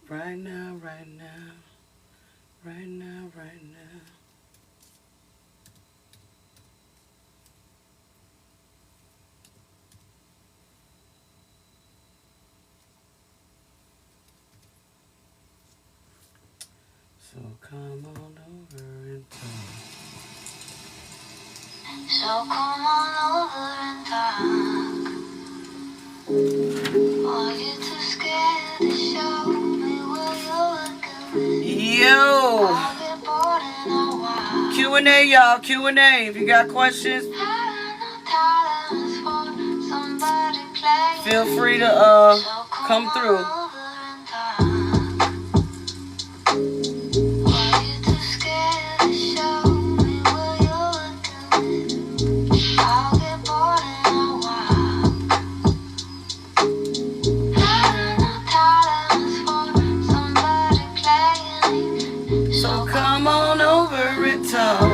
Right now, right now, right now, right now. So come on over and talk. So come on over and talk. Are you too scared to show me what you're working with? Yo! I'll get bored in a while. Q&A, y'all. Q&A. If you got questions, feel free to come through. So come on over and talk.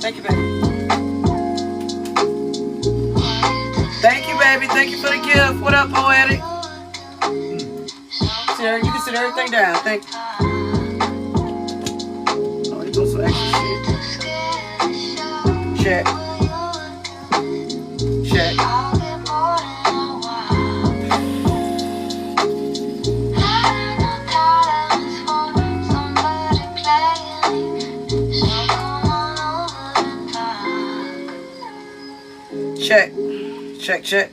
Thank you, baby. Thank you, baby. Thank you for the gift. What up, Poetic? Sarah, you can sit everything down. Thank you. Oh, you doing some extra shit. Check. Check. Check. Check, check.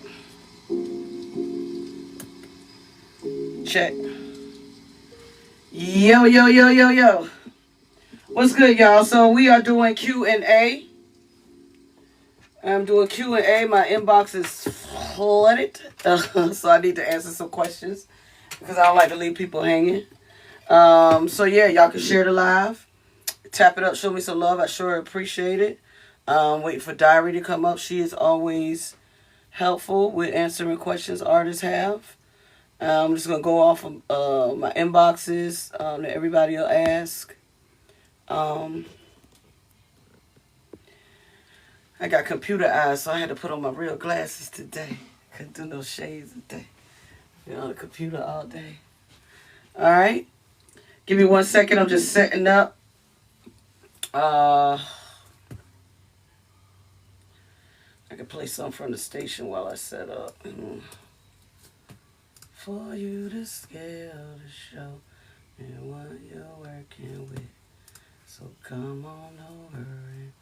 Check. Yo, yo, yo, yo, yo. What's good, y'all? So we are doing Q&A. I'm doing Q&A. My inbox is flooded. So I need to answer some questions because I don't like to leave people hanging. So yeah, y'all can share the live. Tap it up. Show me some love. I sure appreciate it. Waiting for Diary to come up. She is always helpful with answering questions artists have. I'm just going to go off of my inboxes that everybody will ask. I got computer eyes, so I had to put on my real glasses today. Couldn't do no shades today. Been on the computer all day. All right. Give me 1 second. I'm just setting up. I can play something from the station while I set up. For you to scale the show and what you're working with. So come on over and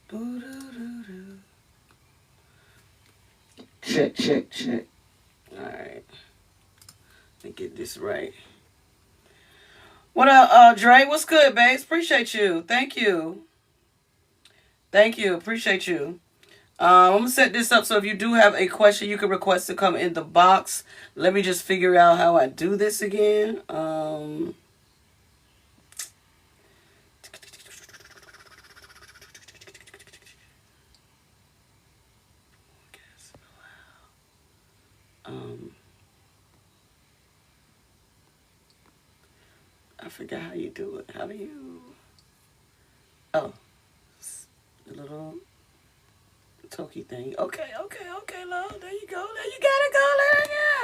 boo-doo-doo-doo. Check, check, check. All right. Let me get this right. What up, Dre? What's good, babes? Appreciate you. Thank you. Thank you. Appreciate you. I'm going to set this up so if you do have a question, you can request to come in the box. Let me just figure out how I do this again. I forgot how you do it. How do you... Oh. The little... Toki thing. Okay, love. There you go. There you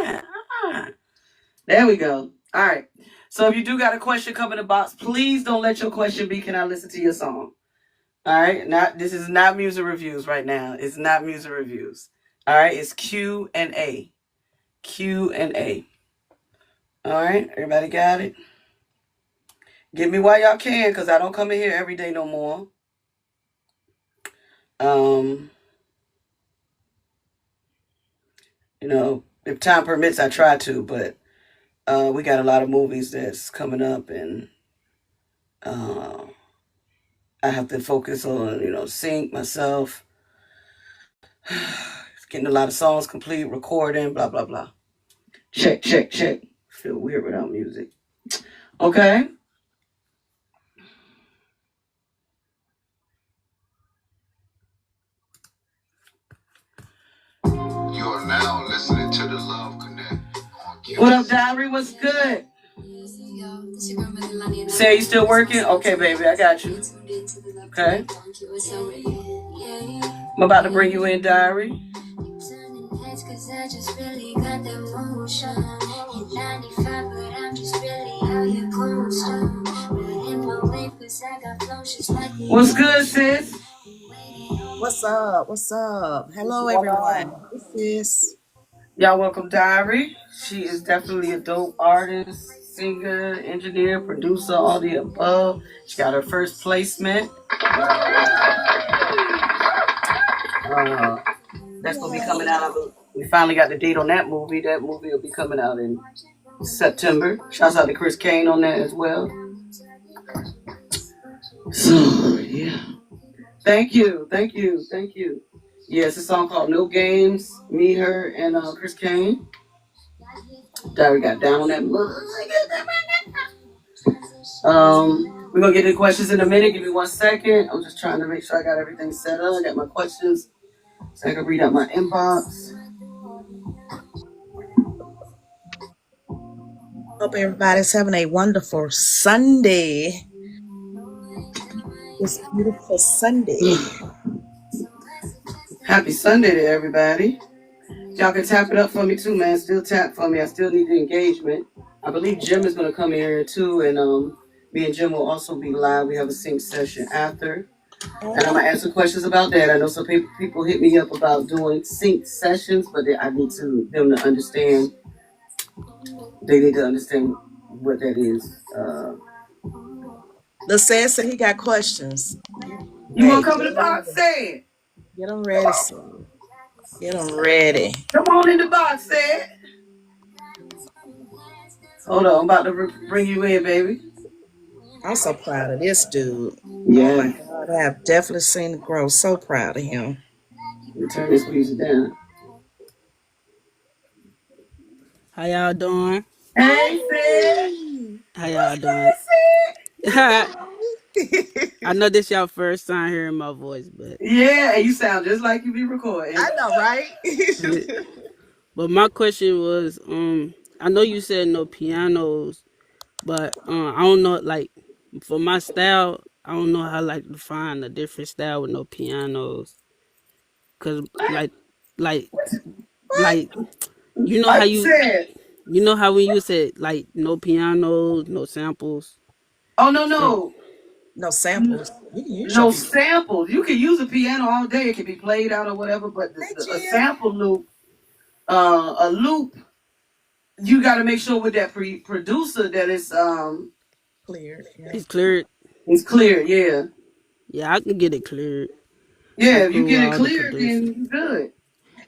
gotta go. There we go. All right. So if you do got a question, come in the box. Please don't let your question be, can I listen to your song? All right. This is not music reviews right now. It's not music reviews. All right. It's Q&A. Q&A. All right. Everybody got it? Get me while y'all can, cause I don't come in here every day no more. Um, if time permits, I try to, but we got a lot of movies that's coming up, and uh, I have to focus on sync myself, getting a lot of songs complete, recording, blah blah blah. Check, check, check. Feel weird without music. Okay. You're now listening to the Love Connect. What up, Diary? What's good? Say you still working? Okay, baby, I got you. Okay. I'm about to bring you in, Diary. What's good, sis? What's up? What's up? Hello, everyone. This is Y'all welcome Diary. She is definitely a dope artist, singer, engineer, producer, all the above. She got her first placement. That's gonna be coming out. We finally got the date on that movie. That movie will be coming out in September. Shouts out to Chris Kane on that as well. So yeah, thank you. Yeah, it's a song called "No Games." Me, her, and Chris Kane. Diary got down on that. We're gonna get to the questions in a minute. Give me 1 second. I'm just trying to make sure I got everything set up. I got my questions so I can read out my inbox. Hope everybody's having a wonderful Sunday. This beautiful Sunday. Happy Sunday to everybody. Y'all can tap it up for me too, man. Still tap for me. I still need the engagement. I believe Jim is gonna come here too, and me and Jim will also be live. We have a sync session after. And I'm gonna answer questions about that. I know some people hit me up about doing sync sessions, but I need them to understand. They need to understand what that is. The said he got questions. You want to come in the box? Say it. Get them ready, son. Get them ready. Come on in the box, say it. Hold on, I'm about to bring you in, baby. I'm so proud of this dude. Yeah. Oh my God, I have definitely seen the growth. So proud of him. Let me turn this music down. How y'all doing? Hey, sis. How y'all What's doing? good, sis? I know this y'all first time hearing my voice, but Yeah, and you sound just like you be recording. I know, right? but my question was, I know you said no pianos, but I don't know, like for my style, I don't know how like to find a different style with no pianos, cause like What? like you know I how said, you know how when you said like no pianos, no samples. oh no So no No samples. You can use your no piano. samples. You can use a piano all day. It can be played out or whatever, but Hey, a Jim. sample loop, a loop, you got to make sure with that producer that Cleared. Yeah. it's cleared. it's clear. Yeah, Yeah, I can get it cleared. I'm yeah. If you cool with get it all the clear, producers. then you good.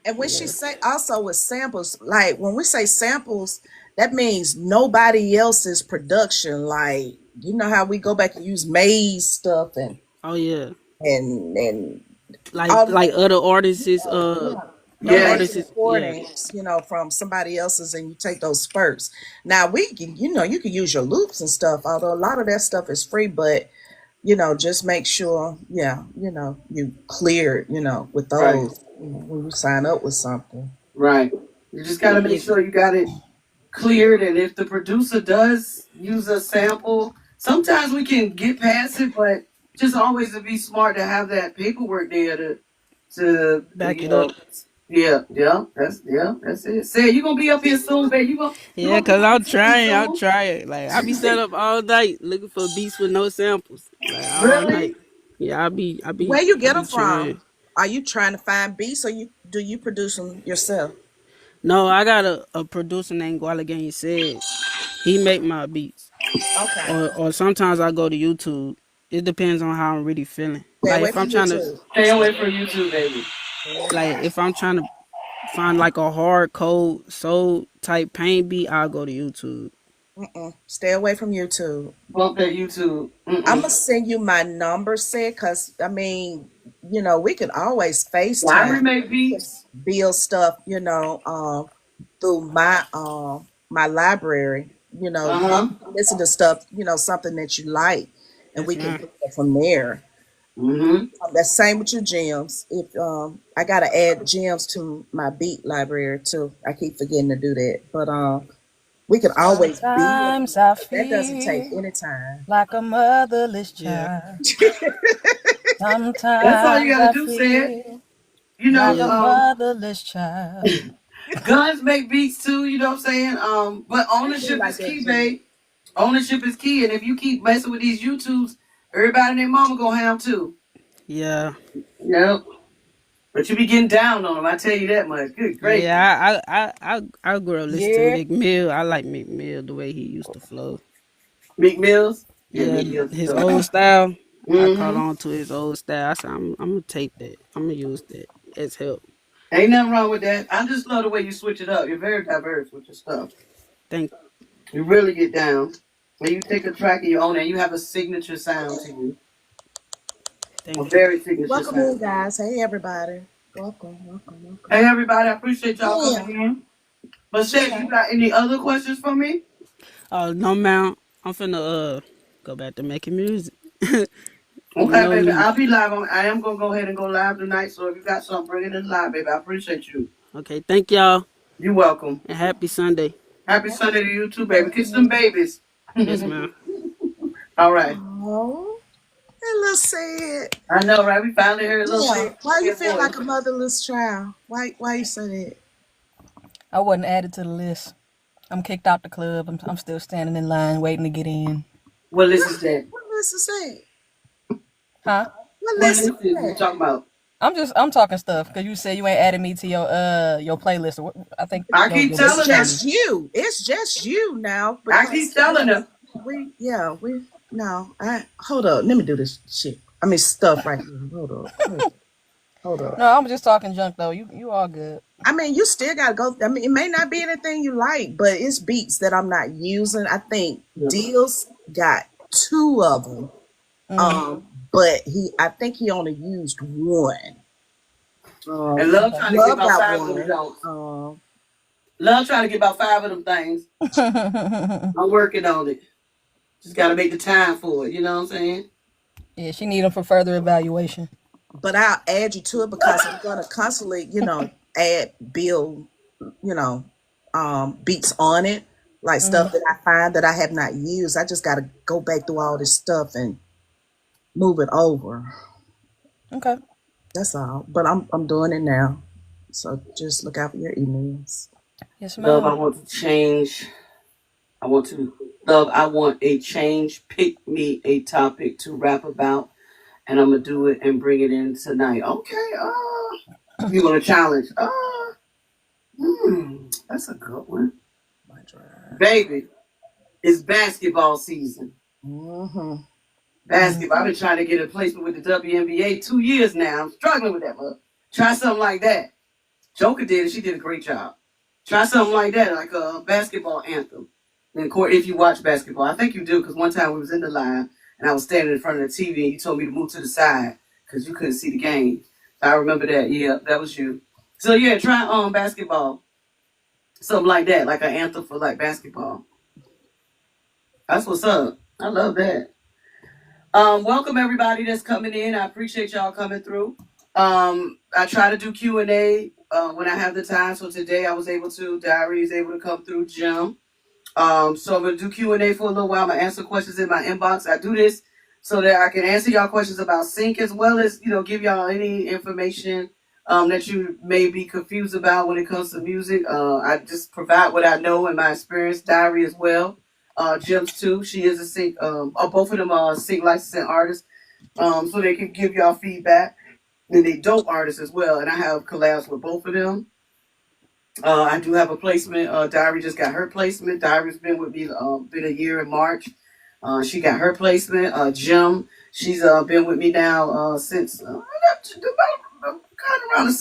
And when she Yeah. say also with samples, like when we say samples, that means nobody else's production. Like you know how we go back and use May's stuff Oh yeah. and like all the like other artists yeah. No other Yes, major artists yeah. recordings, from somebody else's, and you take those spurts. Now we can, you can use your loops and stuff. Although a lot of that stuff is free, but just make sure, yeah, you clear, with right, those, when you sign up with something. right. You just got to make Yeah, sure you got it cleared, and if the producer does use a sample, sometimes we can get past it, but just always to be smart to have that paperwork there to back it up. that's it. Say you gonna be up here soon, babe. You Yeah, gonna come cause up I'll and see me try it. I'll soon? try it. Like I be set up all night looking for beats with no samples. Like all night. Really? Yeah, Where you I get be them from? trying. Are you trying to find beats, or you produce them yourself? No, I got a producer named Guala Gang said he make my beats. Okay. or sometimes I go to YouTube. It depends on how I'm really feeling. Stay Like away if I'm from trying to YouTube. Stay away from YouTube, baby. like if I'm trying to find like a hard cold soul type pain beat, I'll go to YouTube. Stay away from YouTube. Bump that YouTube. I'm Mm-mm. gonna send you my number, set, cause I mean, we can always Diary FaceTime, make beats. build stuff, through my library. You Uh-huh. can listen to stuff, something that you like, and we Yes, can ma'am. pick it from there. Mm-hmm. That's same with your gems. If I gotta add gems to my beat library too. I keep forgetting to do that, but we can always build. Sometimes I That doesn't take feel any time. like a motherless Yeah. child. That's all you Sometimes gotta I do, said. feel You like know, a Yeah. motherless child. guns make beats too, you know what I'm saying? But I do ownership like is that key, too. babe. Ownership is key. And if you keep messing with these YouTubes, everybody and their mama gonna have too. Yeah. Yep. But you be getting down on them, I tell you that much. Good gracious. Yeah. I grew up listening to Yeah. Mick Mill. I like Mick Mill the way he used to flow. Meek Mills? Yeah, Yeah, Meek Mills is his dope. old style. I caught Mm-hmm. on to his old style. I said, I'm gonna take that. I'm gonna use that as help. Ain't nothing wrong with that. I just love the way you switch it up. You're very diverse with your stuff. Thank. You really get down. And you take a track of your own and you have a signature sound to you. A Thank you. very signature Welcome in, sound. guys. Hey, everybody. Welcome, welcome, welcome. Hey everybody, I appreciate y'all Yeah, coming in. But Seth, yeah. you got any other questions for me? No mount. I'm finna go back to making music. You Okay, know baby. me. I'll be live on. I am gonna go ahead and go live tonight. So if you got something, bring it in live, baby. I appreciate you. Okay, thank y'all You're welcome. and happy Sunday. Happy Sunday to you too, baby. Thank Kiss them you. babies. Yes, ma'am. All right. Oh, hey, let's say it. I know, right? We finally heard a little Yeah. Why you bit feel voice. like a motherless child? Why you say that? I wasn't added to the list. I'm kicked out the club. I'm still standing in line waiting to get in. What list is that? What list is that? Huh? What What list is list is you that? talking about? I'm talking stuff because you said you ain't added me to your playlist. I think I keep your It's list telling her. just changes. you. It's just you now I keep because telling her. we no. I hold up. Let me do this shit. I mean stuff right here. Hold up. Hold up. No, I'm just talking junk though. You all good. I mean, you still gotta go. I mean, it may not be anything you like, but it's beats that I'm not using. I think Deals got two of them. Mm, But I think he only used one. And Love okay. trying to get Love about got five of them one. jokes. Love trying to get about five of them things. I'm working on it. Just got to make the time for it. You know what I'm saying? Yeah, she need them for further evaluation. But I'll add you to it because I'm gonna constantly, add build, you know, beats on it, like Mm, stuff that I find that I have not used. I just gotta go back through all this stuff and move it over. okay. That's all. But I'm doing it now. So just look out for your emails. Yes, Love, I ma'am. want to change. I want to. Love, I want a change. Pick me a topic to rap about. And I'm going to do it and bring it in tonight. Okay. You want a challenge? That's a good one. My drive. Baby, it's basketball season. Mm-hmm. Basketball. I've been trying to get a placement with the WNBA 2 years now. I'm struggling with that, mother. Try something like that. Joker did it. She did a great job. Try something like that, like a basketball anthem. And Court, if you watch basketball, I think you do, because one time we was in the line and I was standing in front of the TV and you told me to move to the side because you couldn't see the game. So I remember that. Yeah, that was you. So yeah, try basketball, something like that, like an anthem for like basketball. That's what's up. I love that. Welcome everybody that's coming in. I appreciate y'all coming through. I try to do Q&A when I have the time. So today I was able to. Diary is able to come through. Jim. So I'm gonna do Q&A for a little while. I'm gonna answer questions in my inbox. I do this so that I can answer y'all questions about sync as well as give y'all any information that you may be confused about when it comes to music. I just provide what I know and my experience. Diary as well. Jim's too. She is a sync. Both of them are sync licensing artists. So they can give y'all feedback. And they dope artists as well. And I have collabs with both of them. I do have a placement. Diary just got her placement. Diary's been with me been a year in March. She got her placement. Jim, she's been with me now since about kind of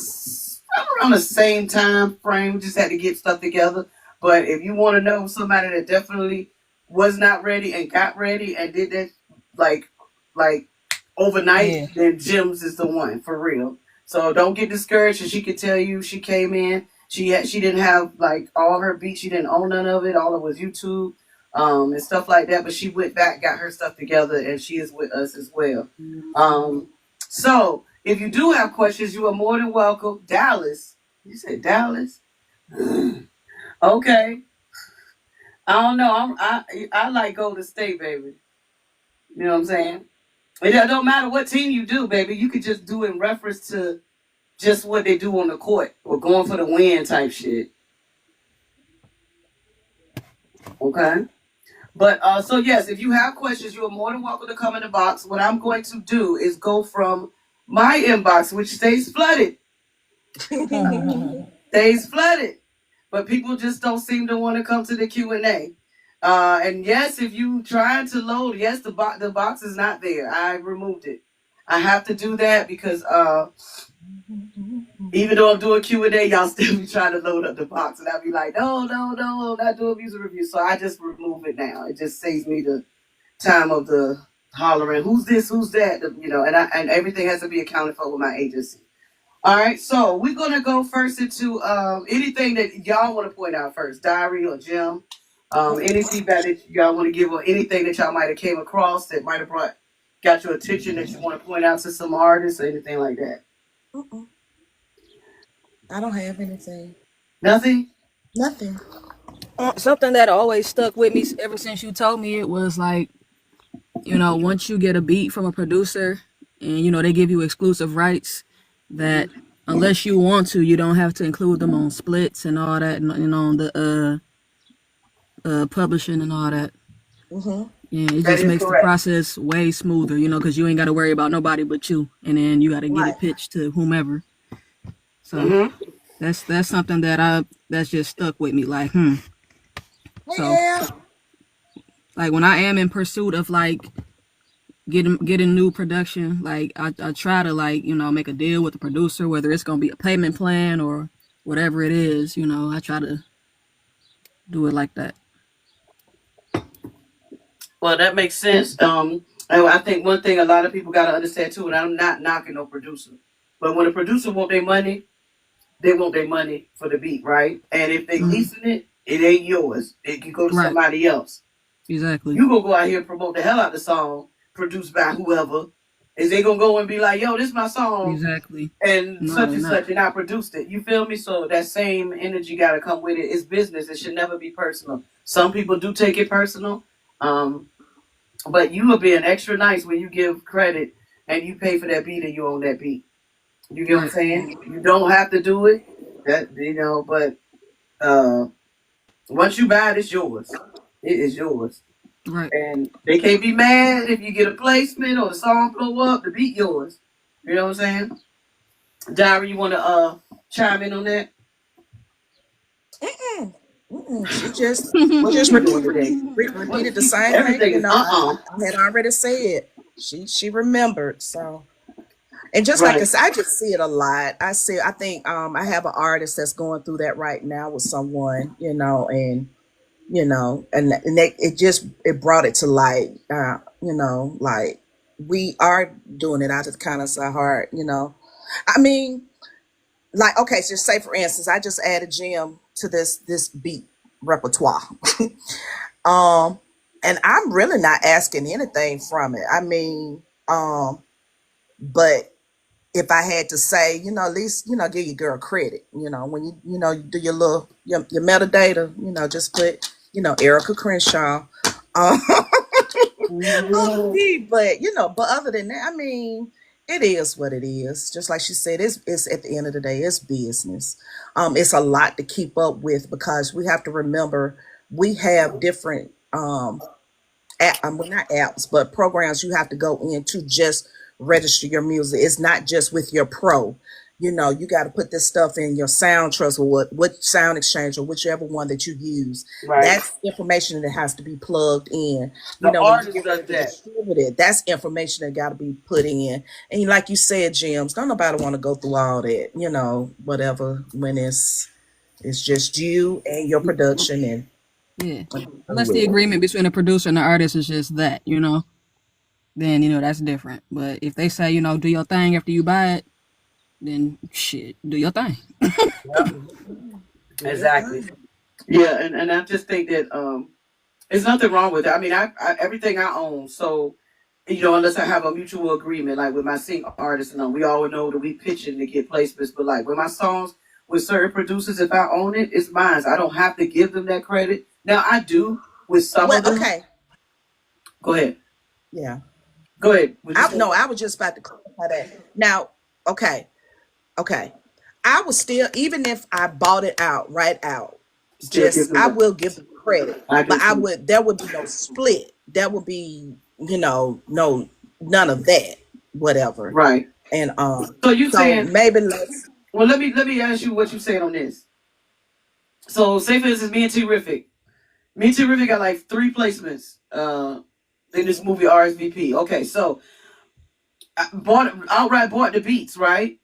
around the same time frame. We just had to get stuff together. But if you want to know somebody that definitely was not ready and got ready and did that like like overnight, Yeah. then Jim's is the one for real. So don't get discouraged. And she could tell you she came in. She didn't have like all her beats. She didn't own none of it. All it was YouTube and stuff like that. But she went back, got her stuff together, and she is with us as well. So if you do have questions, you are more than welcome. Dallas, you said Dallas. Okay, I don't know. I like Golden State, baby. You know what I'm saying? It don't matter what team you do, baby. You could just do it in reference to just what they do on the court or going for the win type shit. Okay. But so yes, if you have questions, you are more than welcome to come in the box. What I'm going to do is go from my inbox, which stays flooded, stays flooded, but people just don't seem to want to come to the Q&A. And yes, if you trying to load, yes, the box is not there. I removed it. I have to do that because even though I'm doing Q&A, y'all still be trying to load up the box, and I'll be like, no, not doing music review. So I just remove it now. It just saves me the time of the hollering, who's this, who's that, you know, and everything has to be accounted for with my agency. All right, so we're gonna go first into anything that y'all want to point out first, Diary or Jim, any feedback that y'all want to give or anything that y'all might have came across that might have got your attention that you want to point out to some artists or anything like that. I don't have anything. Nothing. Nothing. Something that always stuck with me ever since you told me it was like, once you get a beat from a producer and, they give you exclusive rights, that unless you want to, you don't have to include them on splits and all that, and on the publishing and all that. Mm-hmm. Yeah, it That just is makes the correct. process way smoother, because you ain't got to worry about nobody but you, and then you got to get Right. it pitched to whomever. So Mm-hmm. that's something that's just stuck with me. Like, So, Yeah. like when I am in pursuit of like getting new production, like I try to like make a deal with the producer, whether it's gonna be a payment plan or whatever it is. I try to do it like that. Well, that makes sense. And I think one thing a lot of people got to understand too, and I'm not knocking no producer, but when a producer want their money, they want their money for the beat, right? And if they Hmm. leasing it, it ain't yours. It can go to Right. somebody else. Exactly. You gonna go out here and promote the hell out of the song produced by whoever. Is they gonna go and be like, yo, this is my song Exactly. and No, such they're and not. such, and I produced it. You feel me? So that same energy gotta come with it. It's business. It should never be personal. Some people do take it personal. Um, but you will be an extra nice when you give credit and you pay for that beat and you own that beat. You get what I'm Right. saying? You don't have to do it. But uh once you buy it, it's yours. It is yours. Right. And they can't be mad if you get a placement or the song blow up, the beat yours. You know what I'm saying? Diary, you wanna chime in on that? Mm-mm. Mm-mm. She just What you doing today? repeated the same thing. Everything is I had already said. She remembered. So, and just like I right. said, I just see it a lot. I think I have an artist that's going through that right now with someone, it brought it to light. Like we are doing it out of the kindness of our heart. I mean, like, okay, so say for instance, I just added Jim to this beat repertoire. um and I'm really not asking anything from it. I mean, but if I had to say, at least, give your girl credit, when you do your metadata, just put, Erica Crenshaw. Um, but but other than that, I mean, it is what it is. Just like she said, it's at the end of the day, it's business. It's a lot to keep up with because we have to remember we have different well, not apps, but programs you have to go in to just register your music. It's not just with your pro. you got to put this stuff in your sound trust, or what sound exchange, or whichever one that you use. Right. That's information that has to be plugged in. The When you artist get does ready to that. distribute it, that's information that got to be put in. And like you said, Jims, don't nobody want to go through all that, whatever, when it's just you and your production and Yeah. Unless with the it. agreement between the producer and the artist is just that, then that's different. But if they say, do your thing after you buy it, then shit, do your thing. Yep. Exactly. Yeah, and I just think that there's nothing wrong with it. I mean, I everything I own, so unless I have a mutual agreement, like with my single artists, and we all know that we pitching to get placements, but like with my songs with certain producers, if I own it, it's mine. I don't have to give them that credit. Now I do with some Well, of them. okay, Go ahead. yeah. Go ahead. Would you I say? no, I was just about to clarify that. Now, okay, okay. I was still, even if I bought it out, right out, Still give just them I the. will give them credit, I do but too. there would be no split. There would be, no, none of that, whatever. Right. And So you so saying? maybe let's. Well, let me ask you what you saying on this. So say for instance, me and Terrific. Me and Terrific got like 3 placements in this movie RSVP. Okay, so I outright bought the beats, right?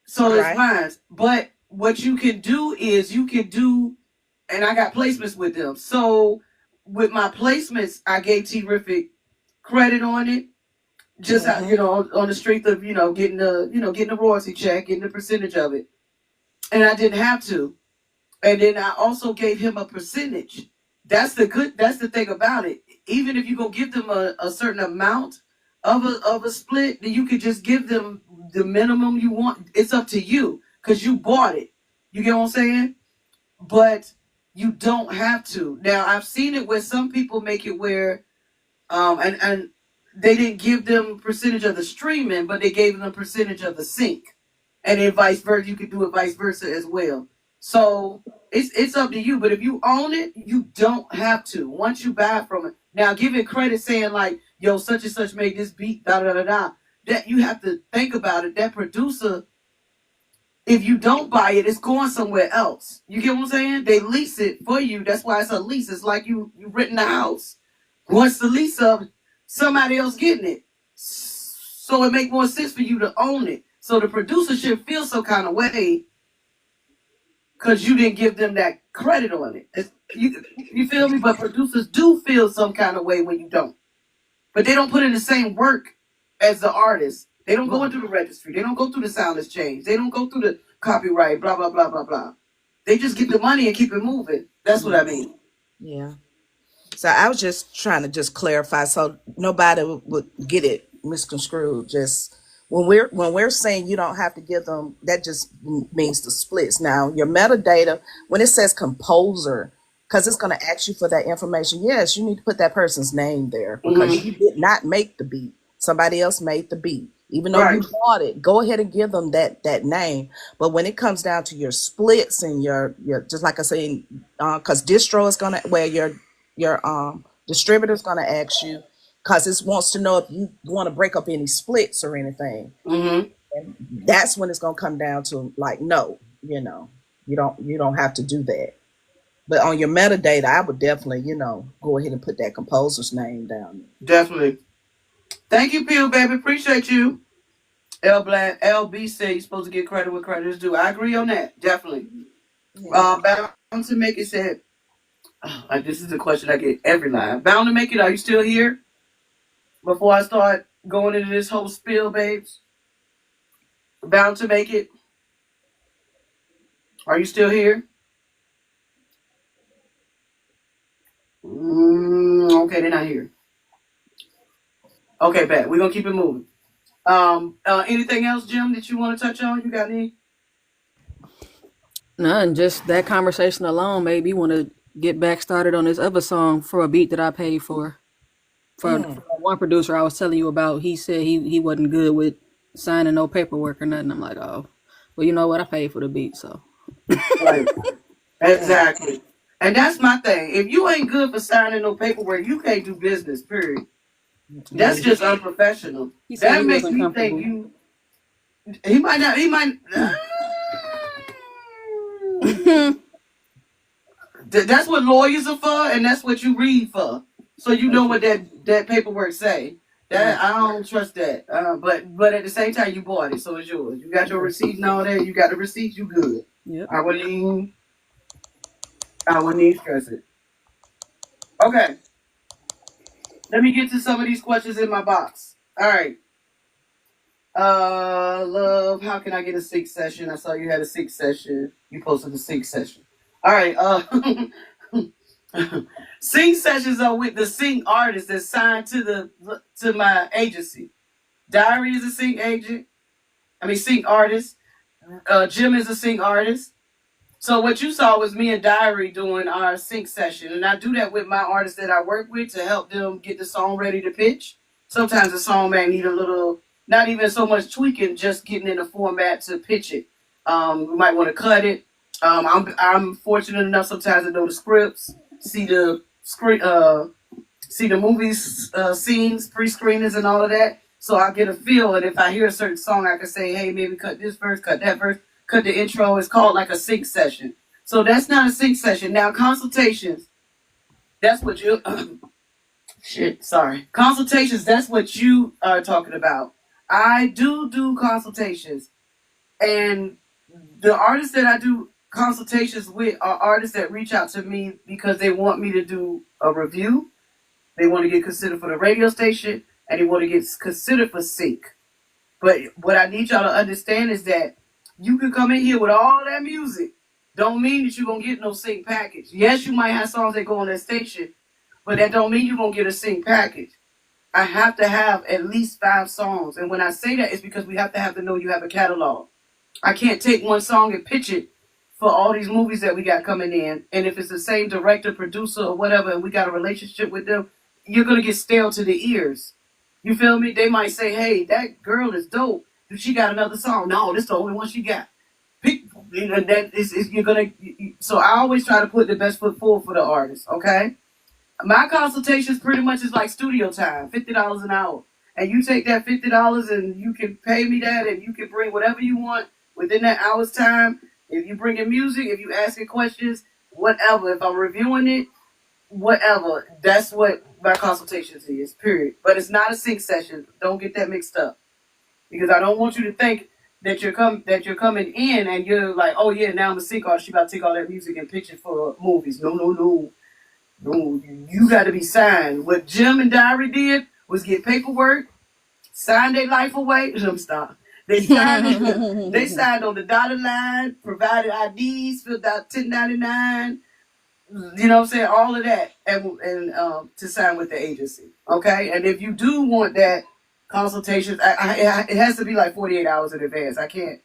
So it's Right. mine. But what you can do is and I got placements with them. So with my placements, I gave Terrific credit on it. Just Mm-hmm. on the strength of getting the royalty check, getting the percentage of it, and I didn't have to. And then I also gave him a percentage. That's the thing about it. Even if you go give them a certain amount of a split, then you could just give them the minimum you want. It's up to you because you bought it. You get what I'm saying? But you don't have to. Now I've seen it where some people make it where and they didn't give them percentage of the streaming, but they gave them percentage of the sync, and then vice versa. You could do it vice versa as well. So it's up to you. But if you own it, you don't have to. Once you buy from it, now give it credit, saying like, "Yo, such and such made this beat." Da da da da. That you have to think about it. That producer, if you don't buy it, it's going somewhere else. You get what I'm saying? They lease it for you. That's why it's a lease. It's like you renting a house. Once the lease up, somebody else getting it. So it make more sense for you to own it. So the producer should feel some kind of way because you didn't give them that credit on it. You feel me? But producers do feel some kind of way when you don't. But they don't put in the same work as the artist. They don't go into the registry. They don't go through the sound exchange. They don't go through the copyright, blah, blah, blah, blah, blah. They just get the money and keep it moving. That's what I mean. Yeah. So I was just trying to just clarify so nobody would get it misconstrued. Just when we're saying you don't have to give them, that just means the splits. Now your metadata, when it says composer, because it's going to ask you for that information. Yes, you need to put that person's name there because you did not make the beat. Somebody else made the beat. Even though you Right. bought it, go ahead and give them that name. But when it comes down to your splits and your just like I say, because distro is gonna where your distributor is gonna ask you because it wants to know if you want to break up any splits or anything. Mm-hmm. That's when it's gonna come down to like no, you don't have to do that. But on your metadata, I would definitely go ahead and put that composer's name down. Definitely. Thank you, Peel, baby. Appreciate you. LB said you're supposed to get credit where credit is due. I agree on that. Definitely. Yeah. Bound to Make It said, this is the question I get every line. Bound to Make It, are you still here? Before I start going into this whole spiel, babes. Bound to Make It, are you still here? Okay, they're not here. Okay, bad. We're going to keep it moving. Anything else, Jim, that you want to touch on? You got any? None. Just that conversation alone made me want to get back started on this other song for a beat that I paid for. For one producer I was telling you about, he said he wasn't good with signing no paperwork or nothing. I'm like, oh, well, you know what? I paid for the beat, so. Right. Exactly. And that's my thing. If you ain't good for signing no paperwork, you can't do business, period. That's just unprofessional. He said That he makes wasn't me think comfortable. He might not. He might. That's what lawyers are for, and that's what you read for. So you know what that paperwork say. That Right. I don't trust that. But at the same time, you bought it, so it's yours. You got your receipt and all that. You got the receipt. You good. Yep. I wouldn't even. I wouldn't even stress it. Okay. Let me get to some of these questions in my box. All right. Love, how can I get a sync session? I saw you had a sync session. You posted a sync session. All right. Sync sessions are with the sync artist that's signed to my agency. Diary is a sync agent. I mean sync artist. Jim is a sync artist. So what you saw was me and Diary doing our sync session, and I do that with my artists that I work with to help them get the song ready to pitch. Sometimes the song may need a little, not even so much tweaking, just getting in a format to pitch it. We might want to cut it. I'm fortunate enough sometimes to know the scripts, see the screen, see the movies, scenes, pre-screeners, and all of that. So I get a feel, and if I hear a certain song, I can say, hey, maybe cut this verse, cut that verse, cut the intro. It's called like a sync session. So that's not a sync session. Now consultations, that's what you shit. Sorry, consultations. That's what you are talking about. I do consultations, and the artists that I do consultations with are artists that reach out to me because they want me to do a review. They want to get considered for the radio station, and they want to get considered for sync. But what I need y'all to understand is that you can come in here with all that music. Don't mean that you're gonna get no sync package. Yes, you might have songs that go on that station, but that don't mean you're gonna get a sync package. I have to have at least 5 songs. And when I say that, it's because we have to have to know you have a catalog. I can't take one song and pitch it for all these movies that we got coming in. And if it's the same director, producer, or whatever, and we got a relationship with them, you're gonna get stale to the ears. You feel me? They might say, "Hey, that girl is dope. She got another song." No, this is the only one she got. Pick, that is you're gonna. So I always try to put the best foot forward for the artist. Okay, my consultations pretty much is like studio time, $50 an hour, and you take that $50 and you can pay me that, and you can bring whatever you want within that hour's time. If you bring in music, if you asking questions, whatever. If I'm reviewing it, whatever. That's what my consultations is. Period. But it's not a sync session. Don't get that mixed up, because I don't want you to think that you're coming in and you're like, oh yeah, now I'm a sync artist. She about to take all that music and pitch it for movies. No, no, no, no. You got to be signed. What Jim and Diary did was get paperwork, sign their life away. Stop. They signed. They signed on the dotted line, provided IDs, filled out 1099. You know what I'm saying? All of that, and to sign with the agency. Okay, and if you do want that consultation, it has to be like 48 hours in advance. I can't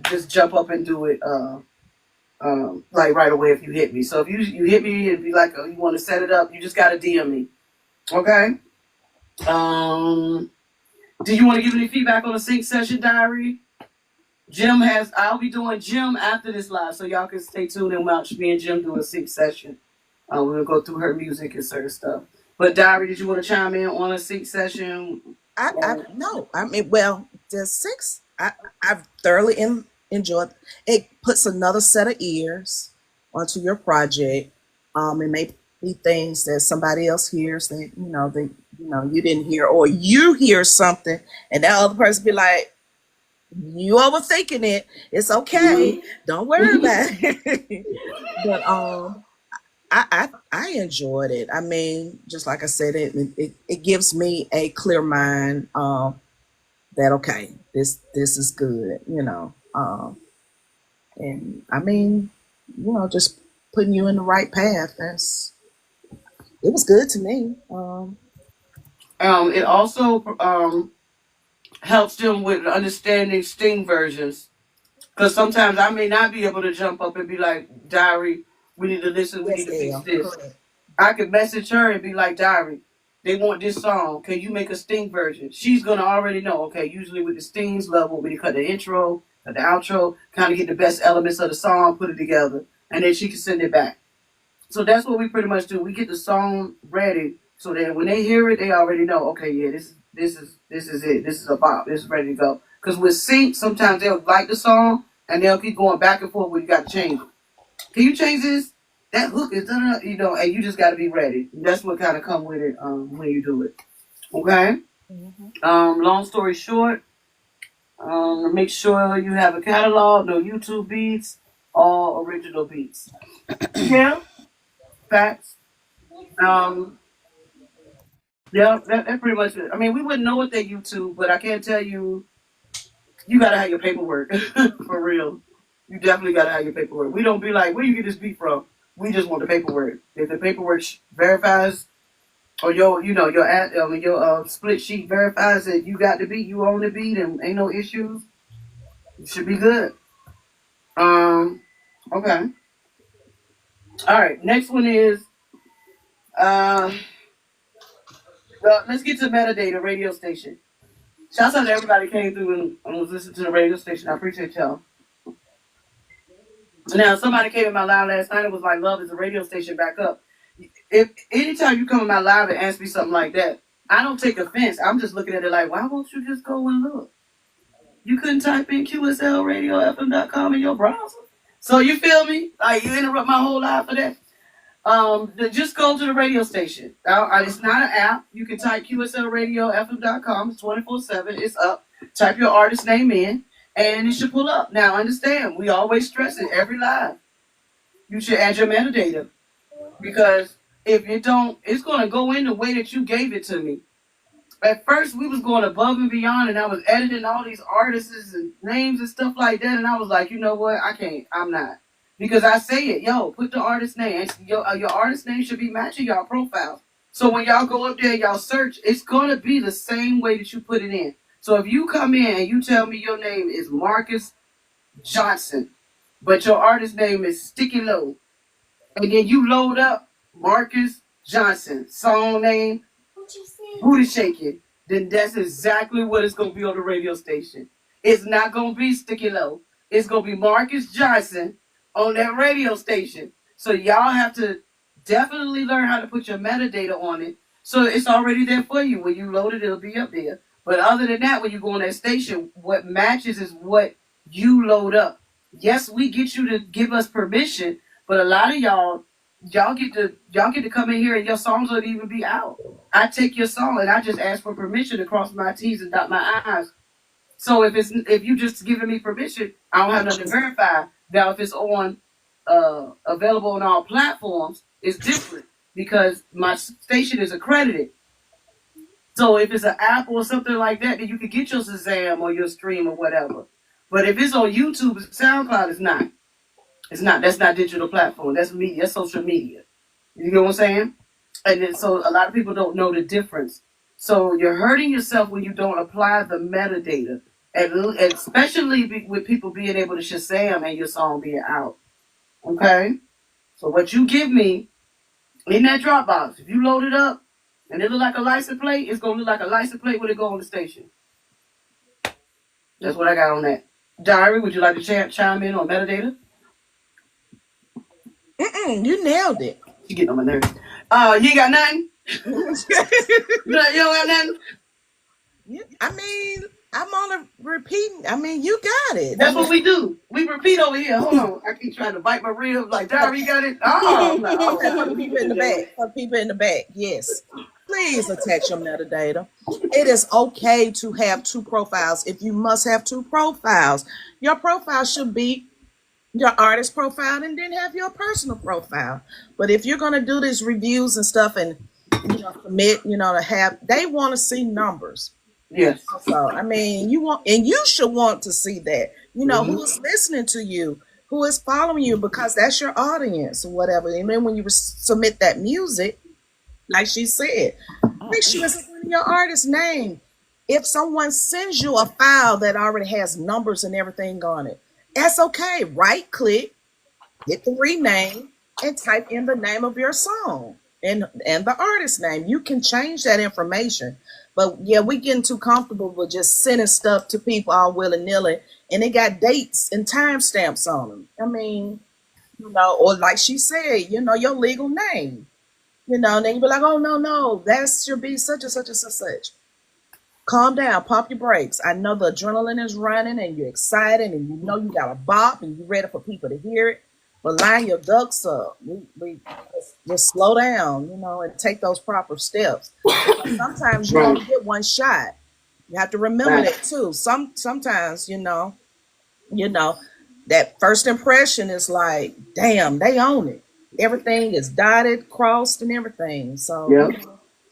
just jump up and do it like right away if you hit me. So if you hit me and be like, oh, you want to set it up, you just gotta DM me. Okay. Do you want to give any feedback on the sync session, Diary? I'll be doing Jim after this live, so y'all can stay tuned and watch me and Jim do a sync session. We're gonna go through her music and certain stuff. But Diary, did you want to chime in on a sync session? I no. I mean, well, the six. I've thoroughly enjoyed. It puts another set of ears onto your project. It may be things that somebody else hears that you didn't hear, or you hear something, and that other person be like, "You overthinking it. It's okay. Don't worry about it." But I enjoyed it. I mean, just like I said, it gives me a clear mind that okay, this is good, and I mean, just putting you in the right path. It was good to me. It also helps them with understanding Sting versions, because sometimes I may not be able to jump up and be like, Diary, we need to listen, we Yes, need to fix Gail. this. Correct. I could message her and be like, Diary, they want this song. Can you make a Sting version? She's gonna already know. Okay, usually with the Stings level, when you cut the intro, cut the outro, kind of get the best elements of the song, put it together, and then she can send it back. So that's what we pretty much do. We get the song ready so that when they hear it, they already know. Okay, yeah, this is it. This is a bop. This is ready to go. Because with sync, sometimes they'll like the song and they'll keep going back and forth when you got to change it. Can you change this? That hook is done, and you just got to be ready. That's what kind of come with it when you do it. Okay. Mm-hmm. Long story short, make sure you have a catalog, no YouTube beats, all original beats. Yeah, facts. Um, yeah, that pretty much it. I mean, we wouldn't know what they YouTube, but I can't tell you, you gotta have your paperwork for real. You definitely gotta have your paperwork. We don't be like, where you get this beat from? We just want the paperwork. If the paperwork verifies, or your split sheet verifies that you got the beat, you own the beat, and ain't no issues, you should be good. Um, okay. All right. Next one is uh, let's get to metadata radio station. Shouts out to everybody came through and was listening to the radio station. I appreciate y'all. Now, somebody came in my live last night and was like, "Love, is the radio station back up?" If anytime you come in my live and ask me something like that, I don't take offense. I'm just looking at it like, why won't you just go and look? You couldn't type in QSLRadioFM.com in your browser. So you feel me? Like you interrupt my whole life for that. Just go to the radio station. It's not an app. You can type QSLRadioFM.com. It's 24/7. It's up. Type your artist name in, and it should pull up. Now, understand, we always stress it every live. You should add your metadata because if you don't, it's going to go in the way that you gave it to me. At first, we was going above and beyond, and I was editing all these artists and names and stuff like that, and I was like, you know what? I can't. I'm not. Because I say it, yo, put the artist name. Your artist name should be matching y'all profile. So when y'all go up there, y'all search, it's going to be the same way that you put it in. So if you come in and you tell me your name is Marcus Johnson, but your artist name is Sticky Low, and then you load up Marcus Johnson, song name, booty shaking, then that's exactly what it's going to be on the radio station. It's not going to be Sticky Low. It's going to be Marcus Johnson on that radio station. So y'all have to definitely learn how to put your metadata on it. So it's already there for you. When you load it, it'll be up there. But other than that, when you go on that station, what matches is what you load up. Yes, we get you to give us permission, but a lot of y'all get to come in here and your songs won't even be out. I take your song and I just ask for permission to cross my T's and dot my I's. So if you just giving me permission, I don't have nothing to verify. Now if it's on available on all platforms, it's different because my station is accredited. So if it's an app or something like that, then you can get your Shazam or your stream or whatever. But if it's on YouTube, SoundCloud, it's not. It's not. That's not digital platform. That's media. That's social media. You know what I'm saying? And then, so a lot of people don't know the difference. So you're hurting yourself when you don't apply the metadata, and especially with people being able to Shazam and your song being out. Okay? So what you give me in that Dropbox, if you load it up and it look like a license plate, it's going to look like a license plate when it go on the station. That's what I got on that. Diary, would you like to chime in on metadata? You nailed it. She getting on my nerves. You ain't got nothing? You don't got nothing? I mean, I'm on a repeating. I mean, you got it. That's what we do. We repeat over here. Hold on. I keep trying to bite my ribs like, Diary, you got it? Oh, I'm like, okay. For the people in the back. For the people in the back, yes. Please attach your metadata. It is okay to have two profiles. If you must have two profiles, your profile should be your artist profile and then have your personal profile. But if you're going to do these reviews and stuff and submit, to have, they want to see numbers. Yes. So I mean, you should want to see that. Who is listening to you, who is following you, because that's your audience or whatever. And then when you submit that music, like she said, make sure it's in your artist name. If someone sends you a file that already has numbers and everything on it, that's okay. Right click, hit the rename, and type in the name of your song and the artist name. You can change that information. But yeah, we getting too comfortable with just sending stuff to people all willy-nilly, and they got dates and timestamps on them. I mean, or like she said, your legal name. And then you be like, oh no, that should be such and such and such. Calm down, pump your brakes. I know the adrenaline is running and you're excited and you know you got a bop and you're ready for people to hear it. But line your ducks up. We just slow down, and take those proper steps. Because sometimes you Right. only get one shot. You have to remember Right. that too. Sometimes, you know, that first impression is like, damn, they own it. Everything is dotted, crossed, and everything. So, Yep.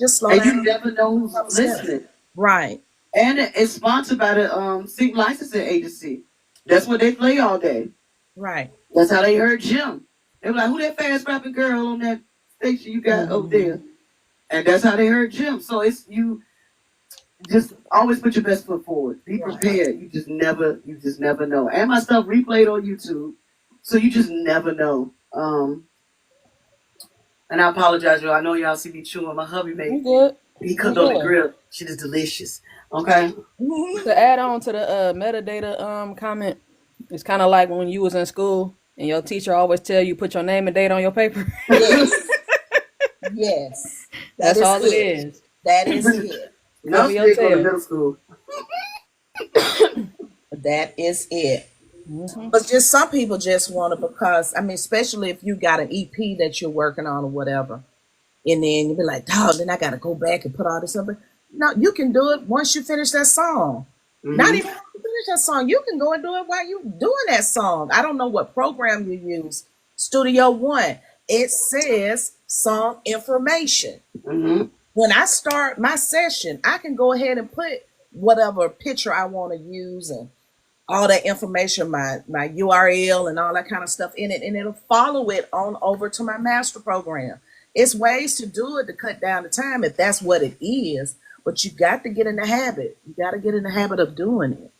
just slow And you down. never know who's Proper steps. listening. Right. And it's sponsored by the Sync Licensing Agency. That's what they play all day. Right. That's how they heard Jim. They were like, "Who that fast rapping girl on that station you got over there?" And that's how they heard Jim. So it's you just always put your best foot forward. Be Right. prepared. You just never know. And my stuff replayed on YouTube, so you just never know. And I apologize, y'all. I know y'all see me chewing. My hubby You made good? he You cooked on the good? grill. Shit is delicious. Okay. To add on to the metadata comment, it's kind of like when you was in school and your teacher always tell you put your name and date on your paper. Yes. Yes. That That's is all it it. is. That is it. No Cover your stick on the tail. middle school. That is it. Mm-hmm. But just some people just want to, because I mean, especially if you got an EP that you're working on or whatever, and then you be like, "Dog, then I got to go back and put all this up." No, you can do it once you finish that song. Not even after you finish that song, you can go and do it while you doing that song. I don't know what program you use. Studio One. It says song information. Mm-hmm. When I start my session, I can go ahead and put whatever picture I want to use and all that information, my URL and all that kind of stuff in it, and it'll follow it on over to my master program. It's ways to do it to cut down the time if that's what it is, but you got to get in the habit. You got to get in the habit of doing it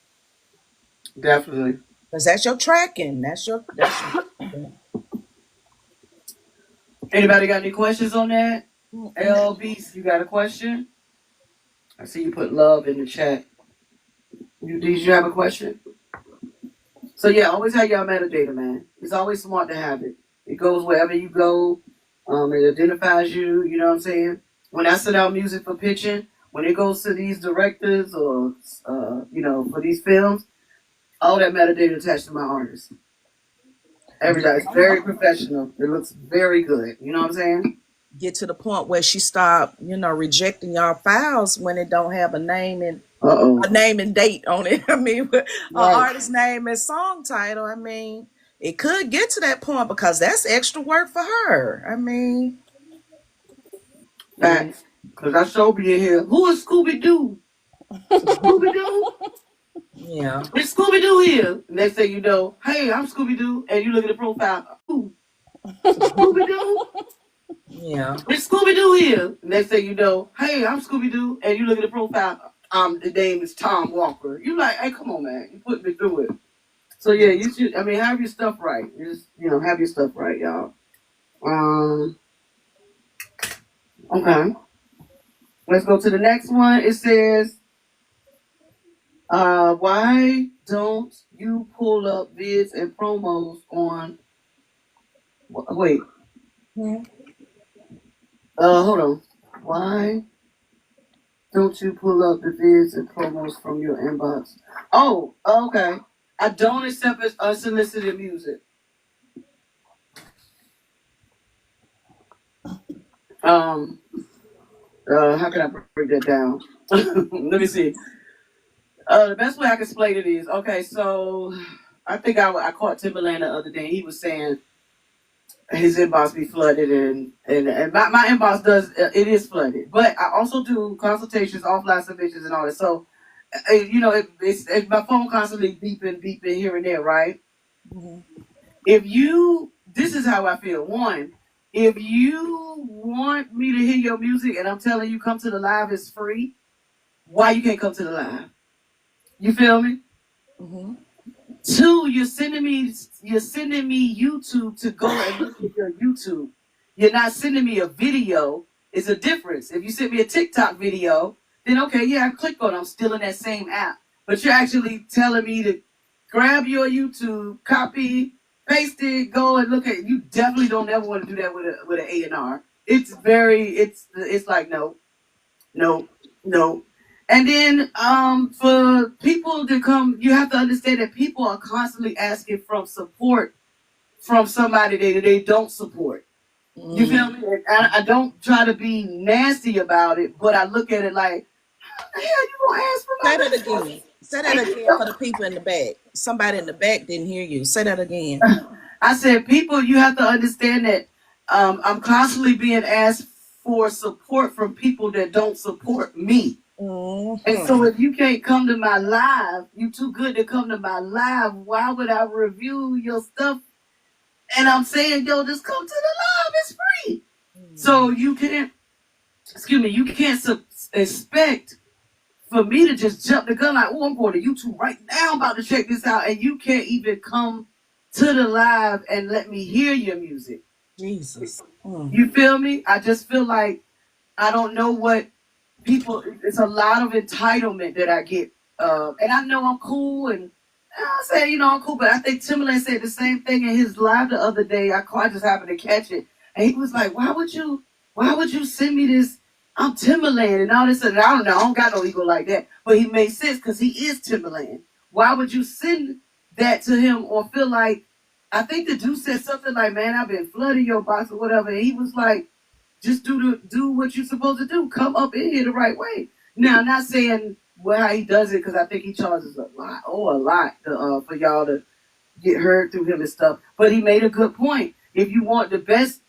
Definitely. because that's your tracking. That's your Anybody got any questions on that? LB, you got a question? I see you put love in the chat. Did you have a question? So yeah, always have your metadata, man. It's always smart to have it. It goes wherever you go. It identifies you. You know what I'm saying? When I send out music for pitching, when it goes to these directors or for these films, all that metadata attached to my artist. Everything. It's very professional. It looks very good. You know what I'm saying? get to the point where she stopped, rejecting y'all files when it don't have a name and Uh-oh. a name and date on it. I mean, her Right. artist name and song title. I mean, it could get to that point because that's extra work for her. I mean, Facts. Because I sure be in here. Who is Scooby Doo? Scooby Doo? yeah, It's Scooby Doo here. Next thing you know, hey, I'm Scooby Doo. And you look at the profile. Ooh, Scooby Doo? yeah, It's Scooby Doo here. Next thing you know, hey, I'm Scooby Doo. And you look at the profile. The name is Tom Walker. You like, hey, come on, man. You put me through it. So yeah, you should. I mean, have your stuff right. You just have your stuff right, y'all. Okay. Let's go to the next one. It says, why don't you pull up vids and promos on? Wait. Hold on. Why don't you pull up the vids and promos from your inbox? Oh, okay. I don't accept unsolicited music. How can I break that down? Let me see. The best way I can explain it is, okay, so I think I caught Timberland the other day. He was saying his inbox be flooded, and my inbox it is flooded. But I also do consultations, offline submissions, and all that. So, it's my phone constantly beeping here and there, right? This is how I feel. One, if you want me to hear your music and I'm telling you come to the live, it's free. Why you can't come to the live? You feel me? Two, you're sending me YouTube to go and look at your YouTube. You're not sending me a video. It's a difference. If you send me a TikTok video, then okay, yeah, I click on it. I'm still in that same app. But you're actually telling me to grab your YouTube, copy, paste it, go and look at it. You definitely don't ever want to do that with an A&R. It's like no. And then for people to come, you have to understand that people are constantly asking from support from somebody that they don't support. You Mm. feel me? And I don't try to be nasty about it, but I look at it like, how the hell you gonna ask for Say my that business? again. Say that again for the people in the back. Somebody in the back didn't hear you. Say that again. I said, people, you have to understand that I'm constantly being asked for support from people that don't support me. And so Mm-hmm. if you can't come to my live, you too good to come to my live. Why would I review your stuff? And I'm saying, yo, just come to the live. It's free. So you can't, excuse me, you can't expect for me to just jump the gun like, oh, I'm going to YouTube right now, I'm about to check this out, and you can't even come to the live and let me hear your music. Jesus. Mm. You feel me? I just feel like I don't know what people. It's a lot of entitlement that I get, and I know I'm cool, and I say I'm cool, but I think Timberland said the same thing in his live the other day. I just happened to catch it, and he was like, why would you send me this? I'm Timberland and all this, and I don't know, I don't got no ego like that, but he made sense because he is Timberland. Why would you send that to him or feel like? I think the dude said something like, "Man, I've been flooding your box or whatever," and he was like, just do what you're supposed to do. Come up in here the right way. Now, I'm not saying how he does it because I think he charges a lot for y'all to get heard through him and stuff. But he made a good point. If you want the best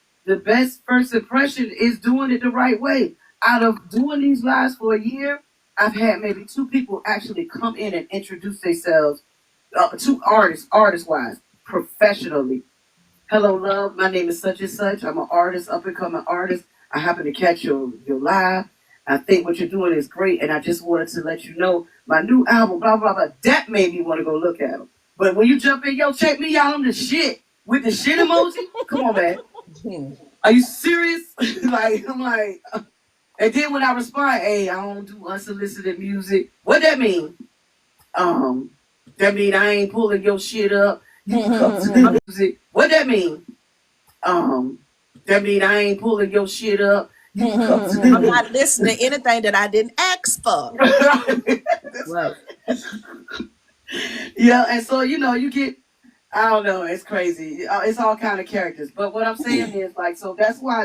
first impression is doing it the right way. Out of doing these lives for a year, I've had maybe two people actually come in and introduce themselves, two artist wise, professionally. Hello, love. My name is such and such. I'm an artist, up and coming artist. I happen to catch your live. I think what you're doing is great, and I just wanted to let you know my new album, blah blah blah. That made me want to go look at them. But when you jump in, yo, check me out on the shit with the shit emoji. Come on, man. Hmm. Are you serious? Like I'm like, and then when I respond, hey, I don't do unsolicited music. What that mean? Um, that mean I ain't pulling your shit up. You can come to the music. What that mean? Um, that mean I ain't pulling your shit up. You can come to I'm the not listening to anything that I didn't ask for. Right. Yeah, and so you get. I don't know. It's crazy. It's all kind of characters. But what I'm saying is like, so that's why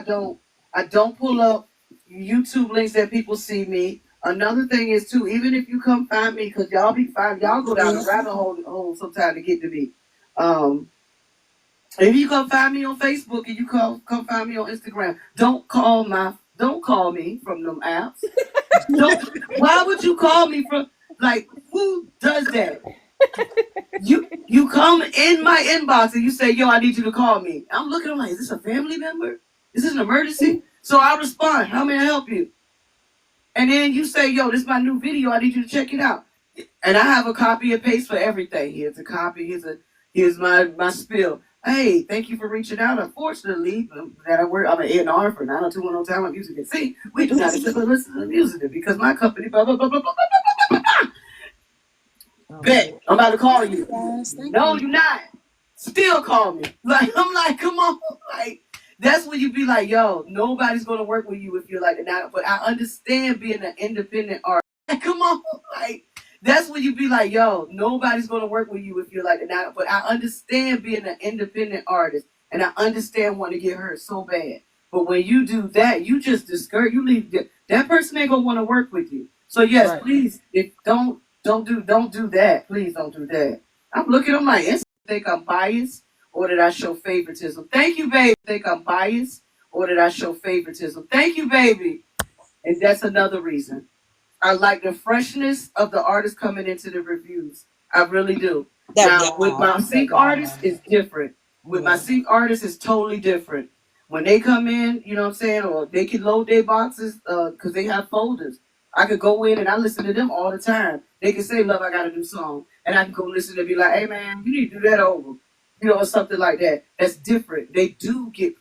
I don't pull up YouTube links that people see me. Another thing is too, even if you come find me, because y'all be fine, y'all go down the rabbit hole sometime to get to me. Um, if you come find me on Facebook and you come find me on Instagram, don't call me from them apps. Don't. Why would you call me from? Like, who does that? You come in my inbox and you say, "Yo, I need you to call me." I'm looking. I'm like, "Is this a family member? Is this an emergency?" So I respond, "How may I help you?" And then you say, "Yo, this is my new video. I need you to check it out." And I have a copy and paste for everything. Here's a copy. Here's my spill. Hey, thank you for reaching out. Unfortunately, that I'm an A&R for 90210 Talent Music and Sing. We do not accept listen to music because my company, blah, blah, blah, blah, blah, blah, blah, blah. Bet, Okay. I'm about to call you. Guys, thank No, you. you're not. Still call me. Like, I'm like, come on. Like, that's when you be like, yo, nobody's going to work with you if you're like that. But I understand being an independent artist. Like, come on. Like, that's when you be like, yo, nobody's going to work with you if you're like that. But I understand being an independent artist. And I understand wanting to get hurt so bad. But when you do that, you just discourage, you leave, that person ain't going to want to work with you. So yes, Right. please, if don't do that. Please don't do that. I'm looking, I'm like, think I'm biased or did I show favoritism? Thank you, baby. Think I'm biased or did I show favoritism? Thank you, baby. And that's another reason. I like the freshness of the artists coming into the reviews. I really do. That Now, with y'all. my sync artists, it's different. With my sync artists, it's totally different. When they come in, you know what I'm saying, or they can load their boxes because they have folders. I could go in and I listen to them all the time. They can say, "Love, I got a new song," and I can go listen and be like, "Hey, man, you need to do that over," or something like that. That's different. They do get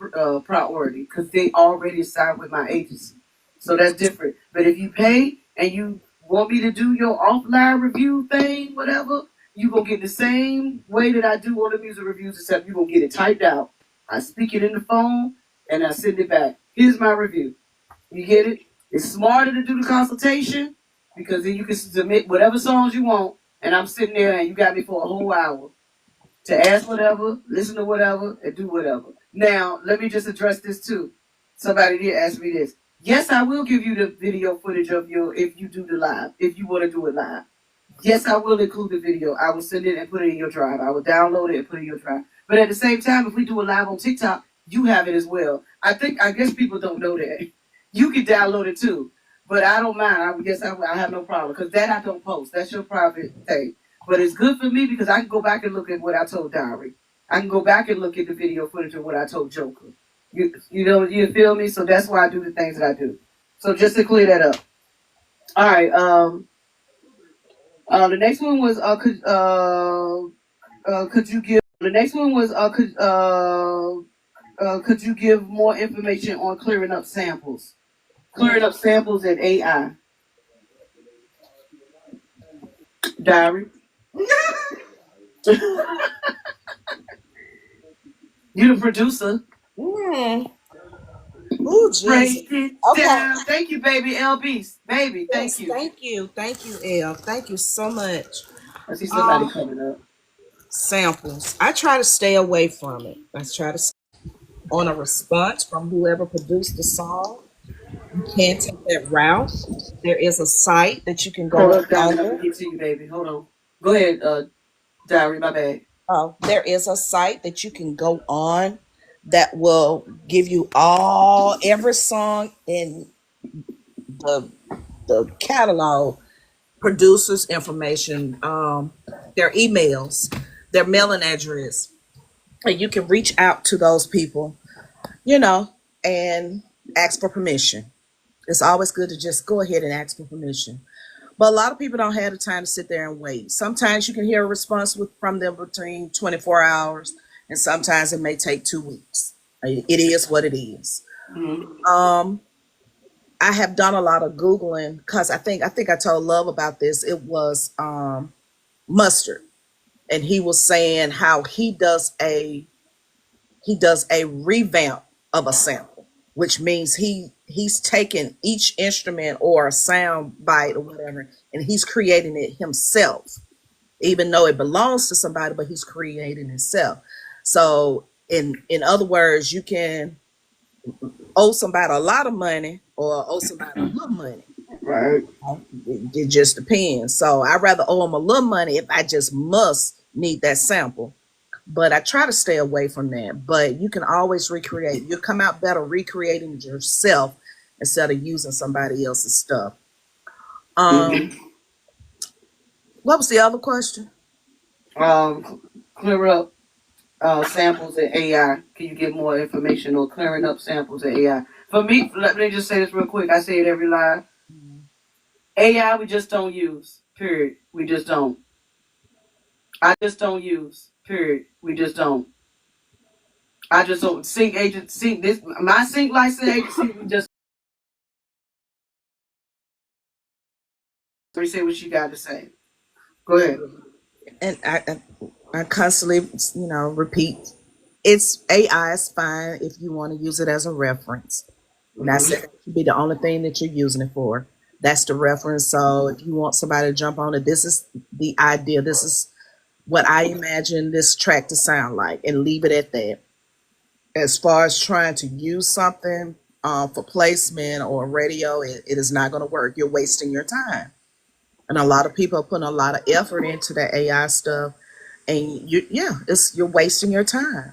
priority because they already signed with my agency. So that's different. But if you pay and you want me to do your offline review thing, whatever, you gonna get the same way that I do all the music reviews, except you gonna get it typed out. I speak it in the phone and I send it back. Here's my review. You get it? It's smarter to do the consultation. because then you can submit whatever songs you want, and I'm sitting there and you got me for a whole hour to ask whatever, listen to whatever, and do whatever. Now, let me just address this too. Somebody did ask me this. Yes, I will give you the video footage of your if you do the live, if you want to do it live. Yes, I will include the video. I will send it and put it in your drive. I will download it and put it in your drive. But at the same time, if we do it live on TikTok, you have it as well. I guess people don't know that. You can download it too. But I don't mind. I guess I have no problem. Because that I don't post. That's your private thing. But it's good for me because I can go back and look at what I told Diary. I can go back and look at the video footage of what I told Joker. You feel me? So that's why I do the things that I do. So just to clear that up. All right. The next one was could you give the next one was could you give more information on clearing up samples? Clearing up samples in AI. Diary. You the producer. Mm. Oh, Jesus. Break it Okay. down. Thank you, baby. LB. Baby, Yes, thank you. thank you, Elle. Thank you so much. I see somebody coming up. Samples. I try to stay away from it. I try to on a response from whoever produced the song. You can't take that route. There is a site that you can Hold go up, Diary. Let me under. get to you, baby. Hold on. Go ahead, Diary. My bad. There is a site that you can go on that will give you every song in the catalog, producers information, their emails, their mailing address, and you can reach out to those people, you know, and ask for permission. It's always good to just go ahead and ask for permission. But a lot of people don't have the time to sit there and wait. Sometimes you can hear a response from them between 24 hours, and sometimes it may take 2 weeks. It is what it is. Mm-hmm. I have done a lot of Googling because I think I told Love about this. It was Mustard, and he was saying how he does a revamp of a sample, which means he's taking each instrument or a sound bite or whatever, and he's creating it himself, even though it belongs to somebody, but he's creating himself. So in other words, you can owe somebody a lot of money or owe somebody a little money. Right. It just depends. So I'd rather owe them a little money if I just must need that sample. But I try to stay away from that. But you can always recreate. You'll come out better recreating it yourself instead of using somebody else's stuff. Mm-hmm. What was the other question? Clear up samples in AI. Can you give more information on clearing up samples in AI? For me, let me just say this real quick. I say it every live. AI we just don't use. Period. We just don't. I just don't use. Period. We just don't. I just don't sync this my sync license agency. We just let me say what you got to say. Go ahead. And I constantly, repeat. It's AI is fine if you want to use it as a reference. And that's it. Should be the only thing that you're using it for. That's the reference. So if you want somebody to jump on it, this is the idea. This is what I imagine this track to sound like, and leave it at that. As far as trying to use something for placement or radio, it is not going to work. You're wasting your time. And a lot of people are putting a lot of effort into that AI stuff, and you're wasting your time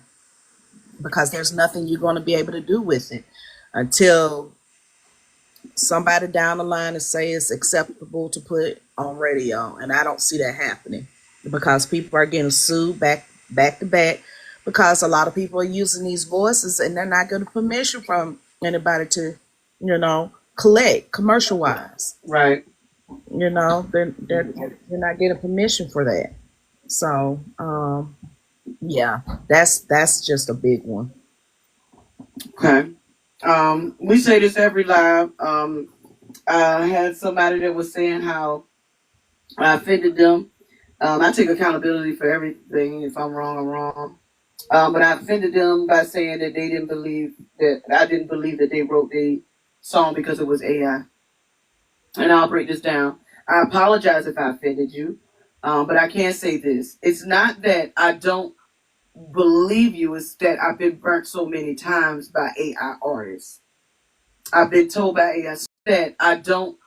because there's nothing you're going to be able to do with it until somebody down the line to say it's acceptable to put on radio, and I don't see that happening because people are getting sued back to back because a lot of people are using these voices and they're not getting permission from anybody to, collect commercial wise. Right. They're not getting permission for that. So yeah, that's just a big one. Okay. We say this every live. I had somebody that was saying how I offended them. I take accountability for everything. If I'm wrong, I'm wrong. But I offended them by saying that they didn't believe that I didn't believe that they wrote the song because it was AI. And I'll break this down. I apologize if I offended you, but I can say this: it's not that I don't believe you; it's that I've been burnt so many times by AI artists. I've been told by AI that I don't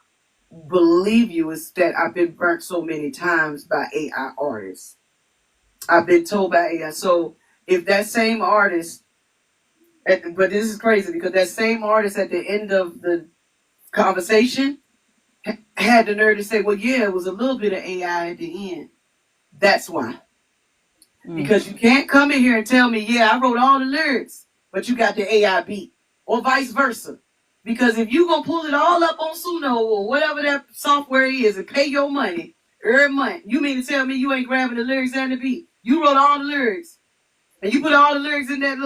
believe you is that I've been burnt so many times by AI artists. I've been told by AI. So if that same artist, but this is crazy because that same artist at the end of the conversation had the nerve to say, well, yeah, it was a little bit of AI at the end. That's why. Mm. Because you can't come in here and tell me, yeah, I wrote all the lyrics, but you got the AI beat, or vice versa. Because if you gonna pull it all up on Suno or whatever that software is and pay your money every month, you mean to tell me you ain't grabbing the lyrics and the beat? You wrote all the lyrics and you put all the lyrics in that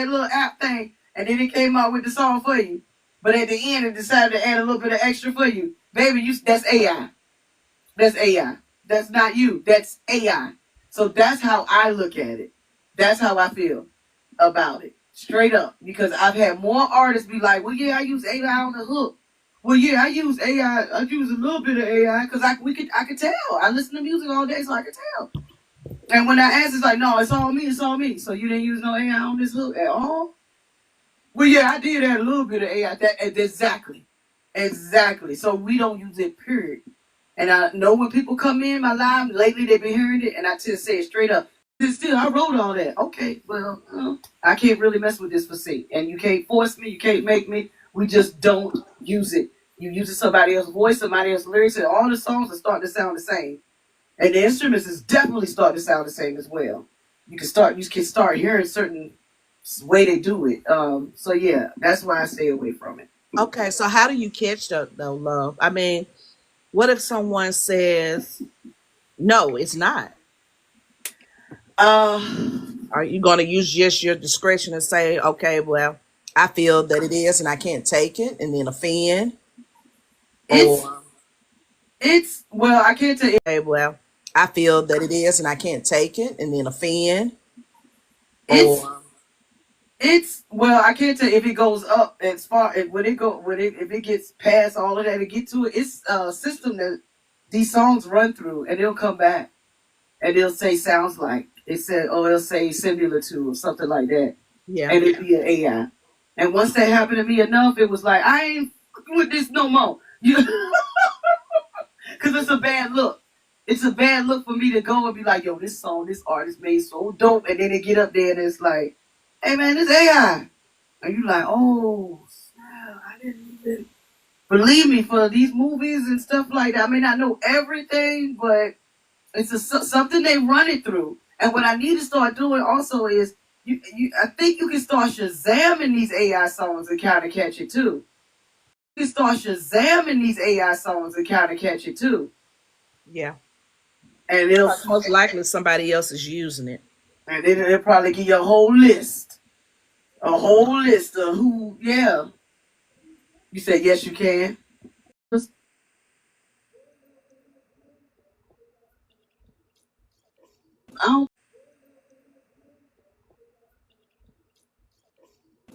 little app thing, and then it came out with the song for you. But at the end, it decided to add a little bit of extra for you, baby. That's AI. That's AI. That's not you. That's AI. So that's how I look at it. That's how I feel about it. Straight up. Because I've had more artists be like, well, yeah, I use AI on the hook. Well, yeah, I use AI. I use a little bit of AI because I could tell. I listen to music all day, so I could tell. And when I ask, it's like, no, it's all me. It's all me. So you didn't use no AI on this hook at all? Well, yeah, I did add a little bit of AI. Exactly. Exactly. So we don't use it, period. And I know when people come in my live lately, they've been hearing it, and I just say it straight up. Still, I wrote all that. Okay, well, I can't really mess with this for C, and you can't force me. You can't make me. We just don't use it. You use somebody else's voice, somebody else's lyrics, and all the songs are starting to sound the same. And the instruments is definitely starting to sound the same as well. You can start hearing certain way they do it. So yeah, that's why I stay away from it. Okay, so how do you catch the love? I mean, what if someone says no, it's not? Uh, Are you going to use just your discretion and say, okay, well, I feel that it is and I can't take it, and then offend? it's Or, it's well, I can't tell. okay, well, I feel that it is and I can't take it, and then offend? It's Or, It's well, I can't tell if it goes up as far as when it if it gets past all of that to get to it. It's a system that these songs run through, and it'll come back and it'll say sounds like it said, oh, it'll say similar to or something like that, yeah, and it'll be an AI. And once that happened to me enough, it was like I ain't with this no more. You, because it's a bad look. It's a bad look for me to go and be like, yo, this song, this artist made so dope, and then they get up there and it's like, hey man, this AI. And you like, oh, snap, I didn't even believe me for these movies and stuff like that. I may not know everything, but it's something they run it through. And what I need to start doing also is, I think you can start shazamming these AI songs and kind of catch it too. You can start shazamming these AI songs and kind of catch it too. yeah. And it'll Because most likely somebody else is using it. and then it'll probably give you a whole list of who. Yeah, you said yes, you can. I don't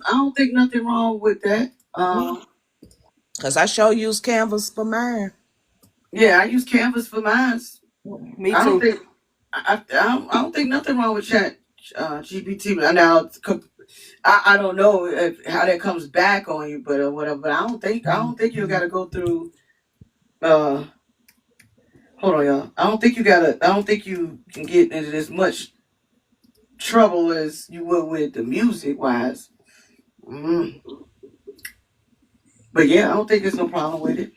I don't think nothing wrong with that. Because I sure use Canvas for mine. Yeah, I use Canvas for mine. Me I don't too. think I don't think nothing wrong with Chat GPT. Now I don't know how that comes back on you, but whatever. But I don't think you got to go through. Uh, Hold on, y'all. I don't think you can get into as much trouble as you would with the music wise. Mm. But yeah, I don't think there's no problem with it.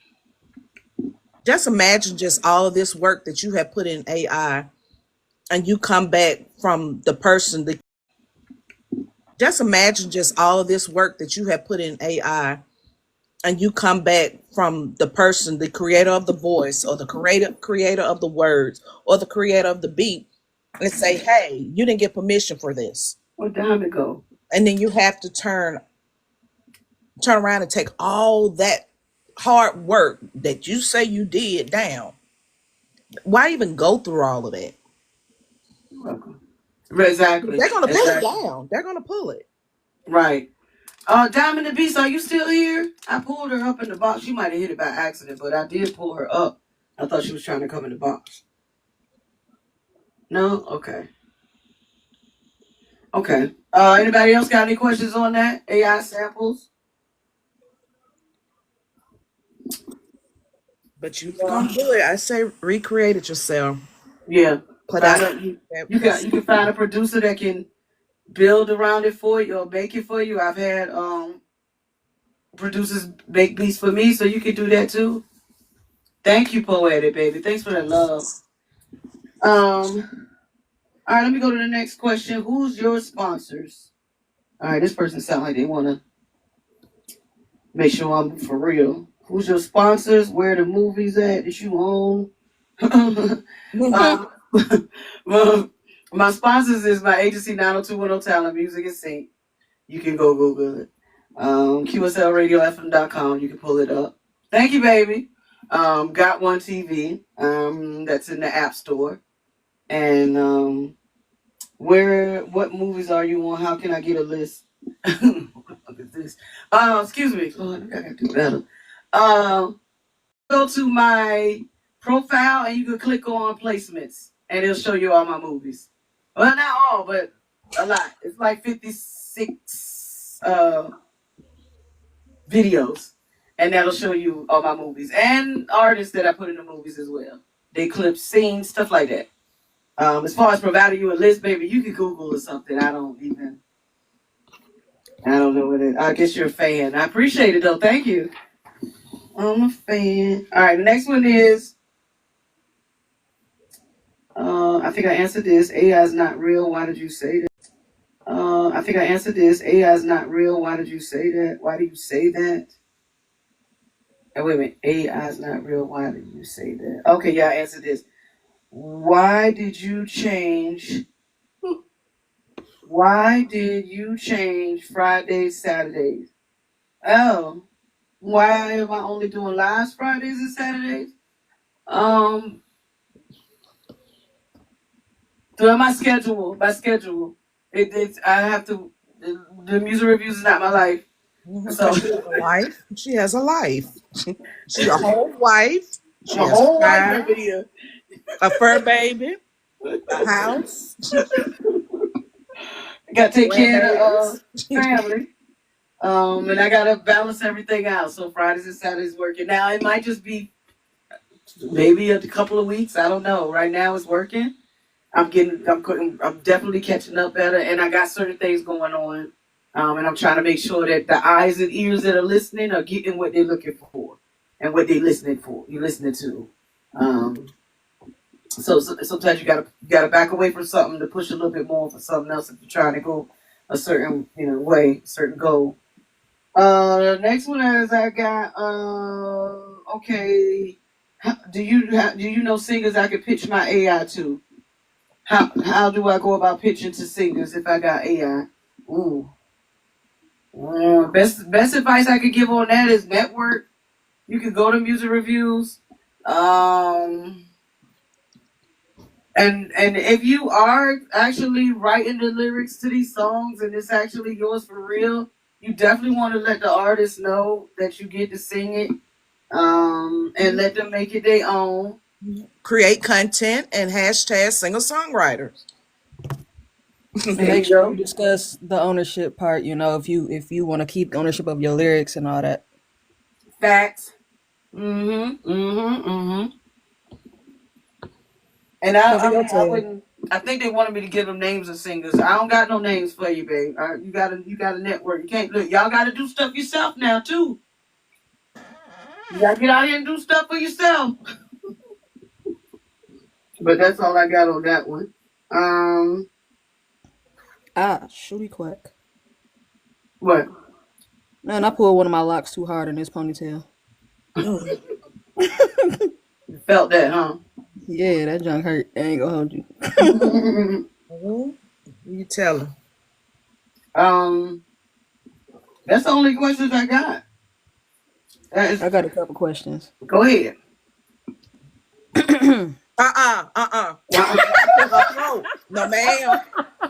Just imagine just all of this work that you have put in AI, and you come back from the person that just imagine just all of this work that you have put in AI, and you come back from the person, the creator of the voice, or the creator of the words, or the creator of the beat, and say, hey, you didn't get permission for this. What time to go? And then you have to turn around and take all that hard work that you say you did down. Why even go through all of that? You're welcome. Exactly. They're gonna pull it Exactly. down. They're gonna pull it. Right. Diamond the Beast, are you still here? I pulled her up in the box. She might have hit it by accident, but I did pull her up I thought she was trying to come in the box. No? Okay. Okay. Anybody else got any questions on that? AI samples? But you Yeah. gonna do it. I say recreate it yourself. Yeah. Put Find out a that you can find a producer that can build around it for you or make it for you. I've had producers make beats for me, so you can do that too. Thank you, Poetic Baby. Thanks for the love. All right, let me go to the next question. Who's your sponsors? All right, this person sounds like they want to make sure I'm for real. Who's your sponsors? Where the movies at that you own? um, well, my sponsors is my agency 90210 Talent Music and Sync. You can go Google it. QSLRadioFM.com. You can pull it up. Thank you, baby. Got One TV. That's in the App Store. And what movies are you on? How can I get a list? Look at this. Excuse me. Lord, I gotta do better. Go to my profile and you can click on placements and it'll show you all my movies. Well, not all, but a lot. It's like 56 videos, and that'll show you all my movies and artists that I put in the movies as well. They clip scenes, stuff like that. As far as providing you a list, baby, you can Google or something. I don't know what it. I guess you're a fan. I appreciate it though. Thank you. I'm a fan. All right, the next one is. I think I answered this. AI is not real. Why did you say that? I think I answered this. AI is not real. Why did you say that? Why do you say that? Oh, wait a minute. AI is not real. Why did you say that? Okay, yeah, I answered this. Why did you change? Why did you change Fridays, Saturdays? Oh, why am I only doing lives Fridays and Saturdays? Through my schedule. It's I have to. The music reviews is not my life. So Because she has a life. She has a life. She's a whole wife. She my has whole life time, over here. a fur baby, a house, I gotta take care of grandbabies. family. And I gotta balance everything out. So Fridays and Saturdays working. Now it might just be maybe a couple of weeks. I don't know. Right now it's working. I'm definitely catching up better, and I got certain things going on. And I'm trying to make sure that the eyes and ears that are listening are getting what they're looking for and what they're listening for. You're listening to. So sometimes you gotta back away from something to push a little bit more for something else if you're trying to go a certain way, certain goal. The next one is I got. Okay. Do you know singers I could pitch my AI to? How do I go about pitching to singers if I got AI? Ooh. Best advice I could give on that is network. You can go to music reviews. Um, and if you are actually writing the lyrics to these songs and it's actually yours for real, you definitely want to let the artist know that you get to sing it. And let them make it their own. Create content and hashtag singer songwriters. And There make you sure you go. discuss the ownership part. If you want to keep ownership of your lyrics and all that. Facts. Mm-hmm. Mm-hmm. Mm-hmm. And Cover I your mean, I tail. wouldn't. I think they wanted me to give them names of singers. I don't got no names for you, babe. You got a network. You can't look. Y'all got to do stuff yourself now too. You got to get out here and do stuff for yourself. But that's all I got on that one. Um, Shooty quack. what? Man, I pulled one of my locks too hard in this ponytail. Mm. You felt that, huh? Yeah, that junk hurt. I ain't gonna hold you. Mhm. You tell her. um, that's the only questions I got. That is, I got a couple questions. go ahead. She just cleared her throat. No, ma'am.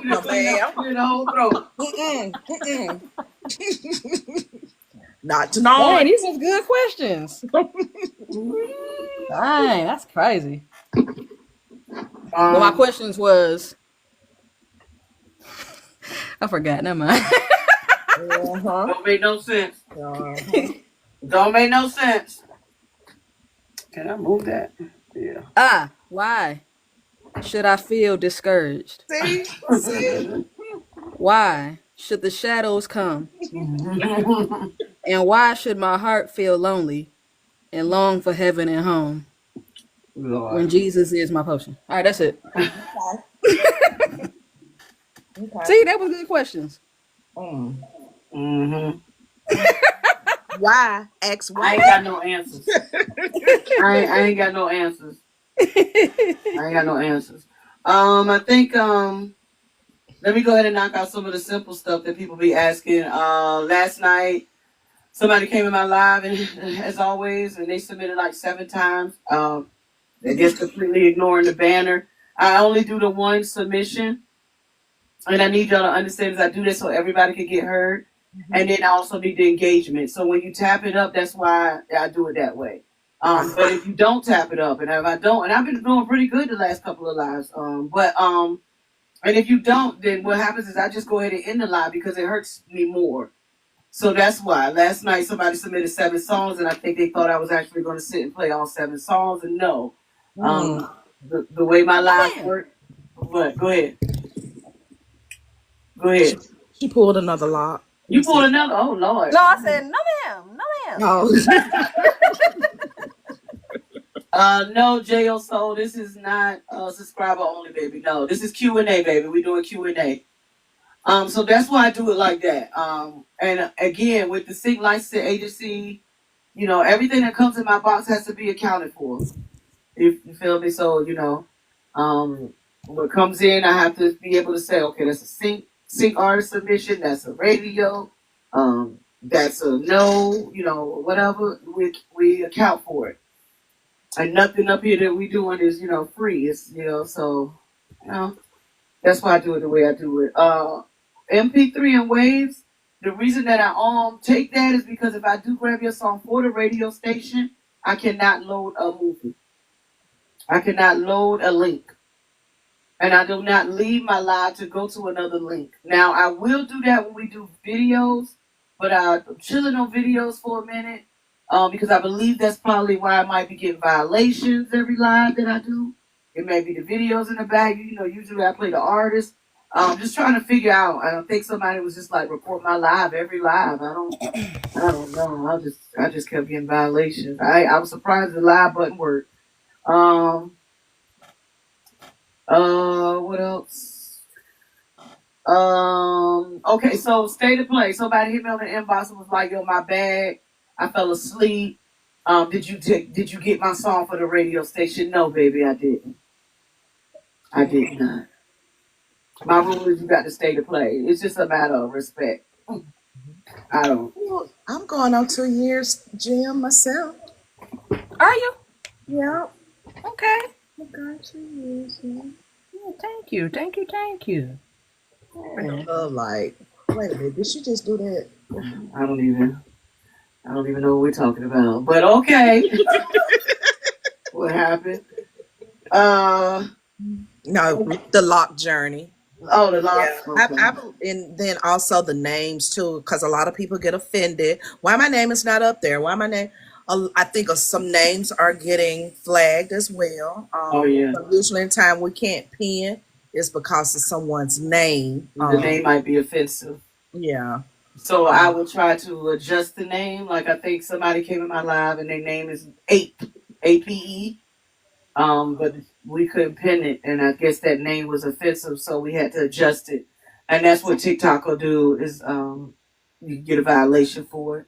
No, ma'am. Clear the whole throat. Mm-mm. Mm-mm. Not Dang, tonight. these are good questions. Dang, that's crazy. But my Um, questions was, I forgot. Never mind. Uh-huh. don't make no sense. Uh-huh. Don't make no sense. Can I move that? Yeah. Why should I feel discouraged? See? See? Why should the shadows come? And why should my heart feel lonely and long for heaven and home Lord. when Jesus is my potion? All right, that's it. Okay. Okay. See, that was good questions. Mm. Mm-hmm. Why? X I why? ain't got no answers. I ain't got no answers. I ain't got no answers. I think let me go ahead and knock out some of the simple stuff that people be asking. Last night somebody came in my live and as always, and they submitted like 7 times. They just completely ignoring the banner. I only do the one submission, and I need y'all to understand is I do this so everybody can get heard, and then I also need the engagement. So when you tap it up, that's why I do it that way. But if you don't tap it up, and if I don't, and I've been doing pretty good the last couple of lives, and if you don't, then what happens is I just go ahead and end the live because it hurts me more. So that's why last night somebody submitted 7 songs, and I think they thought I was actually going to sit and play all 7 songs, and no. Mm. The way my No, lives ma'am. work. What? Go ahead. Go ahead. She pulled another lock. You pulled another. Oh Lord. No, I said no, ma'am. No, ma'am. Oh. No, Jo. So this is not subscriber only, baby. No, this is Q&A, baby. We doing Q&A. So that's why I do it like that. And again, with the Sync Licensing Agency, everything that comes in my box has to be accounted for. You feel me? So what comes in, I have to be able to say, okay, that's a sync artist submission, that's a radio, that's a no, whatever. We account for it, and nothing up here that we doing is free. It's so you know that's why I do it the way I do it. MP3 and waves. The reason that I take that is because if I do grab your song for the radio station, I cannot load a movie. I cannot load a link. And I do not leave my live to go to another link. Now, I will do that when we do videos, but I'm chilling on videos for a minute because I believe that's probably why I might be getting violations every live that I do. It may be the videos in the back. Usually I play the artist. Just trying to figure out. I don't think somebody was just like report my live every live. I don't know. I just kept getting violations. I was surprised the live button worked. What else? Okay, so state of play. Somebody hit me on the inbox and was like, "Yo, my bad. I fell asleep. Did you get my song for the radio station?" No, baby, I didn't. I did not. My rule is you got to stay to play. It's just a matter of respect. I don't. Well, I'm going on 2 years, Jim, myself. Are you? Yeah. Okay. I'm going 2 years, yeah. Yeah, thank you. Thank you. Thank you. I love, like, wait a minute, did she just do that? I don't even. I don't even know what we're talking about. But okay. What happened? No, the lock journey. Oh, the Yeah, locks. Okay. and then also the names too, because a lot of people get offended. Why my name is not up there? Why my name? I think some names are getting flagged as well. Oh yeah. So usually in time we can't pin is because of someone's name. The name might be offensive. Yeah. So I will try to adjust the name. Like I think somebody came in my live and their name is APE. But we couldn't pin it, and I guess that name was offensive, so we had to adjust it. And that's what TikTok will do is you get a violation for it.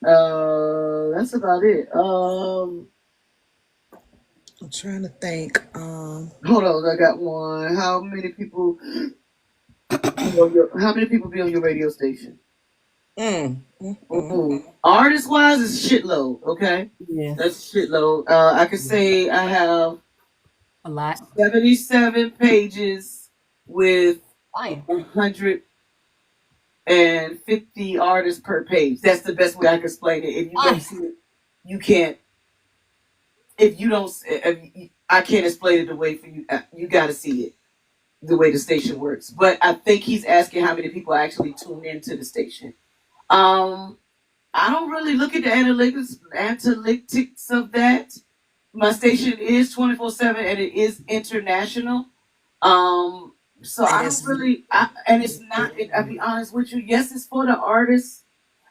That's about it. I'm trying to think. Hold on, I got one. How many people? How many people be on your radio station? Artist wise, it's shitload. Okay, Yeah. that's shitload. I could say I have A lot. 77 pages with Fine. 100 and 50 artists per page. That's the best way I can explain it. If you don't see it, you can't. If you don't, I can't explain it the way for you. You got to see it the way the station works. But I think he's asking how many people actually tune into the station. Um, I don't really look at the analytics of that. My station is 24/7 and it is international. Um, so And I don't it's really, and it's not. I'll be honest with you. Yes, it's for the artists,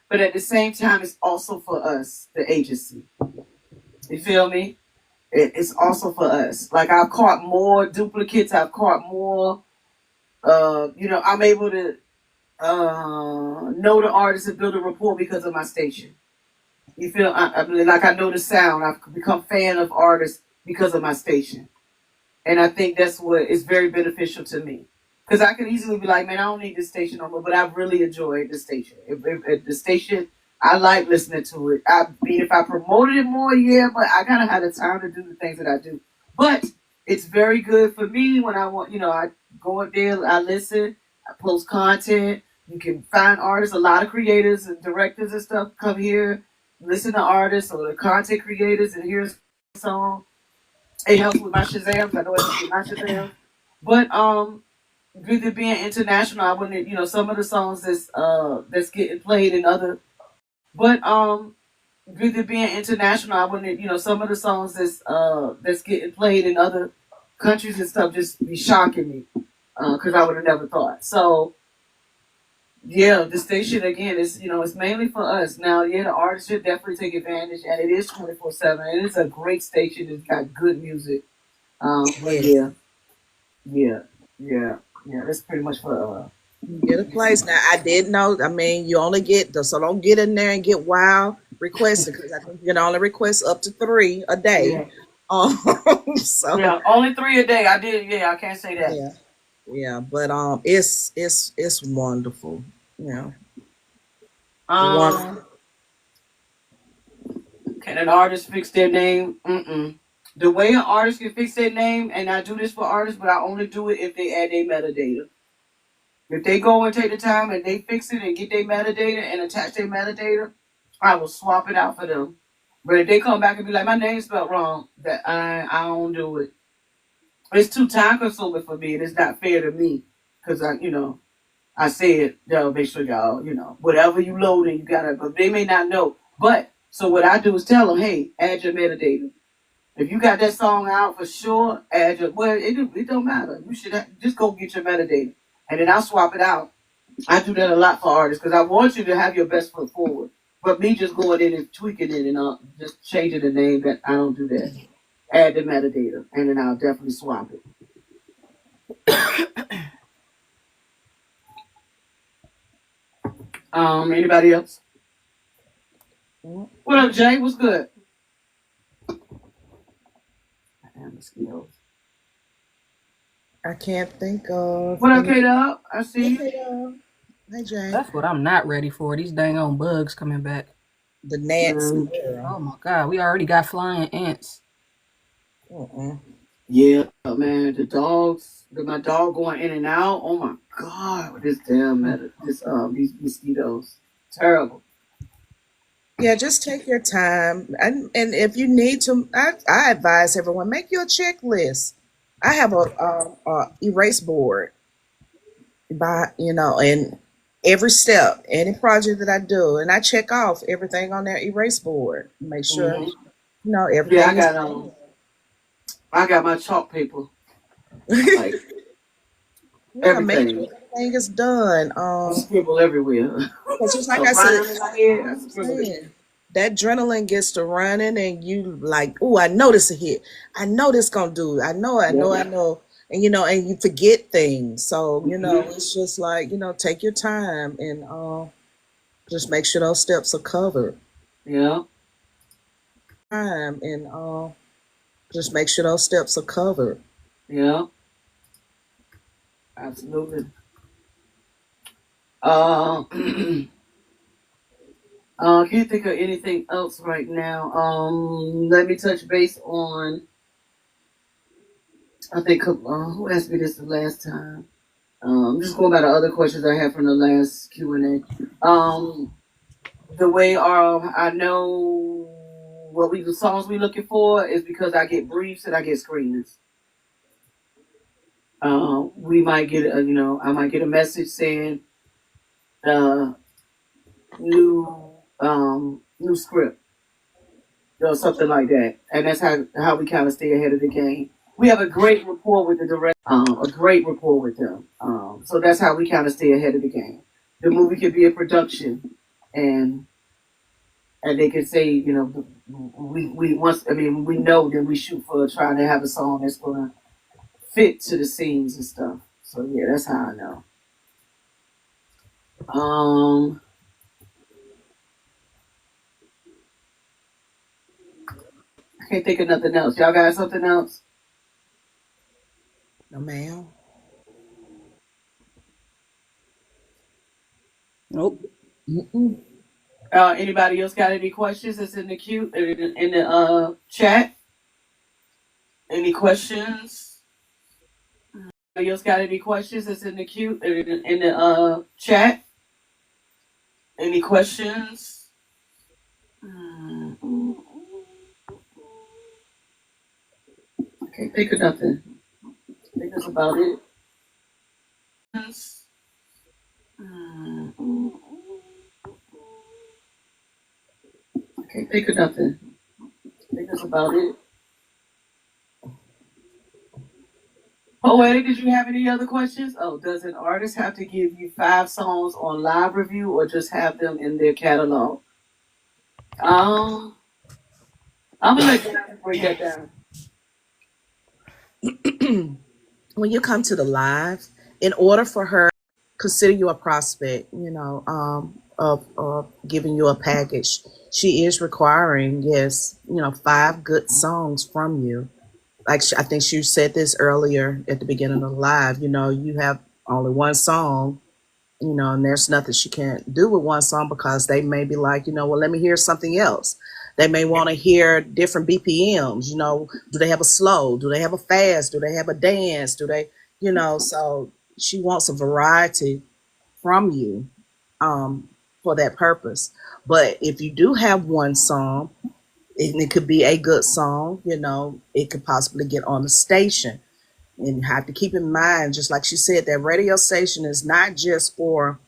but at the same time, it's also for us, the agency. You feel me? It's also for us. Like I've caught more duplicates. I've caught more. I'm able to know the artist and build a rapport because of my station. You feel? I mean, like I know the sound. I've become fan of artists because of my station. And I think that's what is very beneficial to me. Because I could easily be like, man, I don't need this station no more, but I really enjoy the station. If the station, I like listening to it. I mean, if I promoted it more, yeah, but I gotta have the time to do the things that I do. But it's very good for me when I want, I go up there, I listen, I post content. You can find artists, a lot of creators and directors and stuff come here, listen to artists or the content creators and hear a song. It helps with my Shazams. I know it helps with my Shazams. But with it being international, I wouldn't some of the songs that's getting played in other but with it being international, I wouldn't some of the songs that's getting played in other countries and stuff just be shocking me. Because I would have never thought. So yeah, the station again is it's mainly for us. Now, yeah, the artists should definitely take advantage and it is 24/7. It is a great station. It's got good music. But yes. yeah, yeah, yeah. That's pretty much for Get a place. Now I did know. I mean, you only get so don't get in there and get wild requesting because I think you can only request up to 3 a day. yeah, Um, so yeah. Only 3 a day. I did. Yeah, I can't say that. yeah, yeah. But it's wonderful. Yeah, wonderful. Um, can an artist fix their name? Mm-mm. The way an artist can fix their name, and I do this for artists, but I only do it if they add their metadata. If they go and take the time and they fix it and get their metadata and attach their metadata, I will swap it out for them. But if they come back and be like, my name's spelled wrong, that I don't do it. It's too time consuming for me, and it's not fair to me because I said, yo, make sure y'all, whatever you load in, you gotta. But they may not know. But so what I do is tell them, hey, add your metadata. If you got that song out for sure, add your. Well, it don't matter. You should just go get your metadata, and then I'll swap it out. I do that a lot for artists because I want you to have your best foot forward. But me just going in and tweaking it and just changing the name, that I don't do that. Add the metadata, and then I'll definitely swap it. Anybody else? What up, Jay? What's good? Mosquitoes. I can't think of What up, any. K Dub? I see you. Hey, Jay. That's what I'm not ready for. These dang on bugs coming back. The gnats. Um, Oh my god, we already got flying ants. Mm-mm. yeah, man. The dogs. My dog going in and out. Oh my god, with this damn these mosquitoes. Terrible. Yeah, just take your time, and if you need to, I advise everyone make your checklist. I have a erase board by and every step, any project that I do, and I check off everything on that erase board. Make sure Hmm. Yeah, everything is I got my chalk paper. Like yeah. Make sure everything. everything is done. I scribble everywhere. Because just like A I said, rhyme in my head. I I'm scribble it. saying that adrenaline gets to running, and you like, oh, I know this a hit. I know this gonna do. I Yeah. know, and and you forget things. So Hmm. it's just like take your time and just make sure those steps are covered. Yeah. Time and just make sure those steps are covered. Yeah. Absolutely. Uh, I can't think of anything else right now. Let me touch base on. I think who asked me this the last time. Just going by the other questions I had from the last Q&A. The way I know the songs we looking for is because I get briefs and I get screenings. We might get I might get a message saying new script or something like that, and that's how we kind of stay ahead of the game. We have a great rapport with the director, a great rapport with them. So that's how we kind of stay ahead of the game. The movie could be a production, and they can say, we once I mean we know that we shoot for trying to have a song that's gonna fit to the scenes and stuff. So yeah, that's how I know. I can't think of nothing else. Y'all got something else? No, ma'am. Nope. Mm-mm. Anybody else got any questions that's in the queue in the chat? Any questions? Anybody else got any questions that's in the queue in the chat? Any questions? I can't think of nothing. I think that's about it. I can't think of nothing. I think that's about it. Poetic, did you have any other questions? Oh, does an artist have to give you 5 songs on live review or just have them in their catalog? I'm gonna let you break that down. When you come to the live, in order for her consider you a prospect, of giving you a package, she is requiring, yes, 5 good songs from you. Like I think she said this earlier at the beginning of the live. You have only one song, and there's nothing she can't do with one song because they may be like, well, let me hear something else. They may want to hear different BPMs. Do they have a slow? Do they have a fast? Do they have a dance? Do they, so she wants a variety from you, for that purpose. But if you do have one song, and it could be a good song, it could possibly get on the station. And you have to keep in mind, just like she said, that radio station is not just for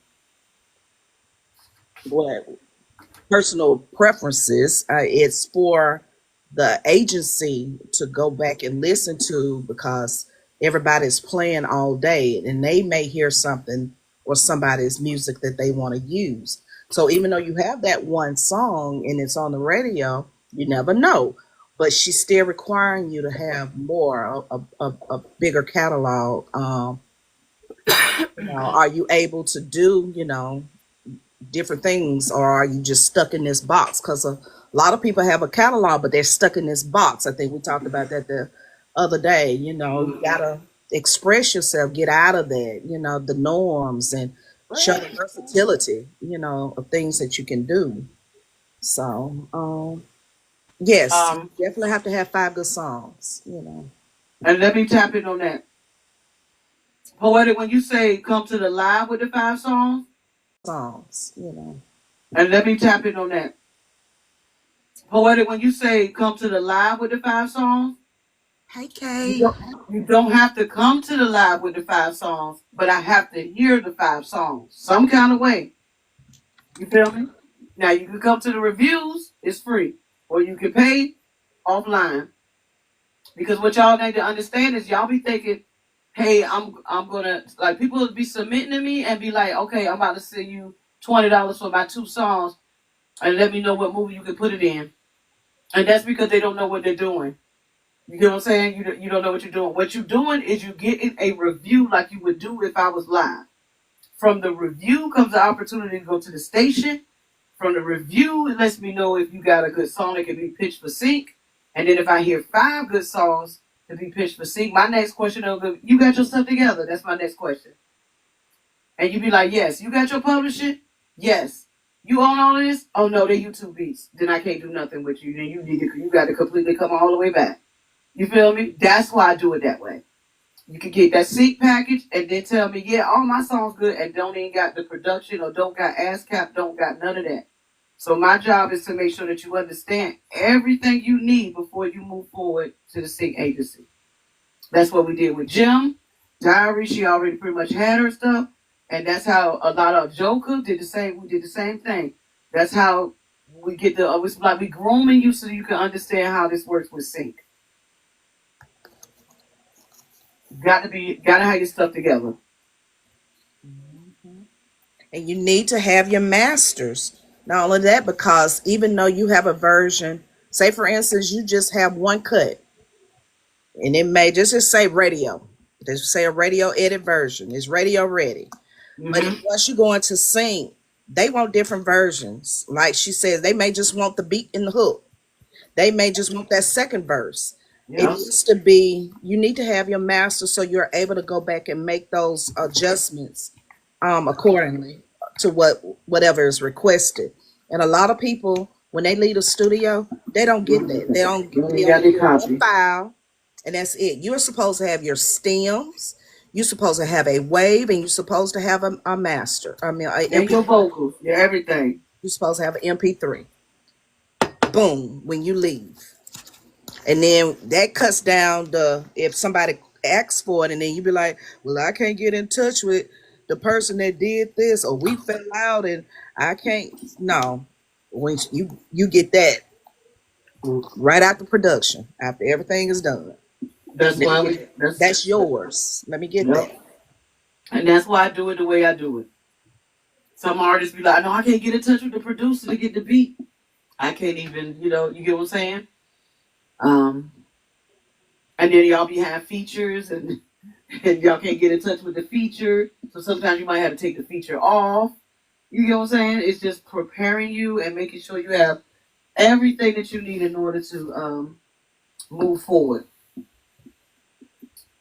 what personal preferences. It's for the agency to go back and listen to because everybody's playing all day and they may hear something or somebody's music that they want to use. So even though you have that one song and it's on the radio, you never know. But she's still requiring you to have more, a bigger catalog. Are you able to do, different things, or are you just stuck in this box? Because a lot of people have a catalog, but they're stuck in this box. I think we talked about that the other day. You gotta express yourself, get out of that, the norms, and show the versatility, of things that you can do. So, yes, Um, you definitely have to have 5 good songs. and let me tap in on that. Poetic, when you say come to the live with the 5 songs, and let me tap in on that. Poetic, when you say come to the live with the 5 songs, Hey, you Kay. don't, you don't have to come to the live with the 5 songs, but I have to hear the 5 songs some kind of way. You feel me? Now you can come to the reviews, it's free, or you can pay offline. Because what y'all need to understand is y'all be thinking, hey, I'm gonna like people will be submitting to me and be like, okay, I'm about to send you $20 for my 2 songs and let me know what movie you can put it in. And that's because they don't know what they're doing. You get what I'm saying? You don't know what you're doing. What you're doing is you getting a review like you would do if I was live. From the review comes the opportunity to go to the station. From the review, it lets me know if you got a good song that can be pitched for sync. And then if I hear 5 good songs to be pitched for sync, my next question will be, you got your stuff together? That's my next question. And you be like, yes. You got your publishing? Yes. You own all of this? Oh no, they're YouTube beats. Then I can't do nothing with you. Then you got to completely come all the way back. You feel me? That's why I do it that way. You can get that sync package and then tell me, yeah, all my songs good and don't even got the production or don't got ASCAP, don't got none of that. So my job is to make sure that you understand everything you need before you move forward to the sync agency. That's what we did with Jim. Diary, she already pretty much had her stuff. And that's how a lot of Joker did the same. We did the same thing. That's how we get the, it's like we grooming you so you can understand how this works with sync. Gotta have your stuff together. And you need to have your masters. Not only that, because even though you have a version, say for instance, you just have one cut, and it may just say radio. Just say a radio edit version. It's radio ready. But once you go into sync, they want different versions. Like she says, they may just want the beat in the hook. They may just want that second verse. It Yeah. needs to be, you need to have your master so you're able to go back and make those adjustments accordingly to whatever is requested. And a lot of people, when they leave the studio, they don't get that. They don't You they got only the get one copy. file, and that's it. You're supposed to have your stems, you're supposed to have a wave, and you're supposed to have a master. I mean, a And MP, your vocals. Yeah, everything. you're supposed to have an MP3. Boom, when you leave. And then that cuts down the, if somebody asks for it and then you be like, well, I can't get in touch with the person that did this, or we fell out and I can't. No, when you get that right after production, after everything is done, That's why we that's yours. Let me get that. yep. And that's why I do it the way I do it. Some artists be like, no, I can't get in touch with the producer to get the beat. I can't even, you get what I'm saying? Um, and then y'all be having features and, and y'all can't get in touch with the feature. So sometimes you might have to take the feature off. You get what I'm saying? It's just preparing you and making sure you have everything that you need in order to move forward.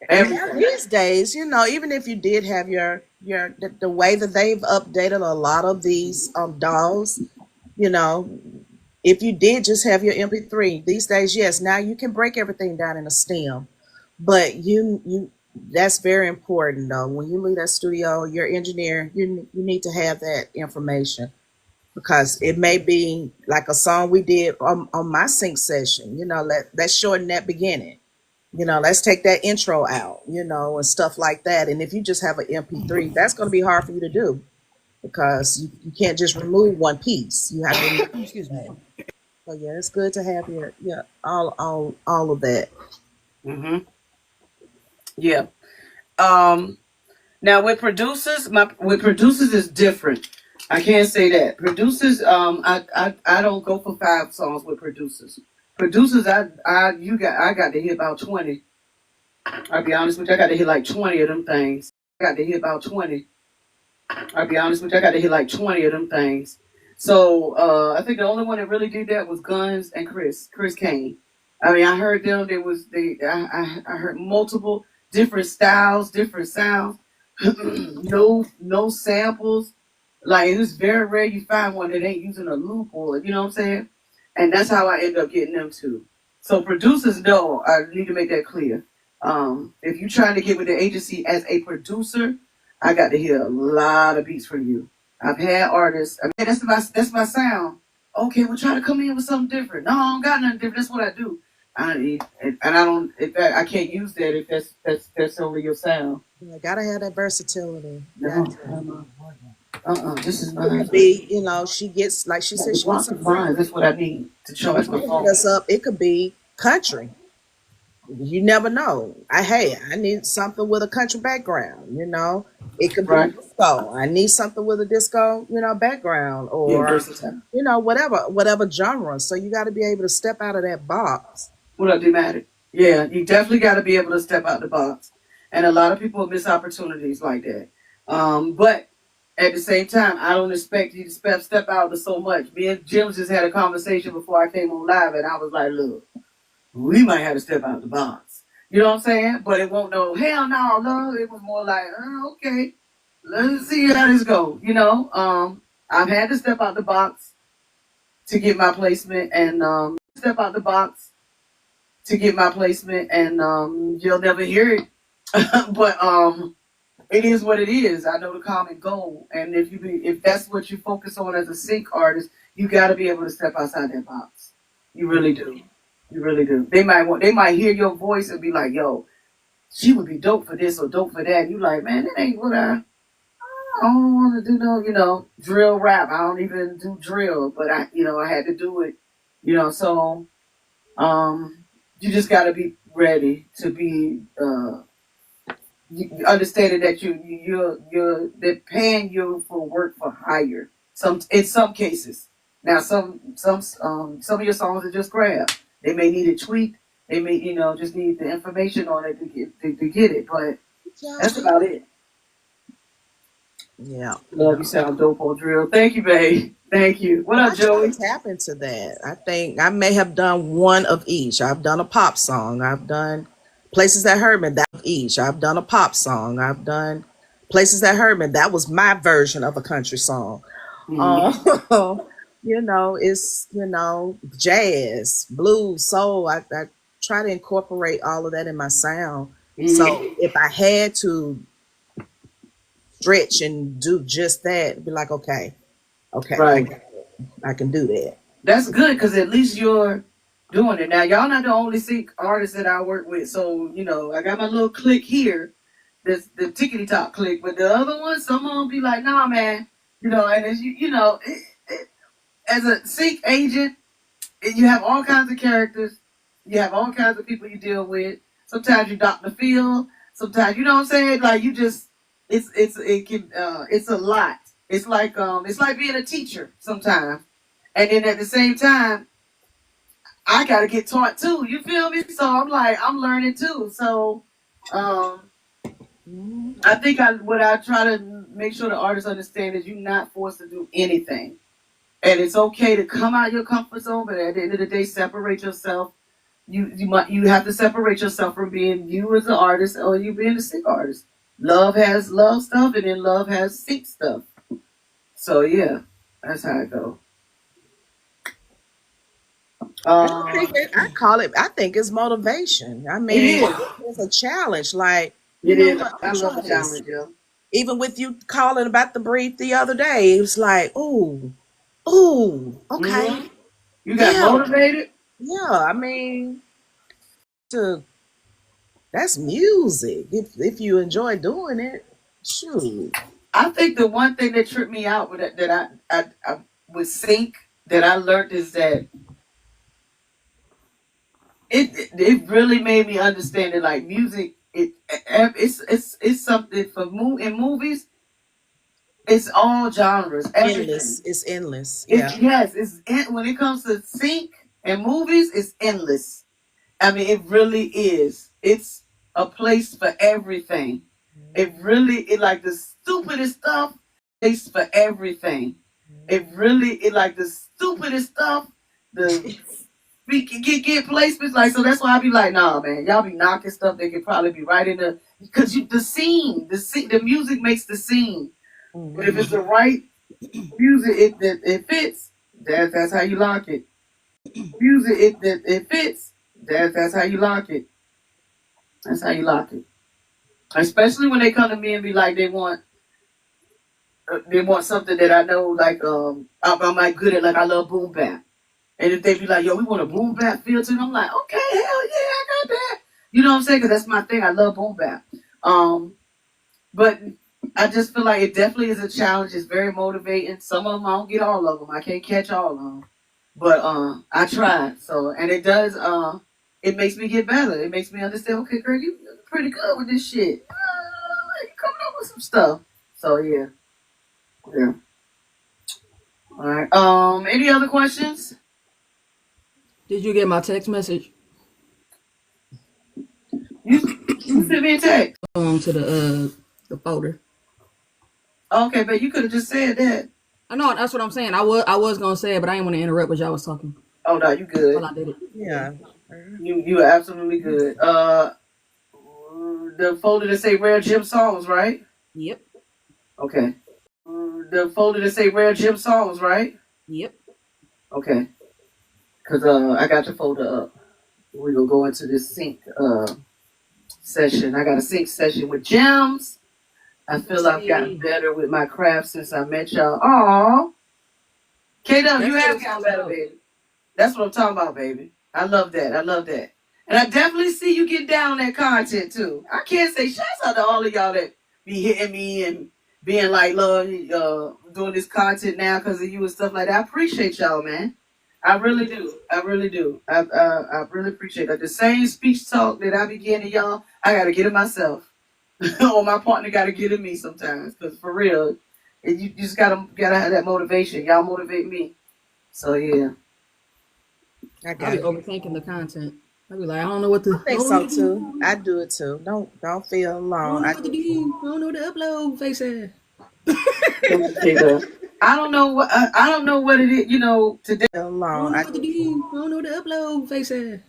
And now Everything. these days, even if you did have the way that they've updated a lot of these DAWs, you know, if you did just have your MP3 these days, yes, now you can break everything down in a stem. But you that's very important though. When you leave that studio, your engineer, you need to have that information, because it may be like a song we did on my sync session. Let's shorten that beginning. Let's take that intro out, and stuff like that. And if you just have an MP3, that's going to be hard for you to do, because you can't just remove one piece. You have to. Excuse me. So yeah, it's good to have all of that. Mm-hmm. Yeah. Now with producers, is different. I can't say that. Producers, I don't go for 5 songs with producers. Producers, I got to hear about 20. I'll be honest with you, I got to hear like 20 of them things. I got to hear about 20. I'll be honest with you, I got to hear like 20 of them things. So I think the only one that really did that was Guns and Chris Kane. I mean, I heard them. I heard multiple different styles, different sounds. no samples. Like, it's very rare you find one that ain't using a loop, or you know what I'm saying. And that's how I end up getting them too. So producers know. I need to make that clear. If you're trying to get with the agency as a producer, I got to hear a lot of beats from you. I've had artists. I mean, that's my sound. Okay, we'll try to come in with something different. No, I don't got nothing different. That's what I do. And I don't. I can't use that if that's only your sound. You gotta have that versatility. No. This is It mine. could be, she gets, like she said, she gets Block some is mine. That's what I need to charge my phone. us up. It could be country. You never know. I need something with a country background. It could be Right. disco. I need something with a disco, background, Yeah, or versatile. whatever genre. So you got to be able to step out of that box. What up, Dramatic? Yeah, you definitely got to be able to step out the box. And a lot of people miss opportunities like that. But at the same time, I don't expect you to step out so much. Me and Jim just had a conversation before I came on live, and I was like, look, we might have to step out the box. You know what I'm saying? But it won't no, hell no, love. It was more like, okay, let's see how this goes. I've had to step out the box to get my placement, and you'll never hear it But it is what it is. I know the common goal, and if that's what you focus on as a sync artist, you got to be able to step outside that box. You really do. You really do. They might hear your voice and be like, "Yo, she would be dope for this or dope for that." And you like, man, that ain't what I don't want to do no, drill rap. I don't even do drill, but I had to do it, So, you just got to be ready to be understanding that they're paying you for work for hire. In some cases. Now, some of your songs are just grab. They may need it tweaked. They may, just need the information on it to get it. But that's about it. Yeah, Love yeah. you sound dope on drill. Thank you, babe. Thank you. What up, I try Joey? to tap into that. I think I may have done one of each. I've done a pop song. I've done places that hurt me. That of each. I've done a pop song. I've done places that hurt me. That was my version of a country song. Mm-hmm. It's jazz, blues, soul. I try to incorporate all of that in my sound. Mm-hmm. So if I had to stretch and do just that, it'd be like, okay, okay, Right. I can do that. That's good because at least you're doing it. Now, y'all not the only Sikh artists that I work with. So, I got my little clique here. That's the tickety top clique. But the other ones, some of them be like, nah, man. And as as a Sikh agent, you have all kinds of characters. You have all kinds of people you deal with. Sometimes you Dr. Phil. Sometimes, you know what I'm saying? Like, you just, it's a lot. It's like being a teacher sometimes. And then at the same time, I gotta get taught too. You feel me? So I'm like, I'm learning too. So um Mhm. I think what I try to make sure the artists understand is you're not forced to do anything. And it's okay to come out your comfort zone, but at the end of the day, separate yourself. You have to separate yourself from being you as an artist or you being a sick artist. Love has love stuff, and then love has sick stuff. So yeah, that's how it goes. And I think Um, I call it. I think it's motivation. I it mean, is. it's a challenge. Like, you It know is. what? I I'm love the try this. challenge, yo. Even with you calling about the brief the other day, it was like, ooh, ooh, okay, Hmm. You got yeah, motivated. yeah. I mean, to that's music. If you enjoy doing it, shoot. I think the one thing that tripped me out with that I with sync that I learned is that it really made me understand that like music it's something in movies it's all genres Endless. everything It's endless. Yeah. when it comes to sync and movies it's endless. I mean, it really is. It's a place for everything. It like the stupidest stuff. Place for everything. It like the stupidest stuff. The we can get placements like so. That's why I be like, nah, man, y'all be knocking stuff. They could probably be right in because the music makes the scene. But if Mhm. it's the right music, it fits. That's how you lock it. Music, it fits. That's how you lock it. That's how you lock it. Especially when they come to me and be like they want something that I know like I'm like good at like I love boom bap. And if they be like, yo, we want a boom bap feel to it, I'm like, okay, hell yeah, I got that. You know what I'm saying? Because that's my thing. I love boom bap. But I just feel like it definitely is a challenge. It's very motivating. Some of them I don't get all of them. I can't catch all of them. But I try. So and it does. It makes me get better. It makes me understand. Okay, girl, you pretty good with this shit. You coming up with some stuff. So yeah, yeah. All right. Any other questions? Did you get my text message? You sent me a text. To the folder. Okay, but you could have just said that. I know that's what I'm saying. I was gonna say it, but I didn't want to interrupt what y'all was talking Oh no, you while good. I did it. Yeah. You are absolutely good. The folder that say rare gem songs, right? Yep. Okay. The folder that say rare gem songs, right? Yep. Okay. Cause I got your folder up. We gonna go into this sync session. I got a sync session with gems. I feel I've gotten better with my craft since I met y'all. Aw. K-Dub, you have gotten better, baby. That's what I'm talking about, baby. I love that. I love that. And I definitely see you get down on that content too. I can't say shouts out to all of y'all that be hitting me and being like, love, doing this content now because of you and stuff like that. I appreciate y'all, man. I really do. I really do. I really appreciate that. The same speech talk that I be getting y'all, I got to get it myself. Or my partner got to get it me sometimes. Because for real, you just gotta have that motivation. Y'all motivate me. So yeah. I I got be it. overthinking the content. I be like, I don't know what to. I think so too. I do it too. Don't feel I don't alone. know I what to do. do. I don't know what to upload. Face ass. I don't know what I don't know what it is. Today. Feel I alone. don't know I what to do. do. I don't know what to upload. Face ass.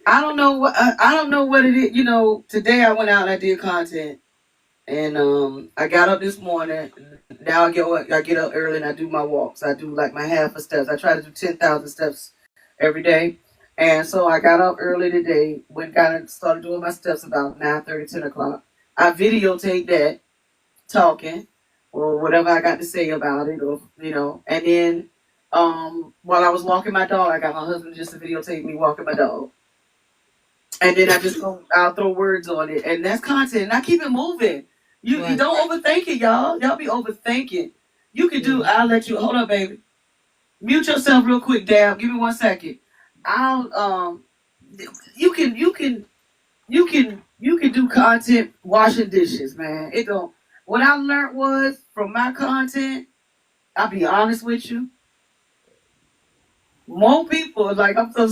I don't know what I don't know what it is. Today I went out and I did content, and I got up this morning. Now I get up early and I do my walks. I do like my half a steps. I try to do 10,000 steps every day. And so I got up early today, went kind of started doing my steps about 9:30, 10 o'clock. I videotaped that talking or whatever I got to say about it, or and then while I was walking my dog, I got my husband just to videotape me walking my dog. And then I'll throw words on it, and that's content. And I keep it moving. You don't overthink it, y'all. Y'all be overthinking. You can do. I'll let you. Hold up, baby. Mute yourself real quick, Dab. Give me 1 second. I'll You can do content washing dishes, man. It don't. What I learned was from my content. I'll be honest with you. More people like I'm so.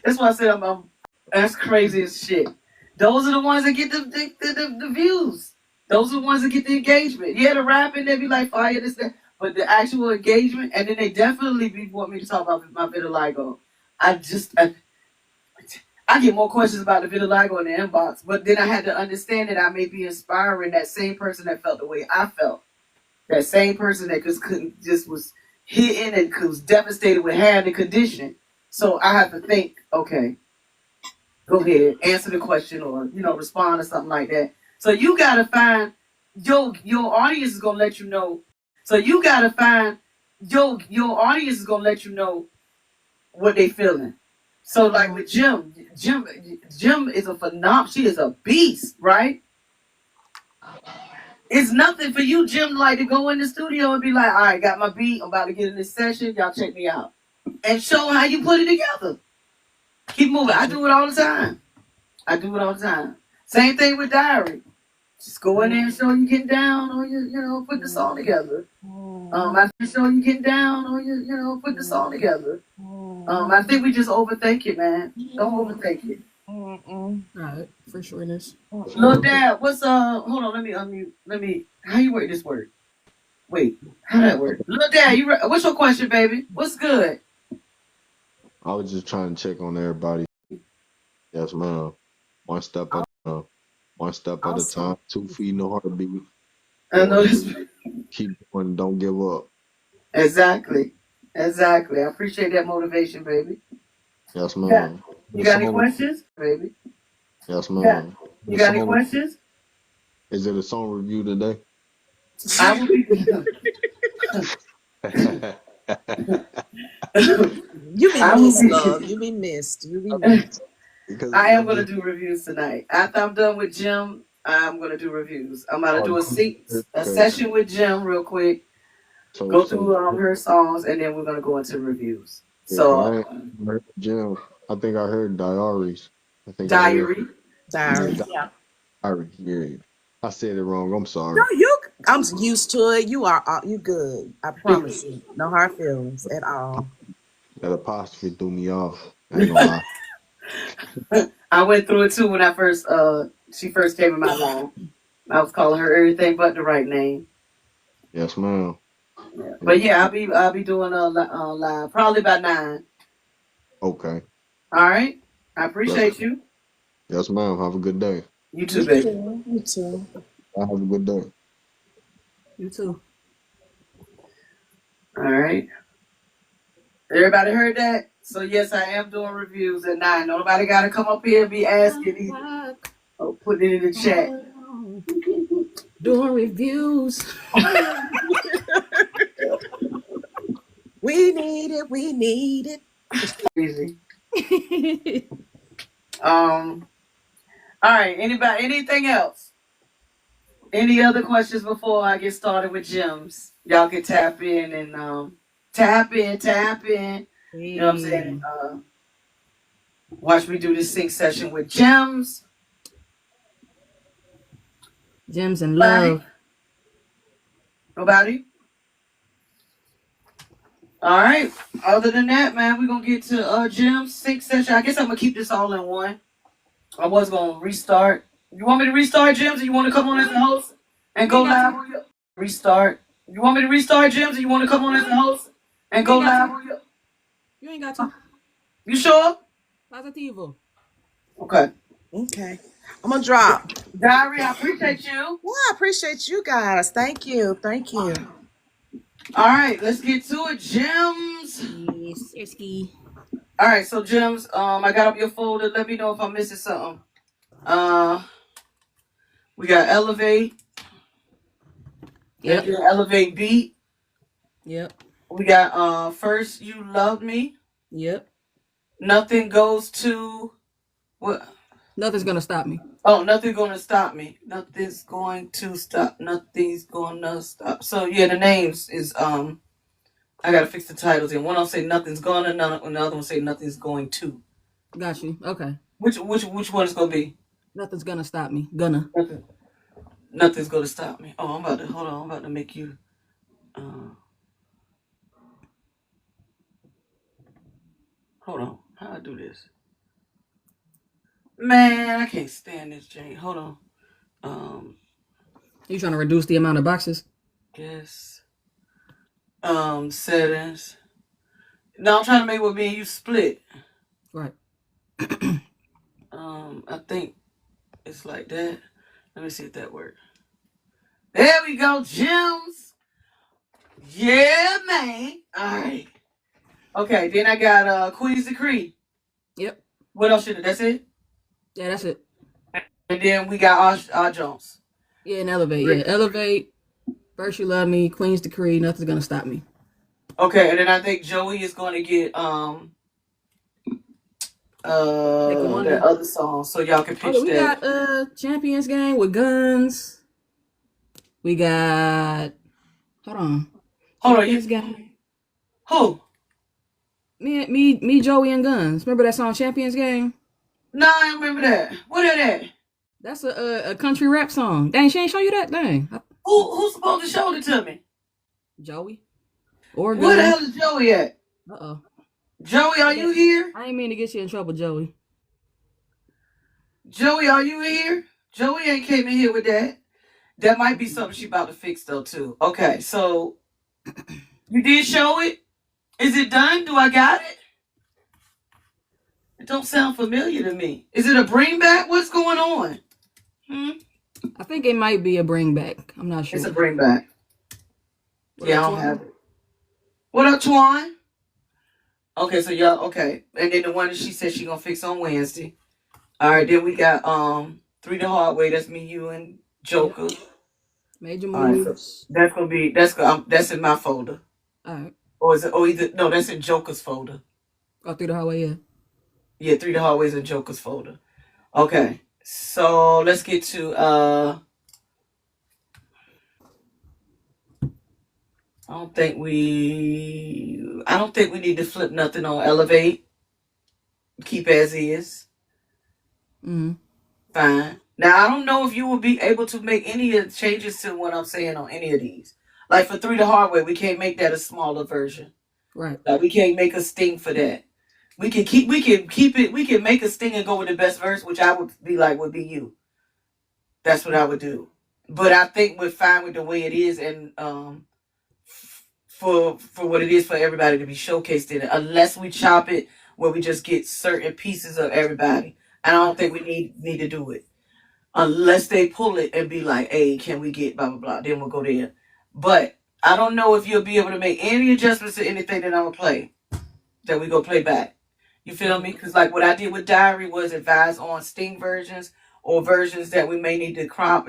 That's why I said I'm. That's crazy as shit. Those are the ones that get the views. Those are the ones that get the engagement. Yeah, the rapping they be like fire this that, but the actual engagement, and then they definitely want me to talk about my vitiligo. I get more questions about the vitiligo in the inbox, but then I had to understand that I may be inspiring that same person that felt the way I felt. That same person that just was hitting and was devastated with having the condition. So I have to think, okay, go ahead, answer the question or respond or something like that. So you gotta find your audience is gonna let you know. So you gotta find your audience is gonna let you know what they feeling. So like with Jim is a phenomenal. She is a beast, right? It's nothing for you, Jim, like to go in the studio and be like, all right, got my beat, I'm about to get in this session, y'all check me out. And show how you put it together. Keep moving. I do it all the time. Same thing with Diary. Just go in there and show you get down or put the song together. I show you get down or put the song together. I think we just overthink it, man. Don't overthink it. All right, for sureness. Look, Dad, what's hold on, let me unmute. How you work this word? Wait, how that work? Look, Dad, what's your question, baby? What's good? I was just trying to check on everybody. Yes, ma'am. One step at a Awesome. time. 2 feet, no heartbeat. I know 1, this. 2. Keep going. Don't give up. Exactly. I appreciate that motivation, baby. Yes, Yeah. ma'am. You The got any song. questions, baby? Yes, Yeah. ma'am. You The got any song. questions? Is it a song review today? I will be. You be I will missed, be. love. You be missed. You be missed. Because I am I'm gonna just do reviews tonight. After I'm done with Jim, I'm gonna do reviews. I'm gonna do a okay. session with Jim real quick. Go So through her songs, and then we're gonna go into reviews. yeah, because I So, ain't heard Jim. I think I heard diaries. I think I heard diary. Diary. diary. Yeah, I said it wrong. I'm No, sorry. I'm used to it. You are you good. I promise you. No hard feelings at all. That apostrophe threw me off. I ain't gonna lie. I went through it too when she first came in my life. I was calling her everything but the right name. Yes, ma'am. Yeah. Yeah. But yeah, I'll be doing a live probably by 9. Okay. All right. I Yes, appreciate you. yes, ma'am. Have a good day. You too, You baby. too. You too. I have a good day. You too. All right. Everybody heard that? So yes, I am doing reviews at 9. Nobody got to come up here and be asking either. Oh, put it in the chat. Doing reviews. We need it. We need it. Easy. All right. Anybody? Anything else? Any other questions before I get started with gems? Y'all can tap in and tap in. You know what I'm saying? Watch me do this sync session with gems. Gems and Nobody? love. Nobody? All right. Other than that, man, we're gonna get to gems sync session. I guess I'm gonna keep this all in one. I was gonna restart. You want me to restart gems, or you want to come on as a host and go live on your restart? You want me to restart gems, or you want to come on as a host and go live on your? You ain't got to. You sure? Positivo. Okay. Okay. I'm gonna drop. Diary, I appreciate you. Well, I appreciate you guys. Thank you. Thank you. All right, let's get to it. Gems. Yes, Sirski. All right, so gems. I got up your folder. Let me know if I'm missing something. We got elevate. Yep. Elevate beat. Yep. We got first you love me. Yep. Nothing goes to what? Nothing's gonna stop me. Oh, nothing's gonna stop me. Nothing's going to stop. Nothing's gonna stop. So yeah, the names is I gotta fix the titles. And one will say nothing's gonna, and the other one say nothing's going to. Got you. Okay. Which one is gonna be? Nothing's gonna stop me. Gonna. Nothing's gonna stop me. Oh, I'm about to hold on. I'm about to make you. Hold on. How I do this? Man, I can't stand this, Jane. Hold on. You trying to reduce the amount of boxes? Guess. Settings. No, I'm trying to make what me and you split. Right. I think it's like that. Let me see if that works. There we go, gems. Yeah, man. All right. Okay, then I got Queen's Decree. Yep. What else should it? That's it? Yeah, that's it. And then we got our Jones. Yeah, and elevate. Yeah, elevate. First you love me. Queen's Decree. Nothing's gonna stop me. Okay, and then I think Joey is going to get that other song, so y'all can pitch we that. got Champions Game with guns. We got. Hold on. You Game. who? Me, Joey, and Guns. Remember that song, Champions Game? No, I don't remember that. What is that? That's a country rap song. Dang, she ain't show you that. Dang. Who's supposed to show it to me? Joey. Or Guns. Where the hell is Joey at? Uh-oh. Joey, are you here? I ain't mean to get you in trouble, Joey. Joey, are you here? Joey ain't came in here with that. That might be something she about to fix though too. Okay, so you did show it? Is it done? Do I got it? It don't sound familiar to me. Is it a bring back? What's going on? I think it might be a bring back. I'm not sure. It's a bring back. Yeah, I don't have it. What up, Twan? Okay, so y'all, okay. And then the one that she said she gonna fix on Wednesday. All right, then we got 3 the Hard Way. That's me, you, and Joker. Major moves. Right, so that's gonna be that's in my folder. All right. Or is it? Or either no, that's in Joker's folder. Oh, 3 the Hard Way, yeah. Yeah, 3 the Hard Way is in Joker's folder. Okay, so let's get to I don't think we need to flip nothing on Elevate. Keep as is. Fine. Now I don't know if you will be able to make any of the changes to what I'm saying on any of these. Like for 3 the Hard Way, we can't make that a smaller version. Right. Like we can't make a sting for that. We can make a sting and go with the best verse, which I would be like would be you. That's what I would do. But I think we're fine with the way it is, and for what it is for everybody to be showcased in it, unless we chop it where we just get certain pieces of everybody. And I don't think we need to do it. Unless they pull it and be like, hey, can we get blah, blah, blah. Then we'll go there. But I don't know if you'll be able to make any adjustments to anything that I'm going to play. That we go play back. You feel me? Because like what I did with Diary was advise on sting versions or versions that we may need to chop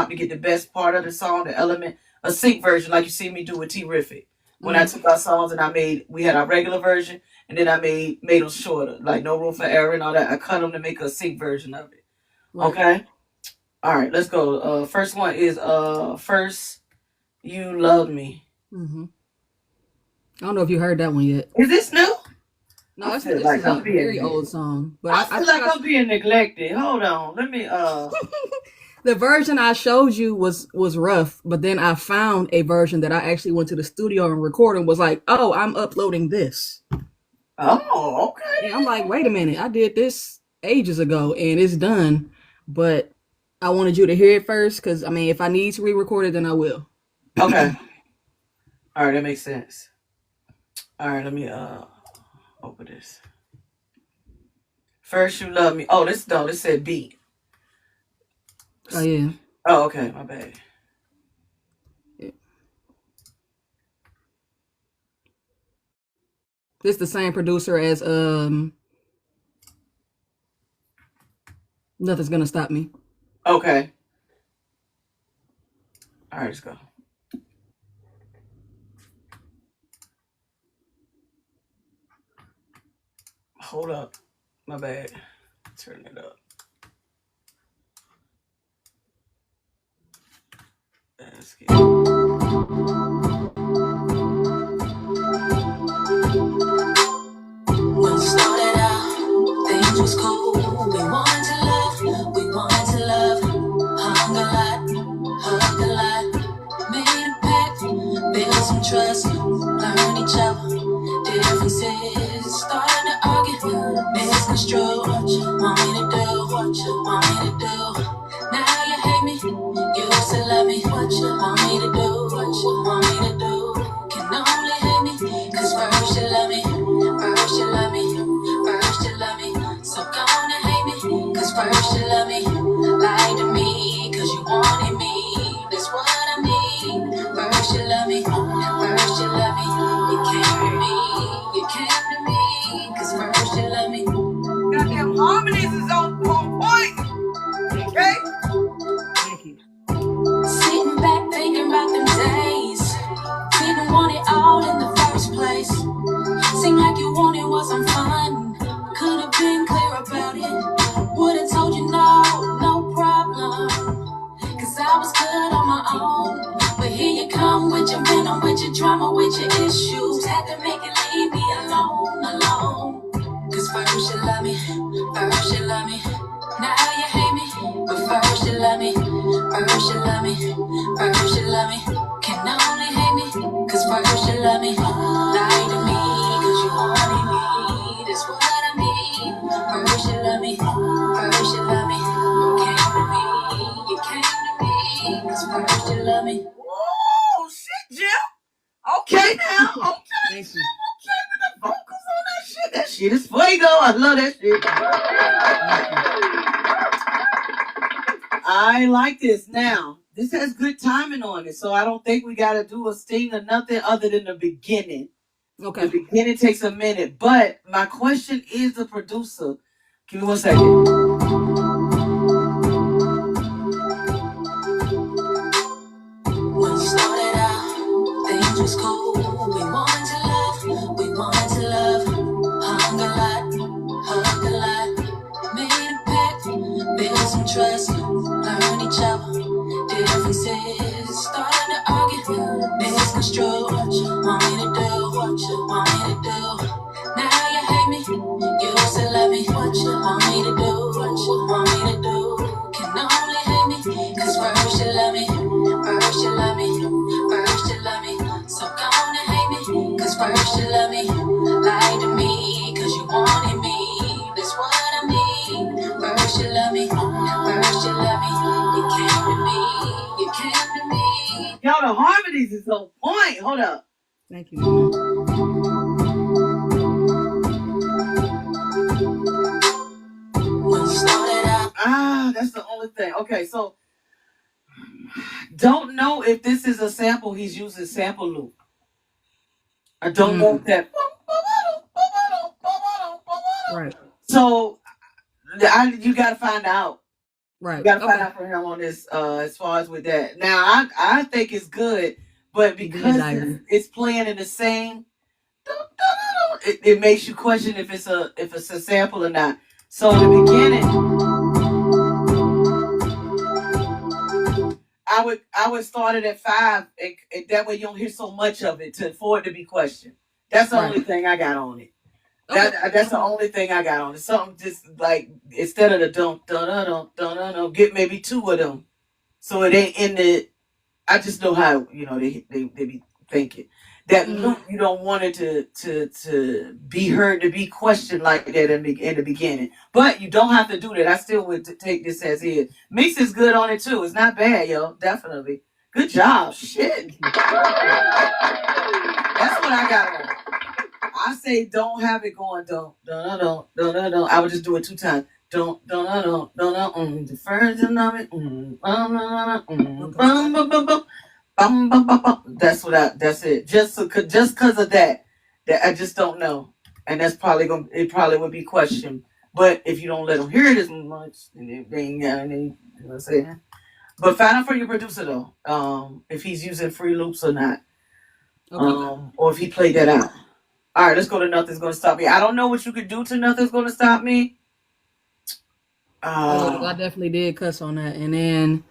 to get the best part of the song, the element. A sync version, like you see me do with T-Rific. When I took our songs and we had our regular version, and then I made them shorter, like no room for error and all that. I cut them to make a sync version of it. Right. Okay. All right, let's go. First one is First You Love Me. I don't know if you heard that one yet. Is this new? No, I it's feel like a I'm being very old song. But I feel like I'm being neglected. Hold on. Let me the version I showed you was rough, but then I found a version that I actually went to the studio and recorded and was like, oh, I'm uploading this. Oh, okay. And I'm like, wait a minute, I did this ages ago and it's done, but I wanted you to hear it first because I mean, if I need to re-record it, then I will. Okay. All right, that makes sense. All right, let me open this. First You Love Me. Oh, this said beat. Oh yeah. Oh, okay, my bad. This the same producer as Nothing's Gonna Stop Me. Okay. All right, let's go. Hold up. My bad. Turn it up. Let's get When we started out, things was cool. We wanted to love, hung a lot, hugged a lot, made a pact, built some trust, learned each other, differences, started to argue, misconstrued what you want me to do, Now you hate me, you used to love me, what you want me to do, Can only hate me, cause first you love me, first you love me, so gonna hate me, cause first you love me, lie to me, cause you wanted me, that's what I mean, first you love me, you came to me, cause first you love me. goddamn harmonies is on point. Okay? Thank you. Sitting back thinking about them days, didn't want it all in the first place, seemed like you wanted wasn't fun, could've been clear about it, would've told you no problem, cause I was good on my own, but here you come with your venom, with your drama, with your issues, had to make it leave me alone, cause first you love me, now you hate me, but first you love me, can only hate me, cause first you love me, lie to me, cause you wanted me, that's what I mean, first you love me, you came to me, cause first you love me. Oh shit, Jim. Okay now. Okay. Thank you. Okay with the vocals on that shit. That shit is fuego. I love that shit. I like this. Now, this has good timing on it, so I don't think we gotta do a sting or nothing other than the beginning. Okay. The beginning takes a minute, but my question is the producer. Give me 1 second. When we started out, things was cool. We wanted to love, hung a lot, hugged a lot, made a pact, built some trust, learned each other, differences, started to argue, misconstrued what you want me to do, Now you hate me, you used to love me, what you want me to do, Can only hate me, cause first you love me, so gonna hate me, cause first you love me, lie to me, cause you wanted me, that's what I mean, first you love me, you came to me. Y'all, the harmonies is on point. Hold up. Thank you. When we started out, That's the only thing. Okay, so don't know if this is a sample he's using sample loop. I don't know if that Right. So you got to find out. You Right. got to find Okay. out from him on this as far as with that. Now, I think it's good, but Event because diary. it's playing in the same, it makes you question if it's a sample or not. So in the beginning, I would start it at 5, and that way you don't hear so much of it for it to be questioned. That's the Right. only thing I got on it. Okay. That's the Okay. only thing I got on it. Something just like instead of the don't don't get maybe 2 of them, so it ain't in the. I just know how they be thinking that Mm-hmm. look you don't want it to be heard to be questioned like that in the beginning, but you don't have to do that. I still would take this as is. Mix is good on it too. It's not bad, yo. Definitely good job. Shit, that's what I got on it. I say don't have it going don't. I would just do it 2 times. Don't. The version of it. Okay. That's it. Just cause of that I just don't know, and that's probably gonna it probably would be questioned. But if you don't let them hear it as much, then they ain't got any. You know what I'm saying? But find out from your producer though, if he's using free loops or not, Okay. or if he played that out. All right, let's go to Nothing's Gonna Stop Me. I don't know what you could do to Nothing's Gonna Stop Me. Oh yeah, 'cause I Uh, definitely did cuss on that, and then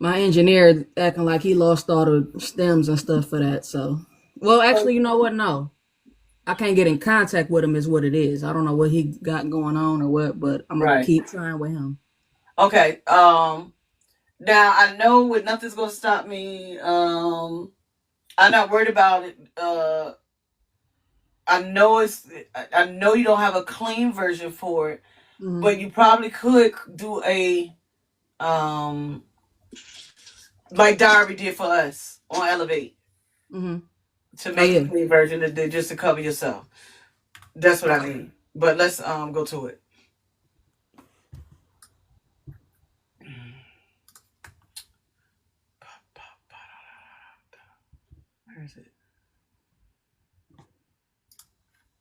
my engineer acting like he lost all the stems and stuff for that. So, well, actually, you know what? No, I can't get in contact with him. Is what it is. I don't know what he got going on or what, but I'm gonna right. keep trying with him. Okay. Now I know with Nothing's Gonna Stop Me. I'm not worried about it. I know it's. I know you don't have a clean version for it, Mm-hmm. but you probably could do a um like Diary did for us on Elevate Mm-hmm. to Oh make a yeah. clean version just to cover yourself. That's what I Okay. mean. But let's go to it. Where is it?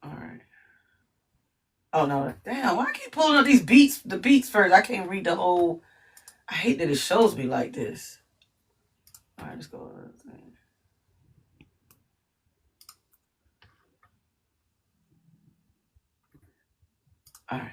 All right. Oh no! Damn! Why I keep pulling up these beats? The beats first. I can't read the whole. I hate that it shows me like this. All right, let's go. All right.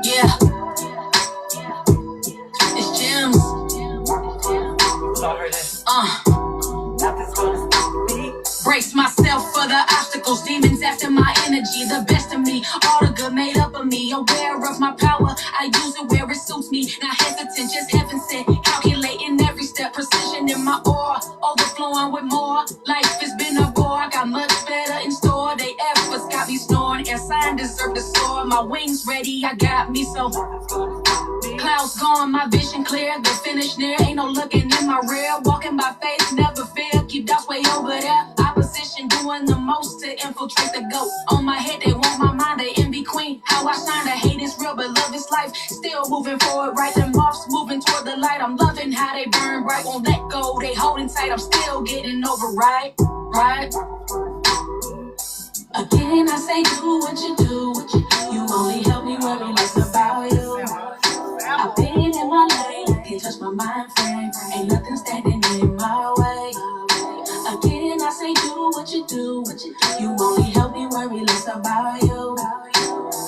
Yeah, it's gems. So I heard that. Uh. Nothing's gonna stop me. Brace myself for the obstacles, demons after my energy, the best of me, all the good made up of me. Aware of my power, I use it where it suits me. Not hesitant, just heaven sent, calculating every step, precision in my aura, overflowing with more. Life has been a bore, I got much better in store. They efforts got me snoring, and sign deserve to soar. My wings ready, I got me so. Clouds gone, my vision clear, the finish near. Ain't no looking in my rear. Walking by faith, never fear. Keep doubts way over there. Opposition doing the most to infiltrate the goat. On my head, they want my mind, they envy queen. How I shine, the hate is real, but love is life. Still moving forward, right? The moths moving toward the light. I'm loving how they burn bright. Won't let go, they holding tight. I'm still getting over right, right. Again, I say do what you do. You only help me worry less about you. I've been in my lane, can't touch my mind frame. Ain't nothing standing in my way. Again, I say do what you do. You only help me worry less about you.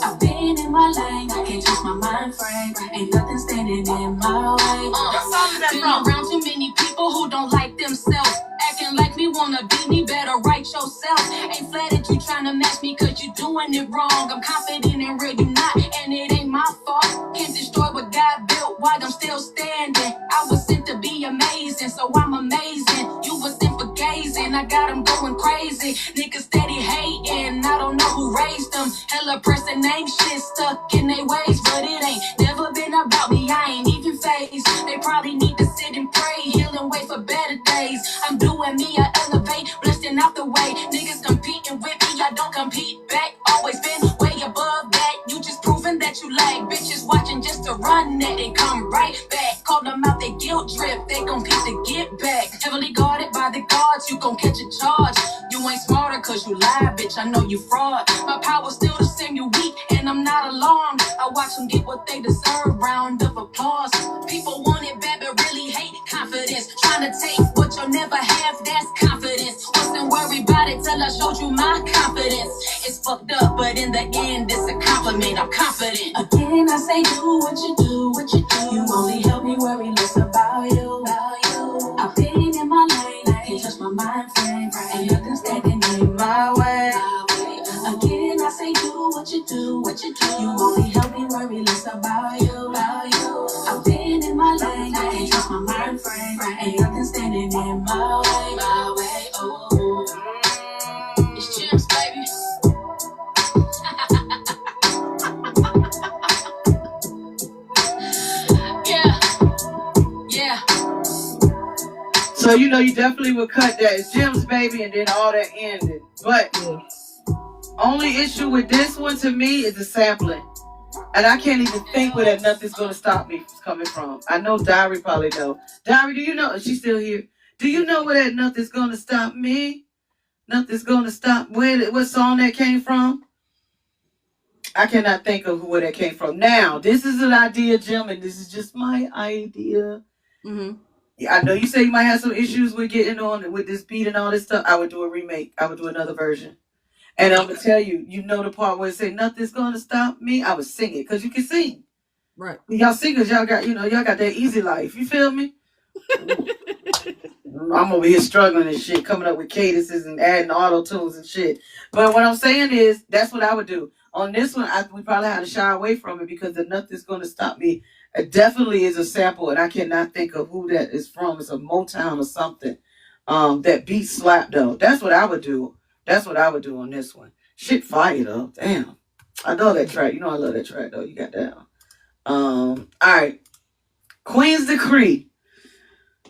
I've been in my lane, can't touch my mind frame. Ain't nothing standing in my way. Been around too many people who don't like themselves. Acting like me, wanna be me, better write yourself. Ain't flattered you trying to match me cause you doing it wrong. I'm confident and real, you not, and it ain't my fault. Can't destroy what God built while I'm still standing. I was sent to be amazing, so I'm amazing. You was sent for gazing, I got them going crazy. Niggas steady hating, I don't know who raised them. Hella pressing ain't shit stuck in their ways, but it ain't never been about me, I ain't even phased. They probably need to sit and pray, heal and wait for better days. I'm doing me, I elevate, blessing out the way. Niggas competing with me, I don't compete back. Always been bitch, I know you fraud. My power's still the same, you weak, and I'm not alarmed. I watch them get what they deserve, round of applause. People want it bad, but really hate confidence. Trying to take what you'll never have, that's confidence. Wasn't worried about it till I showed you my confidence. It's fucked up, but in the end, it's a compliment. I'm confident. Again, I say do what you do, what you do. You only help me worry less about you, about you. I've been in my lane, can't touch my mind frame. Ain't nothing standing in my way. Again, I say do what you do, what you do. You only help me worry less about you, about you. I've been in my lane, can't touch my mind frame. Ain't nothing standing in my way, my way. Oh, it's Jim's, baby. Yeah, yeah. So you know you definitely would cut that. It's Jim's baby, and then all that ended. But only issue with this one to me is the sampling. And I can't even think where that nothing's gonna stop me from coming from. I know Diary probably know. Diary, do you know? Is she still here? Do you know where that nothing's gonna stop me? Nothing's gonna stop. What song that came from? I cannot think of where that came from. Now, this is an idea, Jim, and this is just my idea. Mm-hmm. Yeah, I know you say you might have some issues with getting on with this beat and all this stuff. I would do a remake. I would do another version. And I'm gonna tell you, you know the part where it say nothing's gonna stop me. I would sing it because you can sing. Right. Y'all singers, y'all got that easy life. You feel me? I'm over here struggling and shit, coming up with cadences and adding auto tunes and shit. But what I'm saying is, that's what I would do. On this one, we probably had to shy away from it because the nothing's gonna stop me. It definitely is a sample, and I cannot think of who that is from. It's a Motown or something. That beat slap though. That's what I would do. That's what I would do on this one. Shit fire though. Damn. I know that track. You know I love that track though. You got that. Alright. Queen's Decree.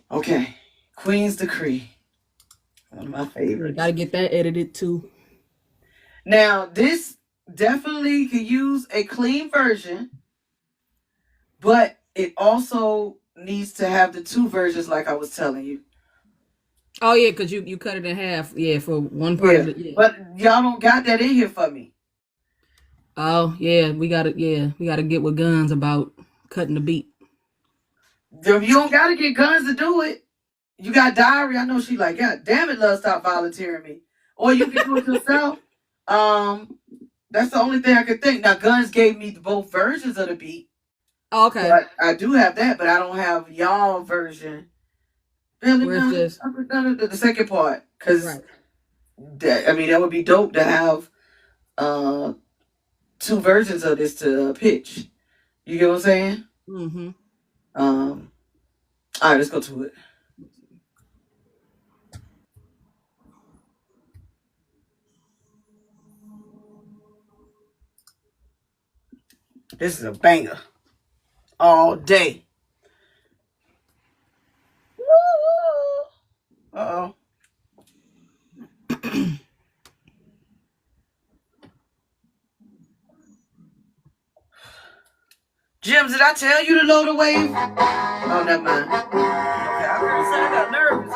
Okay. Queen's Decree. One of my favorites. Gotta get that edited too. Now, this definitely could use a clean version, but it also needs to have the two versions like I was telling you. Oh yeah, because you cut it in half, for one part of it. Yeah. But y'all don't got that in here for me. Oh yeah, we gotta get with Guns about cutting the beat. You don't gotta get Guns to do it. You got Diary. I know she like, God damn it, love, stop volunteering me. Or you can do it yourself. That's the only thing I could think. Now Guns gave me both versions of the beat. Oh, okay. But I do have that, but I don't have y'all version. Where's this? The second part, because that would be dope to have two versions of this to pitch. You get what I'm saying? Mm-hmm. All right, let's go to it. This is a banger. All day. Uh-oh. Jim, did I tell you to load the wave? Oh, never mind. Okay, I was gonna say I got nervous.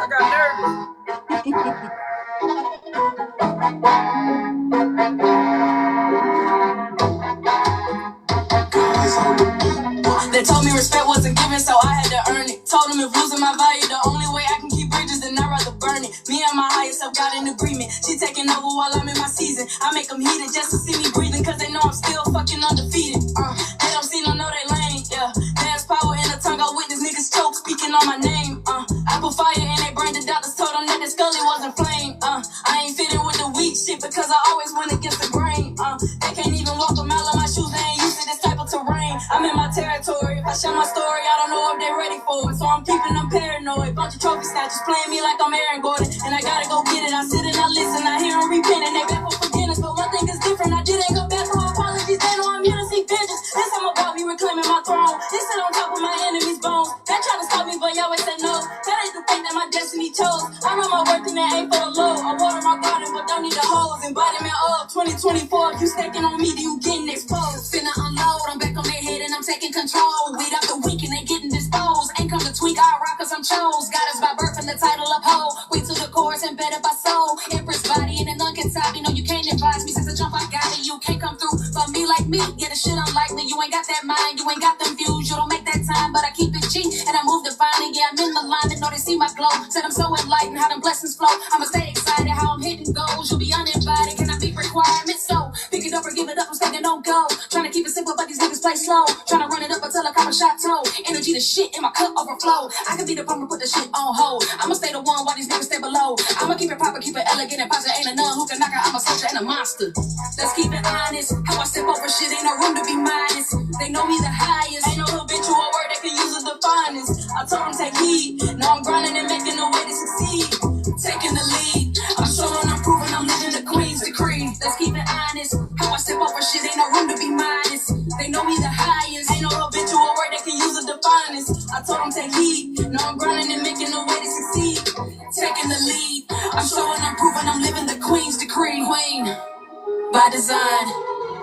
They told me respect wasn't given, so I had to earn it. Told them if losing my value, the only way I can keep bridges, then I'd rather burn it. Me and my higher self got an agreement. She taking over while I'm in my season. I make them heated just to see me breathing, cause they know I'm still fucking undefeated. They don't see, no know they lane, yeah. There's power in the tongue, I witness niggas choke, speaking on my name, I put fire in their brain, the doctors told them that the scully wasn't flame, I ain't fitting with the weak shit, because I always went against the grain, they can't even walk a mile in my shoes, they ain't used to this type of terrain. I'm in my territory, if I share my story, I don't know if they're ready for it, so I'm keeping them paranoid. Bunch of trophy snatchers playing me like I'm Aaron Gordon, and I gotta go get it. I sit and I listen, I hear them repenting, they back for forgiveness, but one thing is different, I didn't go back for apologies, they know I'm here to seek vengeance. This time about me reclaiming my throne, they sit on top of my enemy's bones, they try to stop me, but y'all always say no, that ain't the thing that my destiny chose. I know my worth and that ain't for the low, I water my garden, but don't need the hose. Embodiment of 2024, if you stacking on me, then you getting exposed. Finna unload, I'm back on their head and I'm taking control. Weed after week and they getting disposed. Ain't come to tweak, I rock cause I'm chose. Got us by birth and the title uphold. Wait till the chorus embedded by soul. Empress body and an uncontapped, you know you can't divide. can't come through for me like me. Yeah, the shit unlikely. You ain't got that mind, you ain't got them views. You don't make that time, but I keep it G. And I move divinely. Yeah, I'm in the line. They know they see my glow. Said I'm so enlightened, how them blessings flow. I'ma stay excited, how I'm hitting goals. You'll be uninvited. Can I meet requirements? So pick it up or give it up. I'm staying don't go. Trying to keep it simple, but these niggas play slow. Trying to run it up until I cop a chateau. Energy, the shit in my cup overflow. I could be the plumber, put the shit on hold. I'ma stay the one while these niggas stay below. I'ma keep it proper, keep it elegant and positive. Ain't a none who can knock her. I'm a soldier and a monster. Let's keep it honest. How I step over shit, ain't no room to be minus. They know me the highest. Ain't no habitual word that can use as the finest. I told them take heed. Now I'm grinding and making a way to succeed. Taking the lead. I'm showing, I'm proving, I'm living the queen's decree. Let's keep it honest. How I step over shit, ain't no room to be minus. They know me the highest. Ain't no habitual word that can use as the finest. I told them take heed. Now I'm grinding and making a way to succeed. Taking the lead. I'm showing, I'm proving, I'm living the queen's decree. Queen. By design,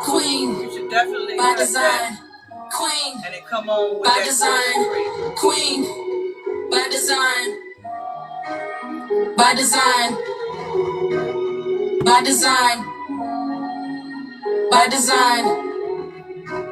queen. You should definitely by press design, that queen. and it come on with By that design, queen. By design, by design, by design, by design.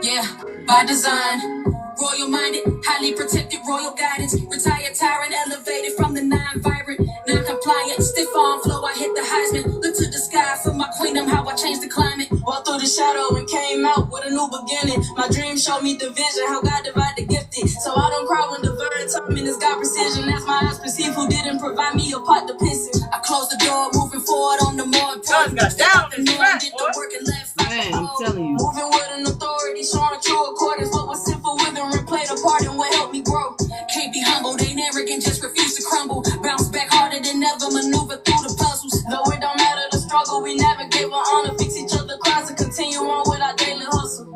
Yeah, by design. Royal minded, highly protected, royal guidance. Retired tyrant, elevated from the non-vibrant, non-compliant. Stiff arm flow, I hit the Heisman. Look to the sky for my queendom, how I changed the climate. Walked through the shadow and came out with a new beginning. My dream showed me the vision, how God divided the gifted. So I don't cry when divine timing is God precision. That's my eyes perceive who didn't provide me a pot to piss in. I closed the door, moving forward on the more important. got down the norm, did the work and left. Man, I'm telling you. Moving with an authority, showing true accordance. What was simple with and played a part in what helped me grow. Can't be humbled, ain't arrogant, just refuse to crumble. Bounce back harder than ever, maneuver through the puzzles. Though it don't matter the struggle, we navigate with honor, fix each other cries and continue on with our daily hustle.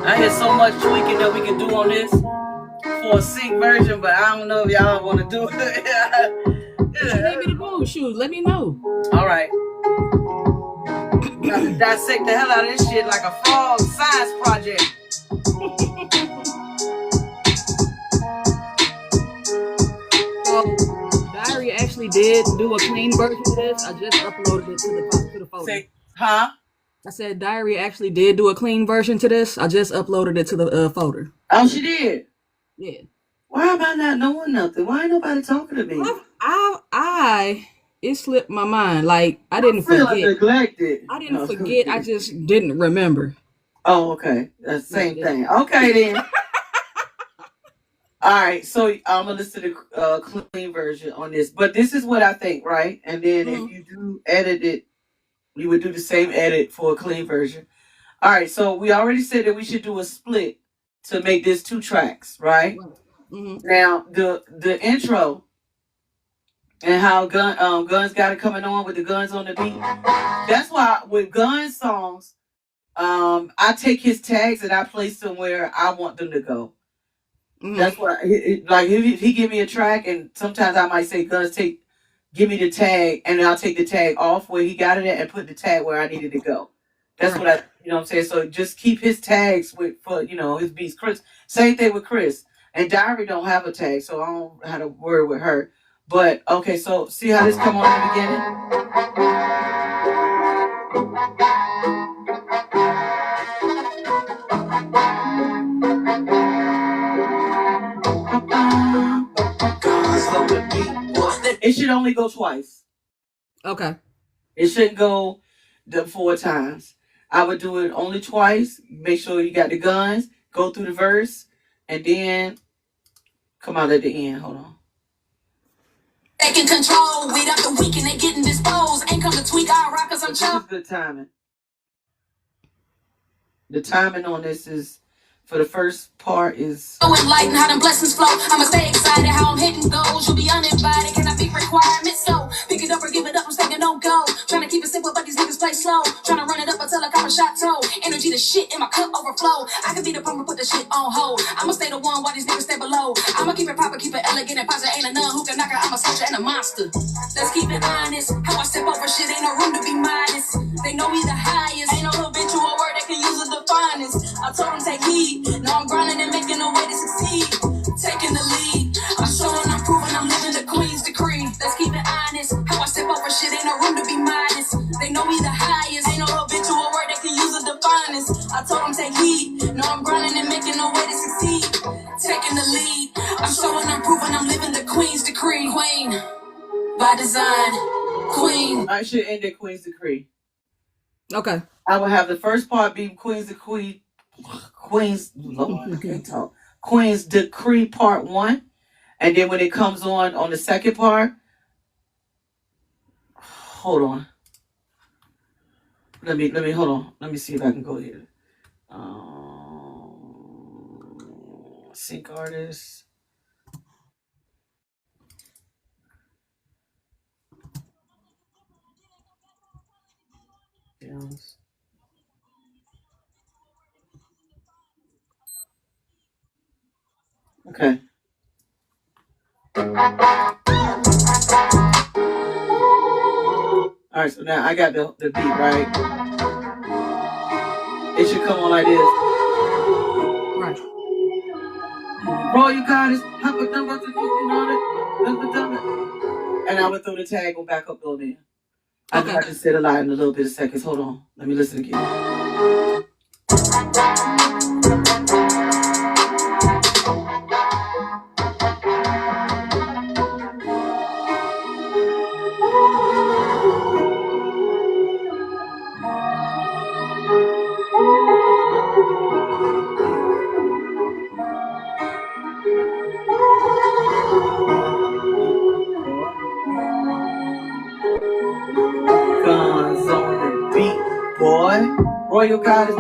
I hear so much tweaking that we can do on this for a sync version, but I don't know if y'all want to do it. What you need me to do? Shoot, let me know. All right. Got to dissect the hell out of this shit like a frog science project. So, Diary actually did do a clean version of this. I just uploaded it to the folder. Say, huh? I said Diary actually did do a clean version to this. I just uploaded it to the folder. Oh, she did? Yeah. Why am I not knowing nothing? Why ain't nobody talking to me? It slipped my mind. Like, I didn't feel forget. Neglected. I didn't forget. I just didn't remember. Oh, okay. That's the same thing. Okay, then. All right. So I'm going to listen to the clean version on this. But this is what I think, right? And then if you do edit it, you would do the same edit for a clean version. All right. So we already said that we should do a split to make this 2 tracks, right? Mm-hmm. Now, the intro and how Guns got it coming on with the guns on the beat. That's why with Guns songs, I take his tags and I place them where I want them to go. Mm-hmm. That's what like if he give me a track, and sometimes I might say Guns give me the tag, and then I'll take the tag off where he got it at and put the tag where I needed to go. That's what you know what I'm saying. So just keep his tags for his beats. Chris, same thing with Chris. And Diary don't have a tag, so I don't have to worry with her. But, okay, so see how this come on in the beginning? It should only go twice. Okay. It shouldn't go the 4 times. I would do it only twice. Make sure you got the guns. Go through the verse. And then come out at the end. Hold on. Taking control, weed up the weak and they getting disposed. Ain't come to tweak our rockers, I'm chopped. This is good timing. The timing on this is, for the first part is... So enlightened how them blessings flow. I'ma stay excited how I'm hitting goals. You'll be uninvited, can I be requirements? So pick it up or give it up, I'm staying don't go. Trying to keep it simple, but these niggas play slow. Trying to run it up until I cop a chateau. Energy, the shit in my cup overflow. I could be the plumber, put the shit on hold. I'ma stay the one while these niggas stay below. I'ma keep it proper, keep it elegant and positive. Ain't a none who can knock her, I'm a soldier and a monster. Let's keep it honest. How I step over shit, ain't no room to be minus. They know me the highest. Ain't no habitual word that can use as the finest. I told them take heed. Now I'm grinding and making a way to succeed. Taking the lead. I'm showing, I'm proving. expecting no way to succeed. Taking the lead, I'm showing, I'm proving, I'm living the Queen's decree. Queen by design, Queen. I should end at Queen's Decree. Okay. I will have the first part be Queen's Lord, I can't talk. Queen's Decree Part 1. And then when it comes on the second part, hold on. Let me hold on. Let me see if I can go here. Sync artists. Yes. Okay. All right, so now I got the beat, right? It should come on like this. Right. Bro, you got it. And I would throw the tag on back up on there. Okay. I just said a lot in a little bit of seconds. Hold on. Let me listen again. Guns on the beat, boy. Royal God is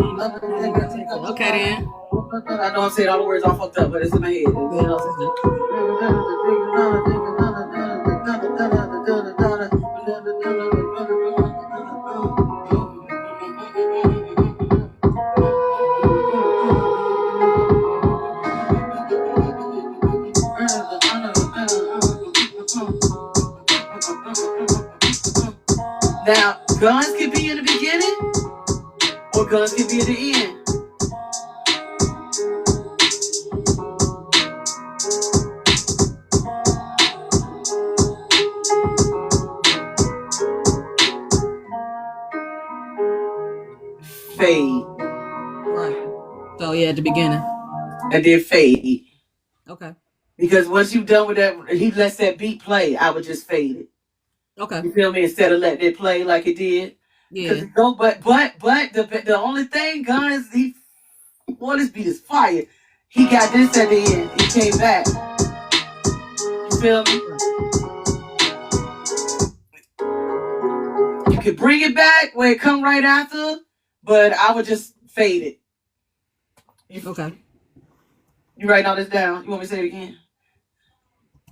Okay then. I know I'm saying all the words all fucked up, but it's in my head. Now, guns can be in the beginning, or guns can be at the end. Fade. Right. So yeah, at the beginning. And then fade. Okay. Because once you're done with that, he lets that beat play, I would just fade it. Okay. You feel me? Instead of letting it play like it did. Yeah. But the only thing, guns, this beat is fire. He got this at the end. He came back. You feel me? You could bring it back where it come right after, but I would just fade it. Okay. You writing all this down? You want me to say it again?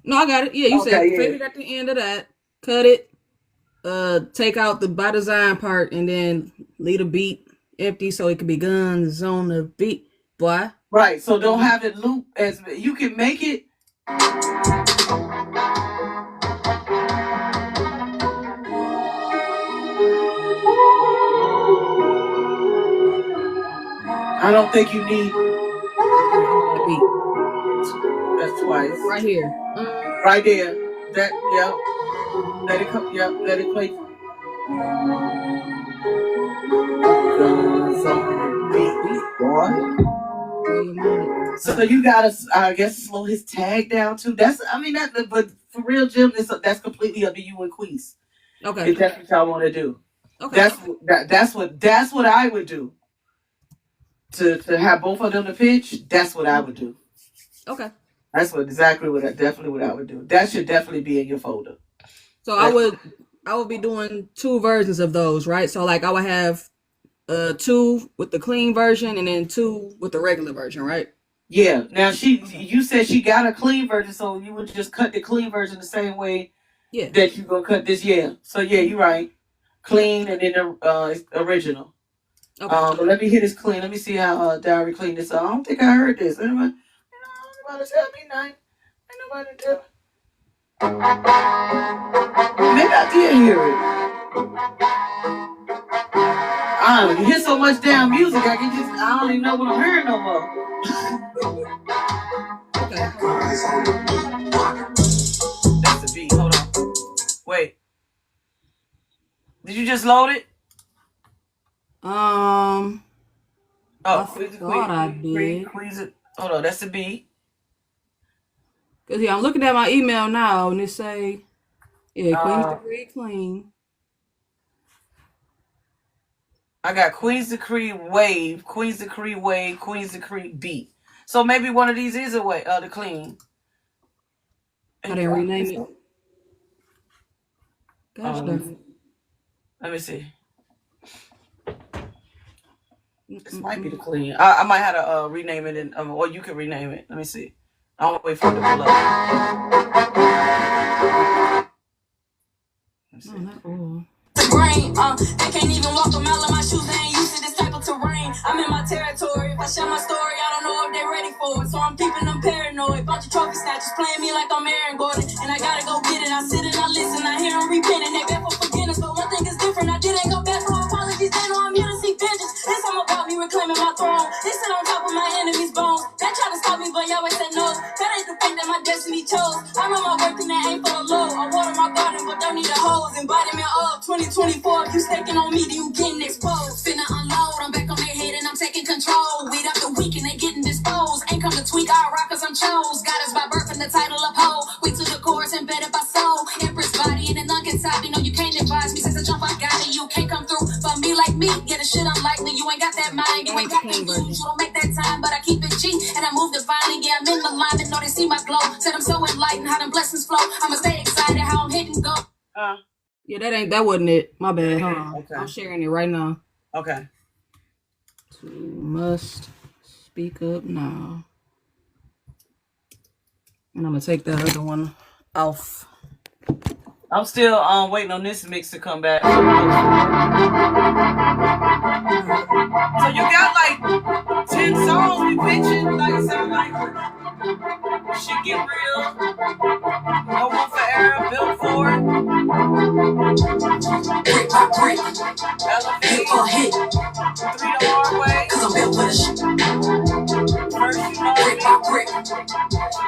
No, I got it. Yeah, you Okay, said yeah. fade it at the end of that. Cut it. Take out the by design part and then leave the beat empty so it could be guns on the beat, boy. Right. So don't have it loop as you can make it. I don't think you need the beat. That's twice. Right here. Right there. That, yeah. Let it come, yeah, let it play. Guns on the beat, boy. So you gotta, I guess, slow his tag down too. But for real, Jim, that's completely up to you and Queez. Okay. If that's what y'all want to do. Okay. That's what I would do. To have both of them to pitch, that's what I would do. Okay. That's definitely what I would do. That should definitely be in your folder. So I would be doing 2 versions of those, right? So like I would have 2 with the clean version and then 2 with the regular version, right? Yeah. Now you said she got a clean version, so you would just cut the clean version the same way that you gonna cut this. Yeah. So yeah, you're right. Clean and then the original. Okay. But let me hear this clean. Let me see how Diary cleaned this up. I don't think I heard this. Anybody tell me nothing? Ain't nobody tell me. Maybe I did hear it. I don't hear so much damn music. I don't even know what I'm hearing no more. Okay. That's the beat. Hold on. Wait. Did you just load it? Oh, I Queens and thought I did. Queens. Hold on, that's the B. Cause yeah, I'm looking at my email now and it say, yeah, Queen's Uh, Degree clean. I got Queens Decree Wave, Queens Decree Wave, Queens Decree Beat. So maybe one of these is a way the clean. I didn't rename it. Gosh darn it. Let me see. This might be the clean. I might have to rename it, or you can rename it. Let me see. I'll wait for it to pull up. No, not all. Brain, they can't even walk a mile in my shoes. They ain't used to this type of terrain. I'm in my territory. If I share my story, I don't know if they're ready for it. So I'm keeping them paranoid. Bunch of trophy snatchers playing me like I'm Aaron Gordon. And I gotta go get it. I sit and I listen. I hear them repenting. They beg for forgiveness. But one thing is different. I didn't go back for apologies. They know I'm here to seek vengeance. This time about me reclaiming my throne. They sit on top of my enemy's bones. They try to stop me, but Yahweh said no. That ain't the fate that my destiny chose. I know my worth and that ain't for the low. I water my garden, but don't need a hose. Embodiment of 2024. If you staking on me, then you getting exposed. Finna unload, I'm back on their head and I'm taking control. Weed after week and they getting disposed. Ain't come to tweak, I rock cause I'm chose. Got us by birth and the title of hoe. We to the chorus embedded by soul. Empress body and the nugget top. You know you can't advise me since the jump I got it. You can't come through for me like me. Get a shit unlikely. You ain't got that mind. You ain't got that use. You don't make that time, but I keep it G. And I move divinely. Yeah, I'm in the line. They know they see my glow. Said I'm so enlightened. How them blessings flow. I'ma stay excited. How I'm hitting go. Yeah, that wasn't it. My bad. Hold on. Okay. I'm sharing it right now. Okay. So must speak up now. And I'm gonna take that other one off. I'm still waiting on this mix to come back. So you got like 10 songs we pitching, like sound like shit get real. No one for error, built for it. Brick by brick, Elevate, hit for hit, 3 the hard way. cause I'm built for the shit. First you know Brick by brick,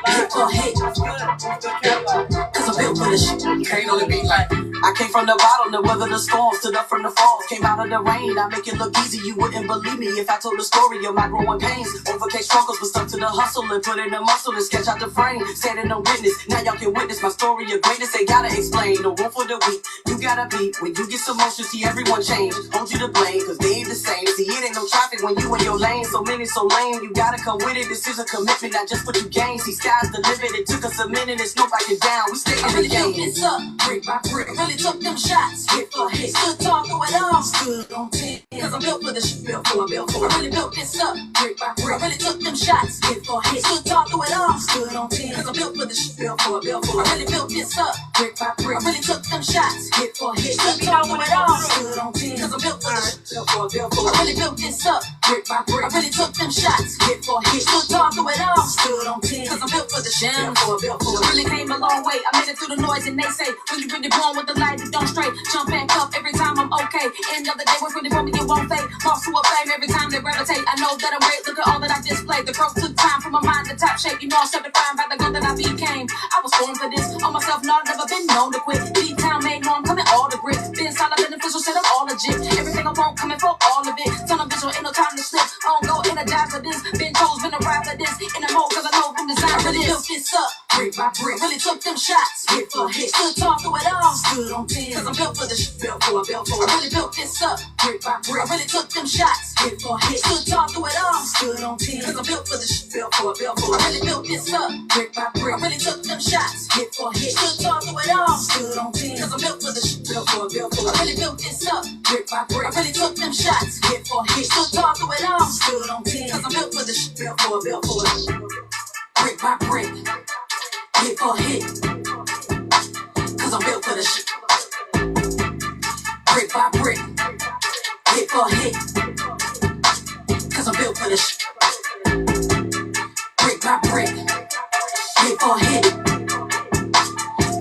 hit for hit, it's good catalog. cause I'm built for the shit. Can't only be like I came from the bottom to weather the storm, stood up from the falls, came out of the rain. I make it look easy, you wouldn't believe me if I told the story of my growing pains. Overcame struggles, but stuck to the hustle and put in the muscle to sketch out the frame. Standing no witness, now y'all can witness my story of greatness. They gotta explain, no room for the weak. You gotta be, when you get some motion, see everyone change. Hold you to blame, cause they ain't the same. See, it ain't no traffic when you in your lane. So many, so lame, you gotta come with it. This is a commitment, not just what you gain. See, sky's the limit, it took us a minute, it's no backing down. We stay in the game. It's up, brick by brick. Really took them shots, hit for hit. Stood tall through it all, stood on 10. Cause I'm built for the shit, built for. I really built this up, brick by brick. I really took them shots, hit for hit. Stood tall through it all, stood on 10. Cause I'm built for the shit, built for. I really built this up, brick by brick. I really took them shots, hit for hit. Stood tall through it all, stood on 10. Cause I'm built for the shit, built for. I really built this up, brick by brick. I really took them shots, hit for hit. Stood tall through it all, stood on 10. Cause I'm built for the shit, built for. I really came a long way. I made it through the noise and they say when you really born with the light, you don't straight. Jump and cup every time I'm okay. End of the day, what's really for me, it won't fade. Lost to a fame every time they gravitate. I know that I'm great, look at all that I displayed. The growth took time for my mind to top shape. You know I'm so defined by the gun that I became. I was born for this, on myself, no, I've never been known to quit. D-Town made, know I'm coming all the grit. Been solid, beneficial, said I'm all legit. Everything I want, coming for all of it. Tunnel visual, ain't no time to slip. I don't go energize for this. Been chose, been a ride for this. In the mode, cause I know from design for this. Built this up, brick by brick. Really took them shots, hit for hit. Stood tall through it all, stood on 10. Cause I'm built for the shit, built for. I really built this up, brick by brick. I really took them shots, hit for hit. Stood tall through it all, stood on 10. Cause I'm built for the shit, built for. I really built this up, brick by brick. I really took them shots, hit for hit. Stood tall through it all, stood on 10. Cause I'm built for the shit, built for. I really built this up, brick by brick. I really took them shots, hit for hit. Stood tall through it all, stood on 10. Cause I'm built for the shit, built for. Brick by brick, hit for hit. Cause I'm built for the shit. Brick by brick, hit for hit. Cause I'm built for the shit. Brick by brick, hit for hit.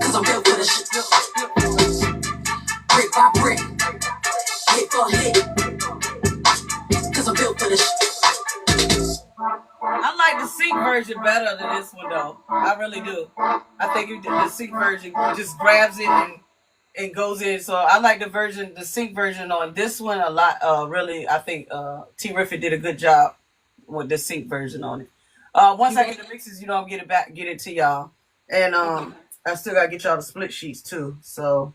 Cause I'm built for the shit. Brick by brick, hit for hit. Cause I'm built for the shit. I like the sync version better than this one though. I really do. I think the sync version just grabs it and it goes in. So I like the sync version on this one a lot. Really, I think T Riffin did a good job with the sync version on it. Once I get the mixes, I'm get it to y'all, and I still gotta get y'all the split sheets too. So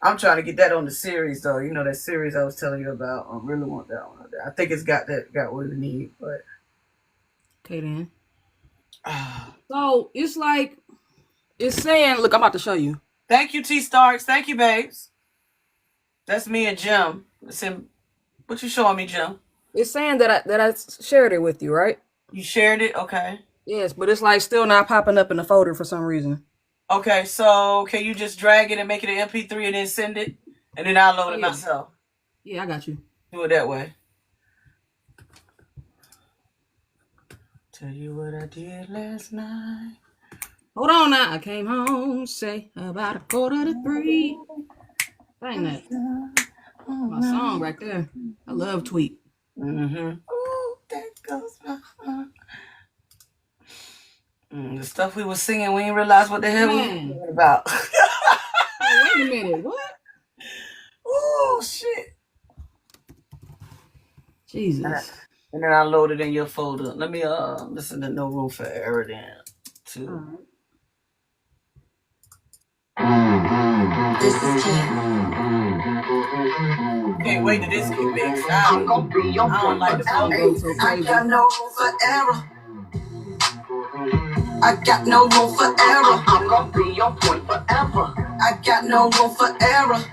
I'm trying to get that on the series though. That series I was telling you about. I really want that one. I think it's got what we need, but Okay then. So it's like it's saying, look, I'm about to show you. Thank you, T Starks. Thank you, babes. That's me and Jim. What you showing me, Jim? It's saying that I shared it with you, right? You shared it? Okay. Yes, but it's like still not popping up in the folder for some reason. Okay, so can you just drag it and make it an MP3 and then send it? And then I'll load it myself. Yeah, I got you. Do it that way. Tell you what I did last night. Hold on now. I came home, say about 2:45. Dang that. My song right there. I love Tweet. Mm-hmm. Oh, there goes my heart. The stuff we were singing, we didn't realize what the hell we were talking about. Wait a minute, what? Oh, shit. Jesus. And then I load it in your folder. Let me listen to No Room for Error then, too. This is King. Can't wait till this get mixed. I don't like the phone. I got no room for error. I got no room for error. I'm gonna be on point forever. I got no room for error.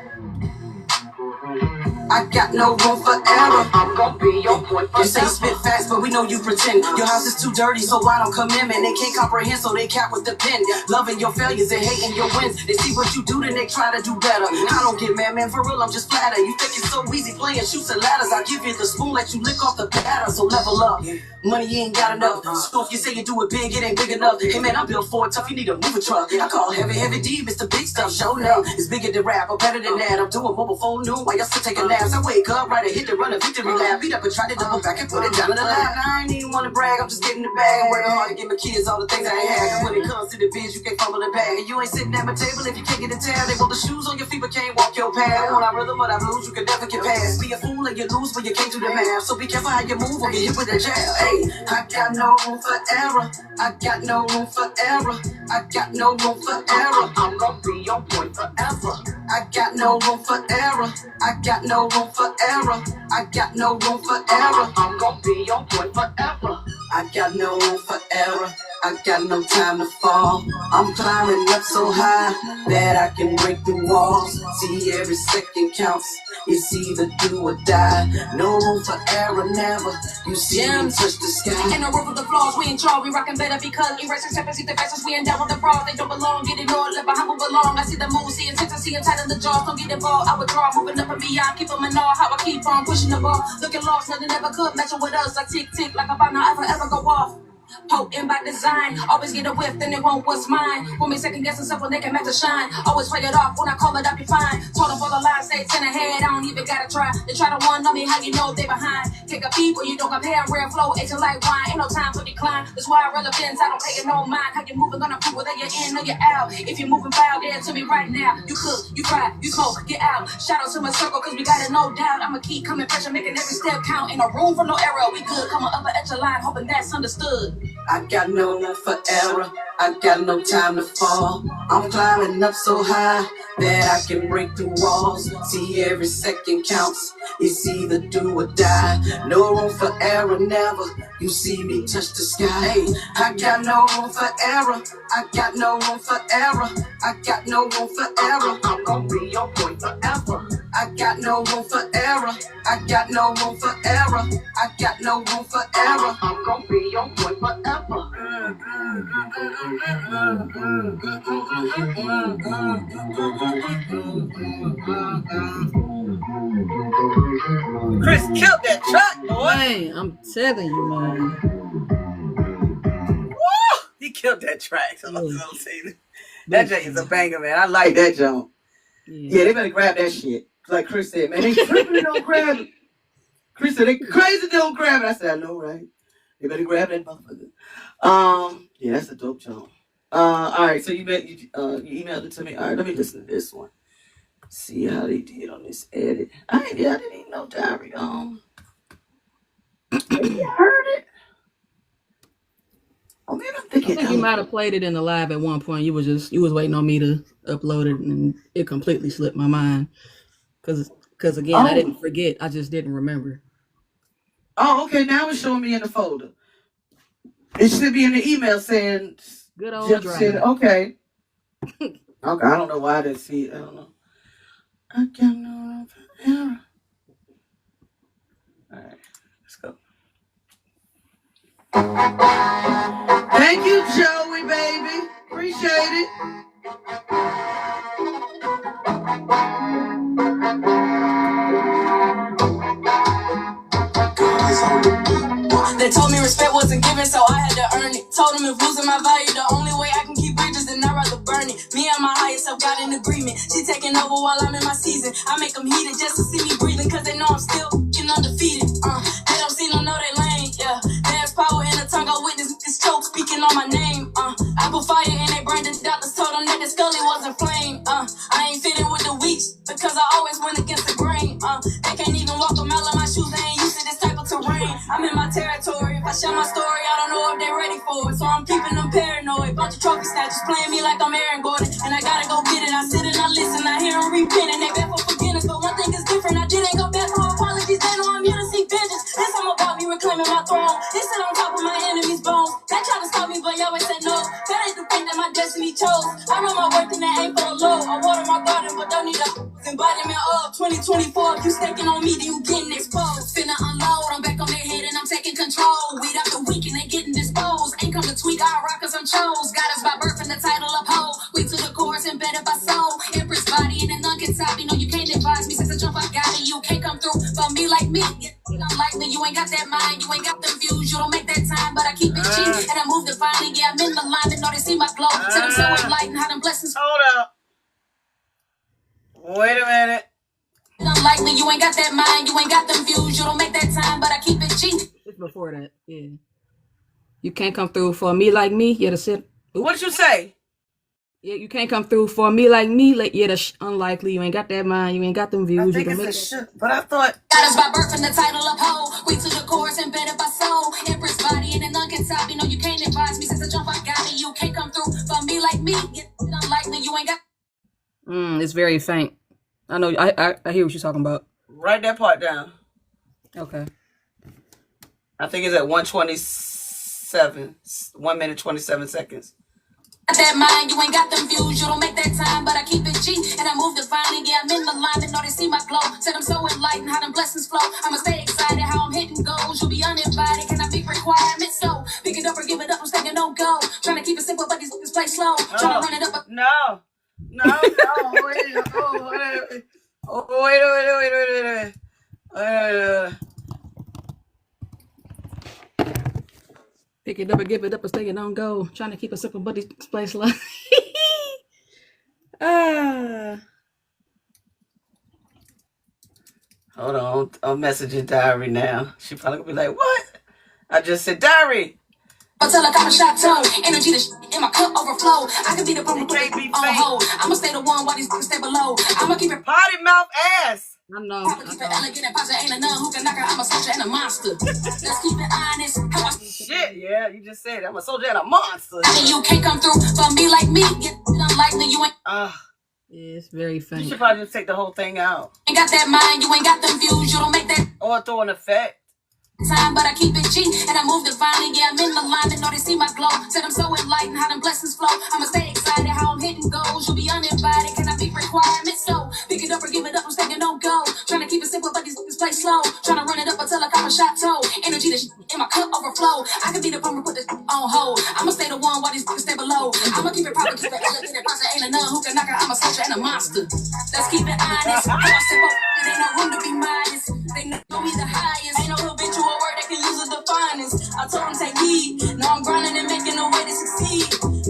I got no room for error. I'm gonna be on point forever. You say spit fast, but we know you pretend. Your house is too dirty, so I don't come in, man. They can't comprehend, so they cap with the pen. Loving your failures and hating your wins. They see what you do, then they try to do better. I don't get mad, man. For real, I'm just flattered. You think it's so easy playing shoots and ladders. I give you the spoon, let you lick off the batter, so level up. Money, you ain't got enough. So if you say you do it big, it ain't big enough. Hey, man, I'm built for it tough. You need a moving truck. I call heavy D, Mr. Big Stuff. Show up. It's bigger than rap, or better than that. I'm doing mobile phone noon while y'all still taking naps. I wake up, right, and hit the run, a victory lap. Beat up and try to double back and put it down in the lap. I ain't even want to brag, I'm just getting the bag. I'm working hard to give my kids all the things I ain't had. Cause when it comes to the biz, you can't fumble the bag. And you ain't sitting at my table if you can't get a tab. They want the shoes on your feet, but can't walk your path. When I rhythm, but I blues, you can never get past. Be a fool and you lose, but you can't do the math. So be careful how you move or get hit with a jab. Hey, I got no room for error. I got no room for error. I got no room for error. I'm gonna be on point forever. I got no room for error. I got no room for error. I got no room for error. I'm gonna be on point forever. I got no room for error. I got no time to fall. I'm climbing up so high that I can break through walls. See, every second counts. It's either do or die. No room for error, never. You see me touch the sky. In the roof of the floors, we in charge, we rockin' better because erasing stepping, see the faces, we ain't down with the fraud. They don't belong, get ignored, left behind who belong. I see the moves, see intention, see them tight in the jaws. Don't get involved, I withdraw, moving up and beyond. Keep them in awe, how I keep on pushing the ball. Looking lost, nothing ever could matching with us. Like tick, tick, like a bomb, not ever go off. Potent by design, always get a whiff, then they want what's mine. Won't make second guess themselves when they can match the shine. Always play it off, when I call it up, you fine. Told them for the line, say 10 ahead, I don't even gotta try. They try to one on me, how you know they behind. Take a peep, where you don't compare, rare flow, aging like wine. Ain't no time for decline, that's why I relevance, I don't pay it no mind. How you moving, gonna prove whether you're in or you're out. If you're moving foul, get to me right now. You cook, you cry, you smoke, get out. Shout out to my circle, cause we got it no doubt. I'ma keep coming pressure, making every step count. Ain't no room for no error, we good, coming up an echelon, hoping that's understood. I got no room for error. I got no time to fall. I'm climbing up so high that I can break through walls. See, every second counts. It's either do or die. No room for error, never. You see me touch the sky. Hey, I got no room for error. I got no room for error. I got no room for error. I'm gonna be on point forever. I got no room for error. I got no room for error. I got no room for error. I'm gonna be on point forever. Chris killed that track, boy. Hey, I'm telling you, man. Woo! He killed that track. So that joint is a banger, man. I like that joint. Yeah, they better grab that shit. Like Chris said, man, they tripping, don't grab it. Chris said, they crazy, don't grab it. I said, I know, right? They better grab that motherfucker. Yeah, that's a dope joint. All right, so you emailed it to me. All right, let me listen to this one. See how they did on this edit. I didn't even know diary. Maybe I heard it. Oh man, I'm I thinking think you might L.U.V. have played it in the live at one point. You was waiting on me to upload it, and it completely slipped my mind. Cause again, I Oh, didn't forget. I just didn't remember. okay. Now it's showing me in the folder. It should be in the email saying Good old Jeff said Drive. okay. Okay, I don't know why I didn't see it. I don't know. I can't know error. All right, let's go. Thank you, Joey, baby. Appreciate it. They told me respect wasn't given, so I had to earn it. Told them if losing my value, the only way I can keep bridges, then I'd rather burn it. Me and my higher self got an agreement. She taking over while I'm in my season. I make them heated just to see me breathing, cause they know I'm still undefeated. They don't see no know they lane, yeah. There's power in the tongue, I witness this choke speaking on my name. I put fire in they brain, the doctors told them that the scully wasn't flame. I ain't fitting with the weak, because I always went against the grain. They can't even walk a mile in my shoes, they ain't used to this type of terrain. I'm in my territory. If I share my story, I don't know if they're ready for it. So I'm keeping them paranoid. Bunch of trophy snatchers playing me like I'm Aaron Gordon. And I gotta go get it. I sit and I listen. I hear them repenting. They beg for forgiveness. But one thing is different. I didn't go back for apologies. They know I'm here to seek vengeance. This time about me reclaiming my throne. They sit on top of my enemy's bones. They try to stop me, but Yahweh said no. That ain't the thing that my destiny chose. I know my worth and that ain't for the low. I water my garden, but don't need a embodiment of 2024. If you staking on me, then you getting exposed. Finna unload. I'm back on their head and I'm taking control. Weed after week and they getting disposed. Ain't come to tweak, I rock cause I'm chose. Got us by birth and the title of hoe. We to the chorus embedded by soul. Empress body and a nun can top me. No, you can't advise me since the jump I got it. You can't come through for me like me. Unlikely, you ain't got that mind, you ain't got them views. You don't make that time, but I keep it cheap. And I move divinely, yeah, I'm in the line. They know they see my glow. Tell them so enlightened, how them blessings. Hold up. Wait a minute. Unlikely, you ain't got that mind, you ain't got them views. You don't make that time, but I keep it cheap. It's before that, yeah. You can't come through for me like me. Yeah, the sit. What'd you say? Yeah, you can't come through for me like me. Like, yeah, that's unlikely. You ain't got that mind. You ain't got them views. I think it's a shit, but I thought. Got us by birth and the title of hoe. We to the chorus embedded by soul. Empress body and a nun can top me. No, you can't advise me since the jump I got it. You can't come through for me like me. Unlikely, you ain't got. It's very faint. I know. I hear what you're talking about. Write that part down. Okay. I think it's at 1:27. 1 minute 27 seconds. That mind, you ain't got them views, you don't make that time, but I keep it G, and I move divinely, yeah, I'm in the line, they know they see my glow, said I'm so enlightened, how them blessings flow, I'ma stay excited, how I'm hitting goals, you'll be uninvited, can I be requirements, so, pick it up or give it up, I'm staying no go, trying to keep it simple, but these niggas play slow, trying to run it up, No. Wait. Wait. Pick it up and give it up and stay it on go. Trying to keep it simple, but this place slow. Hold on, I'm messaging Diary now. She probably gonna be like, "What?" I just said, "Diary." until I got a shot toe, energy in my cup overflow, I can be the pump on hold, I'ma stay the one while these niggas stay below, I'ma keep it potty mouth ass. I know. Keep it elegant and positive, ain't a nun who can knock her, I'm a soldier and a monster, let's keep it honest, how I Shit, yeah, you just said it. I'm a soldier and a monster. you can't come through for me like me, get unlikely, you ain't. Yeah, it's very faint. You should probably just take the whole thing out. Ain't got that mind, you ain't got them views, you don't make that or throw an effect. Time, but I keep it G, and I move divinely, yeah, I'm in the line, they know they see my glow, said I'm so enlightened, how them blessings flow, I'ma stay excited, how I'm hitting goals, you'll be uninvited, can I be requirements, so, pick it up or give it up, I'm staying no go, trying to keep it simple, but these niggas play slow, trying to run it up until I cop a shot toe, energy in my cup overflow, I can be the pumper, put this on hold, I'ma stay the one while these niggas stay below, I'ma keep it proper, keep it elegant and positive, ain't a nun who can knock her, I'm a soldier and a monster, let's keep it honest, how I step up, there ain't no room to be modest, they know me the highest, ain't no habitual word that can use the finest. I told him take heed. No, I'm grinding and making a way to succeed.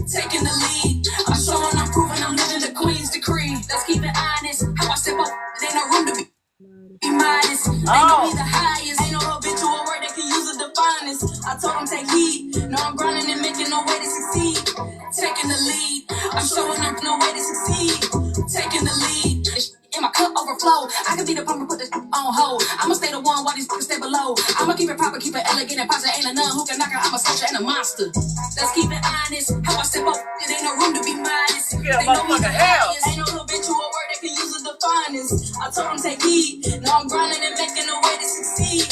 Taking the lead. I'm showing, I'm proving, I'm living the Queen's decree. Let's keep it honest. How I step up, there ain't no room to be modest. They know me the highest. Ain't no habitual word that can use the finest. I told him take heed. No, I'm grinding and making a way to succeed. Taking the lead. I'm showing, I'm no way to succeed. Taking the lead. I could be the plumber, put the on hold. I'ma stay the one while these niggas stay below. I'ma keep it proper, keep it elegant and positive. Ain't a none who can knock her. I'm a soldier and a monster. Let's keep it honest. How I step up, it ain't no room to be modest. Yeah, They know me the motherfucker hell. highest. Ain't no habitual word that can use as the finest. I told them take heed. Now I'm grinding and making a way to succeed.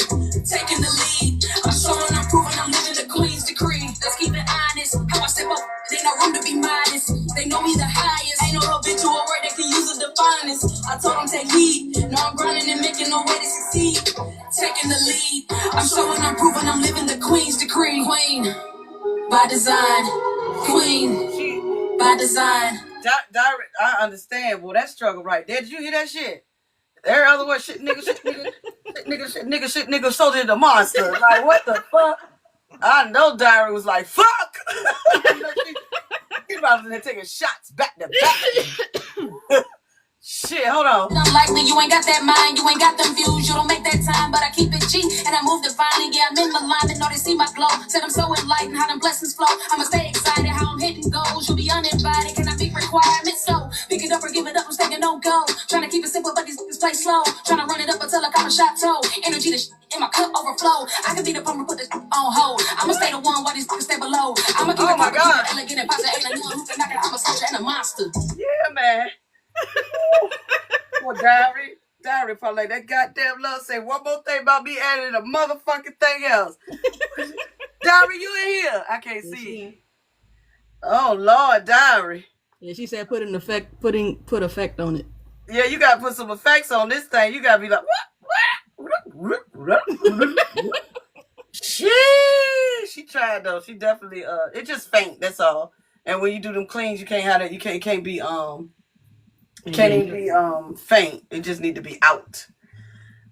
Taking the lead. I'm showing, I'm proving, I'm living the Queen's decree. Let's keep it honest. How I step up, it ain't no room to be modest. They know me the highest. Ain't no habitual word that can use as the finest. I told them take heed. Now I'm grinding and making a way to succeed. Taking the lead. I'm showing, I'm proving, I'm living the Queen's decree. Queen by design. Queen She, by design. I understand. Well, that struggle right there. Did you hear that shit? There other word shit, nigga, shit, nigga, shit, nigga, shit, nigga, shit, nigga, soldier the monster. Like, what the fuck? I know Diary was like, fuck! You know, she about to taking shots back to back. Shit, hold on. Unlikely, you ain't got that mind, you ain't got them views, you don't make that time, but I keep it G, and I move divinely, yeah, I'm in alignment, know they see my glow, said I'm so enlightened, how them blessings flow, I'ma stay excited, how I'm hitting goals, you'll be uninvited, can I meet requirements, so, pick it up or give it up, I'm taking no go, trying to keep it simple, but these niggas play slow, trying to run it up until I come a chateau, energy to in my cup overflow, I can be the plumber, put this on hold, I'ma stay the one while these niggas stay below, I'ma keep it proper, keep it elegant and positive, ain't a none who can knock it, I'm a soldier and a monster. Yeah, man. Poor Diary probably like that goddamn love say one more thing about me adding a motherfucking thing else. Diary, you in here? I can't see. Oh Lord, Diary. Yeah, she said put effect on it. Yeah, you gotta put some effects on this thing. You gotta be like, what? She tried though. She definitely it just faint, that's all. And when you do them cleans, you can't have that, you can't be can't even be faint. It just need to be out.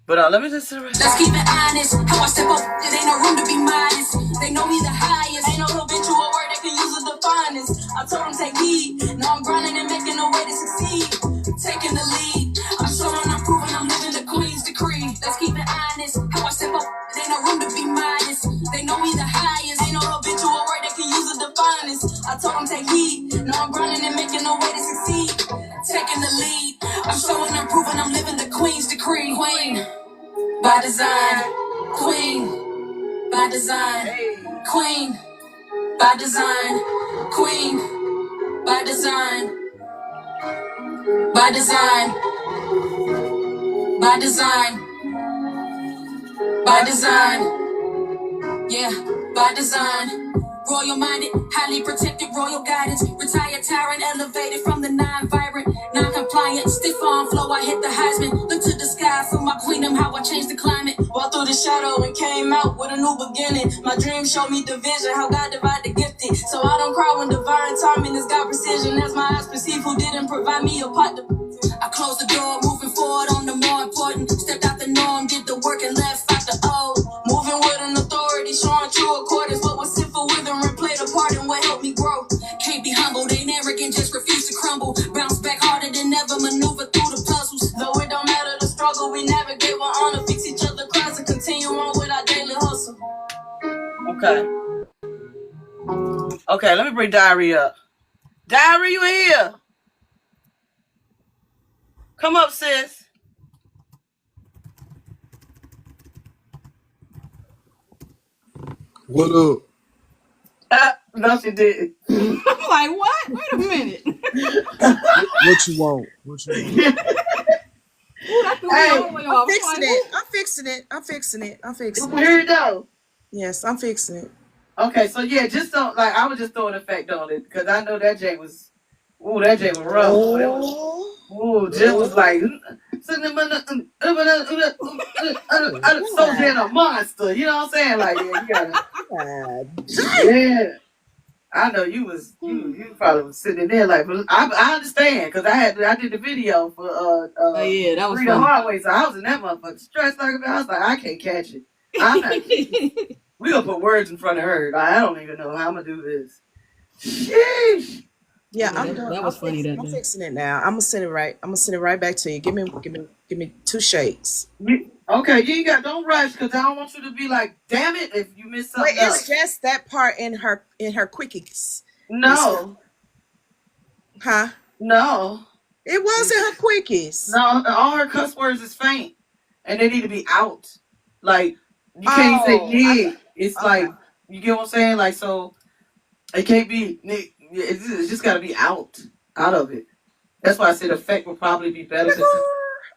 But let me just let's keep it honest. How I step up, it ain't no room to be modest. They know me the highest. Ain't no habitual word that can use as the finest. I told them take heed. Now I'm grinding and making a way to succeed. Taking the lead. I'm showing, I'm proving, I'm living the Queen's decree. Let's keep it honest. How I step up, it ain't no room to be modest. They know me the highest. Ain't no habitual word that can use as the finest. I told them take heed. Now I'm grinding and making a way to succeed. Taking the lead. I'm showing, I'm proving, I'm living the Queen's decree. Queen by design. Queen by design. Queen by design. Queen by design. By design. By design. By design. Yeah, by design. Royal minded, highly protected, royal guidance. Retired tyrant, elevated from the non-vibrant, non-compliant, stiff on flow. I hit the Heisman. Look to the sky for my queendom, how I changed the climate. Walked through the shadow and came out with a new beginning. My dream showed me division, how God divide the gifted. So I don't cry when divine timing is God precision. As my eyes perceive who didn't provide me a pot to. I closed the door, moving forward on the more important. Stepped out the norm, did the work and left out the old. Moving with an authority, showing true accordance. What was sinful with them, played a part in what helped me grow. Can't be humbled, ain't arrogant, just refuse to crumble. Bounce back harder than ever, maneuver through the puzzles. Though it don't matter the struggle, we navigate with honor. Fix each other cries and continue on with our daily hustle. Okay. Okay, let me bring Diary up. Diary, you in here? Come up, sis. What up? No, she didn't. I'm like, what? Wait a minute. What you want? What you want? Ooh, that threw me all the way off. I'm fixing it. You hear it though? Yes, I'm fixing it. Okay, so yeah, just don't like. I was just throwing effect on it because I know that Jay was. Ooh, that Jay was rough. Ooh, Jim was like, soldier and a monster. You know what I'm saying? Like, yeah, you gotta. Yeah. I know you was you probably was sitting there like, but I understand because I did the video for oh yeah, that was Free the Hard Way, so I was in that motherfucker stressed like I was like, I can't catch it. I'm not. We gonna put words in front of her. Like, I don't even know how I'm gonna do this. Sheesh. Yeah, that was funny. I'm fixing it now. I'm gonna send it right back to you. Give me 2 shakes. Okay, you ain't got, don't rush because I don't want you to be like, damn it, if you miss something. Wait, it's just that part in her quickies. No. Huh? No. It wasn't her quickies. No, all her cuss words is faint, and they need to be out. Like you can't say Oh, yeah. It's okay. like you get what I'm saying. Like so, it can't be. It's just got to be out of it. That's why I said effect would probably be better because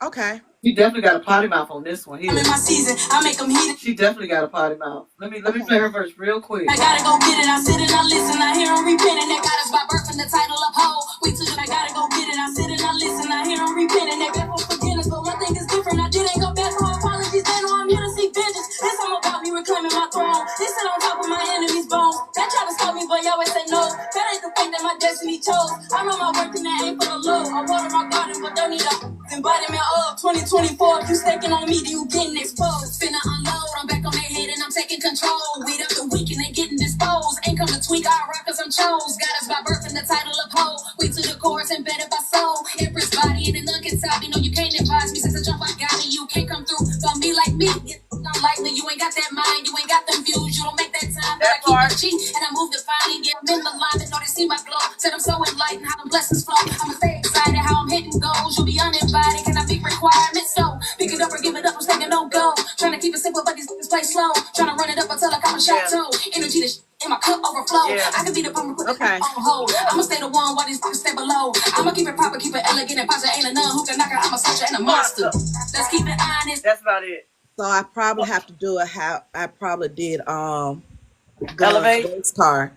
Okay. she definitely got a potty mouth on this one I'm here. in my season, I make them heat. She definitely got a potty mouth. Let me Okay. play her verse real quick. I gotta go get it, I sit and I listen, I hear them repenting. They got us by birth and the title of hoe. We took it, I gotta go get it, I sit and I listen, I hear them repenting. They beg for forgiveness, but one thing is different. I didn't go back for apologies, they know I'm here to seek vengeance. This time about me reclaiming my throne. This sit on top of my enemy's bones. That try to stop me, but you always say no. That ain't the thing that my destiny chose. I know my work and that ain't for the low. I water my garden, but don't need a embodiment of 2024. If you staking on me, then you getting exposed. Finna unload, I'm back on their head and I'm taking control. Weed up the week and they getting disposed. Ain't come to tweak, I rock cause I'm chose. Got us by birth and the title of hoe. We to the chorus embedded by soul. Empress body and the look inside me. No, you can't advise me since the jump I got me. You can't come through for me like me. It's unlikely. You ain't got that mind, you ain't got them views. You don't make that time, but I keep it G and I move defining. Yeah, I'm in the line and know they see my glow. Said I'm so enlightened, how them blessings flow. I'ma stay excited, how I'm hitting goals. You'll be uninvited, can I be requirements? So pick it up or give it up, I'm taking no go. Trying to keep it simple, but these niggas play slow. Trying to run it up until I come a shot too. Energy to in my cup overflow. I can be the pump and put the Okay. on hold. I'ma stay the one while these niggas stay below. I'ma keep it proper, keep it elegant and posture. Ain't a none who can knock her. I'm a soldier and a monster. Let's keep it honest. That's about it. So I probably have to do it how I probably did Elevate. Grace card.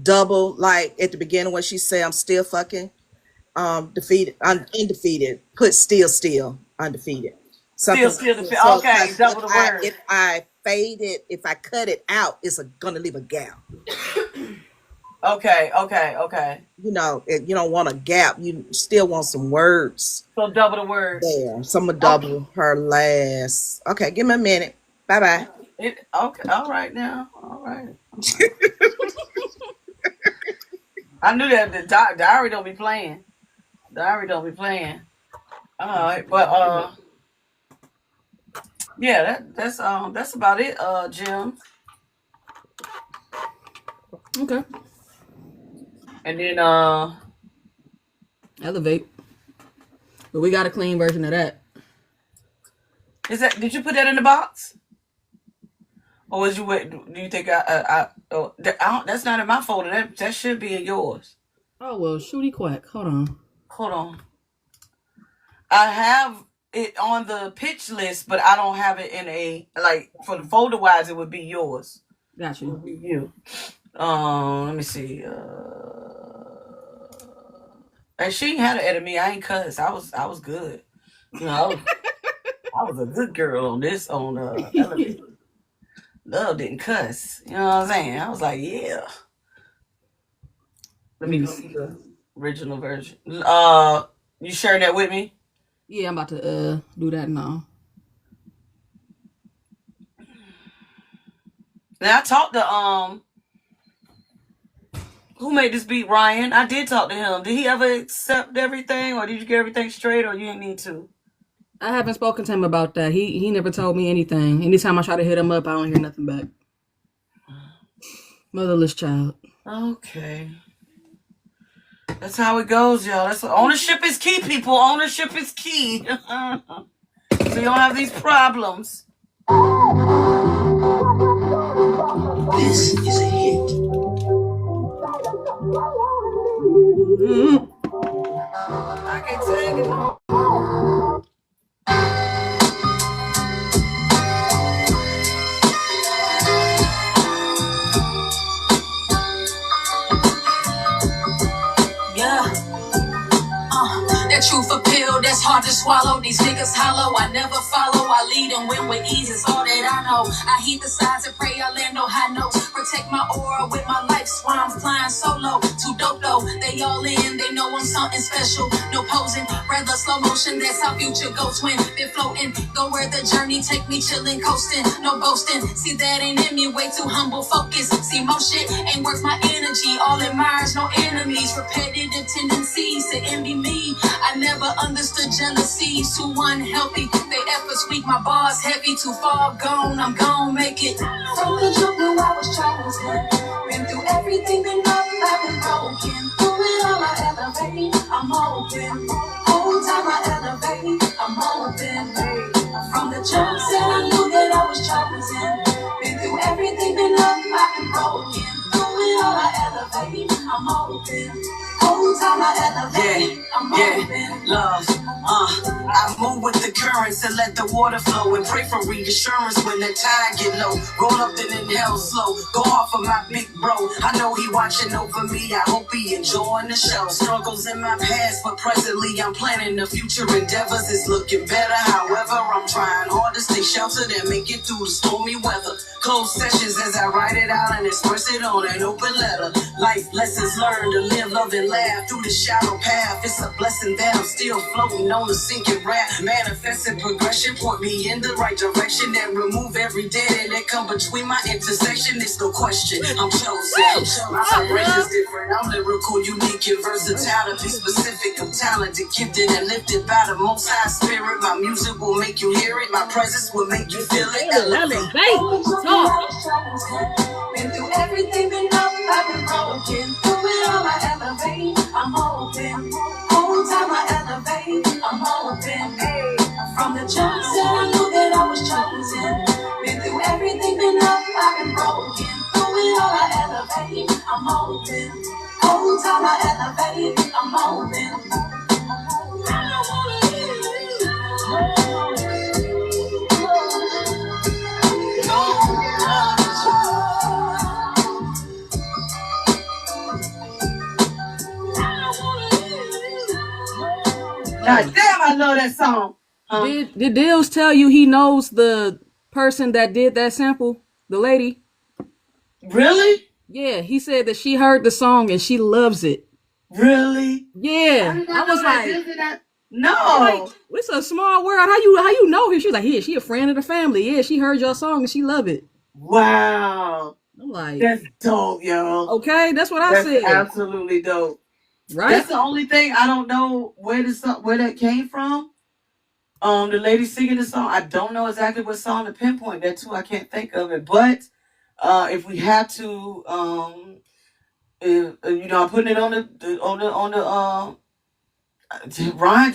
Double like at the beginning when she said I'm still fucking defeated, I'm undefeated. Put still undefeated. Something Still like the that. So, okay. 'cause Double the word. if I fade it, if I cut it out, it's gonna leave a gap. Okay. You know, you don't want a gap. You still want some words So double the word. there. So I'm gonna double her last. Okay, give me a minute. Bye bye. Okay. All right now. All right. I knew that the diary don't be playing. Diary don't be playing. All right, but yeah, that's about it, Jim. Okay. And then Elevate. But we got a clean version of that. did you put that in the box? Or was you wait? Do you think that's not in my folder. That should be in yours. Oh well, shooty quack. Hold on. Hold on. I have it on the pitch list, but I don't have it in a like for the folder wise. It would be yours. Got It would you. be you. Let me see. And she ain't had to edit me. I ain't cuss. I was good. You know, I was a good girl on this on Elevate. Love didn't cuss. You know what I'm saying? I was like, yeah. Let me go see the original version. You sharing that with me? Yeah, I'm about to do that now. Now I talked to who made this beat, Ryan? I did talk to him. Did he ever accept everything, or did you get everything straight, or you didn't need to? I haven't spoken to him about that. He never told me anything. Anytime I try to hit him up, I don't hear nothing back. Motherless child. Okay. That's how it goes, y'all. That's ownership is key, people. Ownership is key. So you don't have these problems. This is a hit. I can't take it no. Yeah. That truth appeal, that's hard to swallow. These niggas hollow, I never follow. I lead and win with ease, is all that I know. I heed the signs and pray I land on high notes. Protect my aura with my life's why I'm flying solo. Too dope though, they all in, they know I'm something special. No posing, rather slow motion, that's how future goes when been floating. Go where the journey take me, chilling, coasting, no boasting. See that ain't in me, way too humble, focus. See more shit ain't worth my energy. All admirers, no enemies. Repetitive tendencies to envy me. I never understood jealousies, too unhealthy. They efforts weak, my bars heavy, too far gone. I'm gon' make it. From the jump, knew I was chosen. Been through everything, been up, I've been broken. Through it all, I elevate. I'm open. Whole time I elevate, I'm open. From the jump, said I knew that I was chosen. Been through everything, been up, I've been broken. Through it all, I elevate, I'm open. Whole time I elevate, I'm open. Love. I move with the currents and let the water flow and pray for reassurance when the tide get low. Roll up then inhale slow. Go off of my big bro. I know he watching over me. I hope he enjoying the show. Struggles in my past, but presently I'm planning the future endeavors. It's looking better. However, I'm trying hard to stay sheltered and make it through the stormy weather. Closed sessions as I write it out and express it on an open letter. Life lessons learned to live, love, and laugh through the shallow path. It's a blessing that I'm still floating on the sinking raft. Manifesting progression, point me in the right direction and remove every dead end that come between my intersection. It's no question, I'm chosen. My vibration's different. I'm lyrical, unique, and versatile. To be specific, I'm talented, gifted, and lifted by the Most High Spirit. My music will make you hear it. My presence will make you feel it. Been through everything, been up, I've been broken. Through it all, I elevate, I'm open. Whole time I elevate, I'm open. From the jump, said I knew that I was chosen. Been through everything, been up, I've been broken. Through it all, I elevate, I'm open. Whole time I elevate, I'm open. God damn, I love that song. Did Dills tell you he knows the person that did that sample? The lady? Really? Yeah, he said that she heard the song and she loves it. Really? Yeah. I was like, no. Like, it's a small world. How you know her? She was like, yeah, she a friend of the family. Yeah, she heard your song and she love it. Wow. I'm like, that's dope, yo. Okay, that's what I said. Absolutely dope. Right? That's the only thing I don't know where that came from. The lady singing the song, I don't know exactly what song to pinpoint that to. I can't think of it. But if we have to, if, I'm putting it on the Ryan.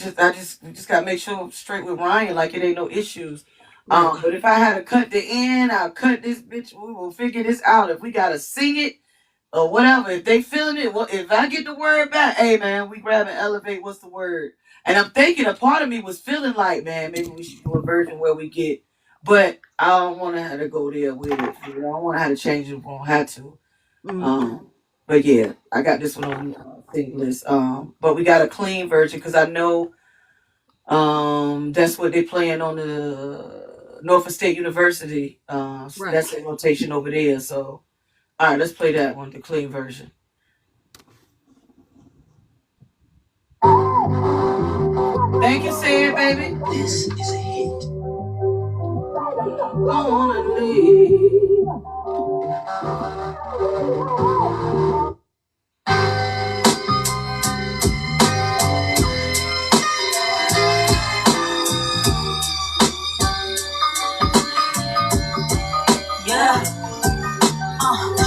We just gotta make sure I'm straight with Ryan, like it ain't no issues. Right. But if I had to cut the end, I'll cut this bitch. We will figure this out. If we gotta sing it or whatever, if they feeling it, well, if I get the word back, hey man, we grab and elevate. What's the word? And I'm thinking, a part of me was feeling like, man, maybe we should do a version where we get, but I don't want to have to go there with it. I don't want to have to change it. We won't have to. But yeah, I got this one on the thing list. But we got a clean version because I know that's what they're playing on the Norfolk State University. Right. That's a rotation over there. So, all right, let's play that one, the clean version. Thank you, Sid, baby. This is a hit. I wanna leave.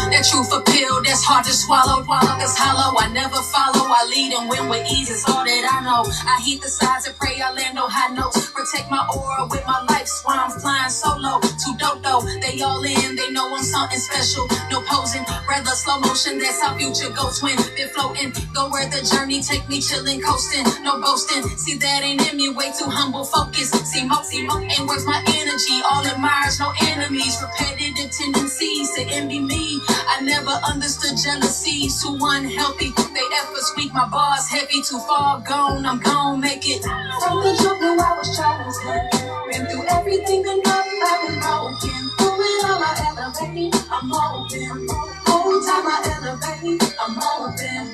That truth appeal that's hard to swallow. It's hollow, I never follow. I lead and win with ease, it's all that I know. I heat the sides and pray I land on high notes. Protect my aura with my life's why I'm flying solo. Too dope though, they all in, they know I'm something special. No posing, rather slow motion, that's how future goes when been floating. Go where the journey take me, chilling, coasting, no boasting. See that ain't in me, way too humble, focus. See mo, and where's my energy? All admirers, no enemies. Repetitive tendencies to envy me. I never understood jealousies, too unhealthy. They efforts weak, my bars heavy, too far gone, I'm gon' make it. From the jump, knew I was chosen. Been through everything, been up, I've been broken. Through it all, I elevate, I'm open. Whole time I elevate, I'm open.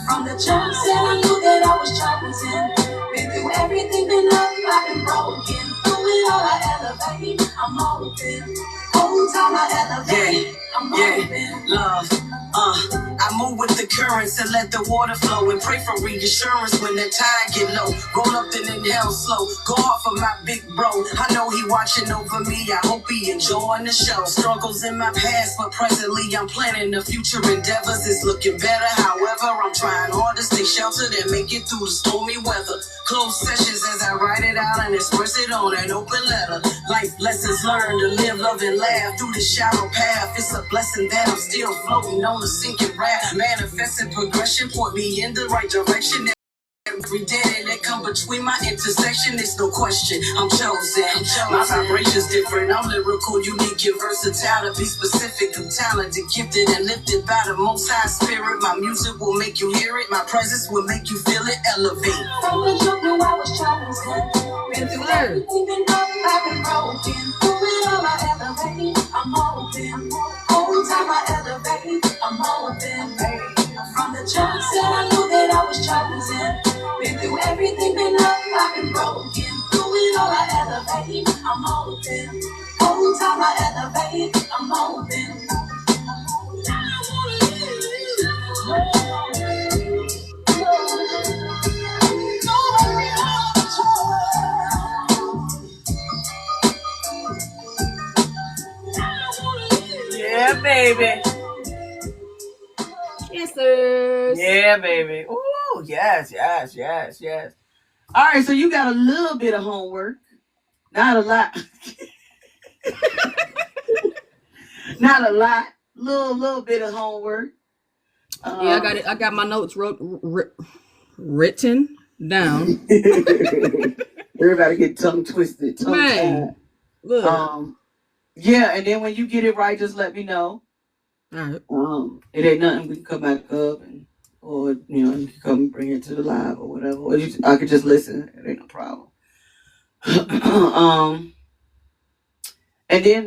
From the jump, said I knew that I was chosen. Been through everything, been up, I've been broken. Through it all, I elevate, I'm open. Whole time I elevate, I'm open. Love. I move with the currents and let the water flow and pray for reassurance when the tide get low. Roll up then inhale slow. Go off for my big bro. I know he watching over me. I hope he enjoying the show. Struggles in my past, but presently I'm planning the future endeavors. It's looking better. However, I'm trying hard to stay sheltered and make it through the stormy weather. Close sessions as I write it out and express it on an open letter. Life lessons learned to live, love, and laugh through the shallow path. It's a blessing that I'm still floating on a sinking raft. Manifesting progression, point me in the right direction. Every day that come between my intersection, it's no question. I'm chosen. My vibration's different. I'm lyrical, unique, and versatile. To be specific, I'm talented, gifted, and lifted by the Most High Spirit. My music will make you hear it. My presence will make you feel it. Elevate. From the jump, knew I was chosen. Been through everything, been up, I've been broken. Through it all, I elevate. I'm open. Whole time I elevate. I'm open. From the jump, said I knew that I was chosen. Been through everything, been up, I've been broken. Through it all, I elevate. I'm open. Whole time I elevate. I'm open. Yeah, baby. Yes, sir. Yeah, baby. Ooh, yes. All right, so you got a little bit of homework. Not a lot. Not a lot. Little bit of homework. Yeah, I got it. I got my notes written down. Everybody get tongue twisted. Man, look. Yeah, and then when you get it right, just let me know. All right. It ain't nothing. We can come back up or you can come bring it to the live or whatever. Or I could just listen. It ain't no problem. And then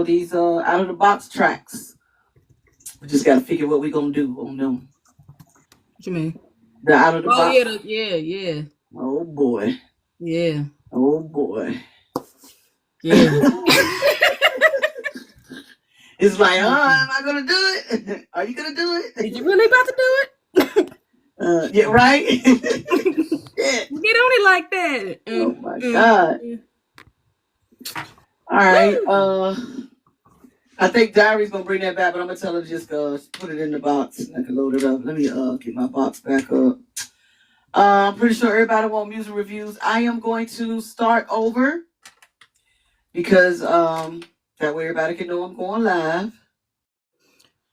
these out of the box tracks. We just gotta figure what we gonna do on them. What you mean? The out of the box. Yeah. Oh boy. Yeah. Oh boy. Yeah. It's like, am I gonna do it? Are you gonna do it? Did you really about to do it? Yeah, right. Get on it like that. Oh my God. All right. I think Diary's gonna bring that back, but I'm gonna tell her to just put it in the box and I can load it up. Let me get my box back up. I'm pretty sure everybody want music reviews. I am going to start over because that way everybody can know I'm going live.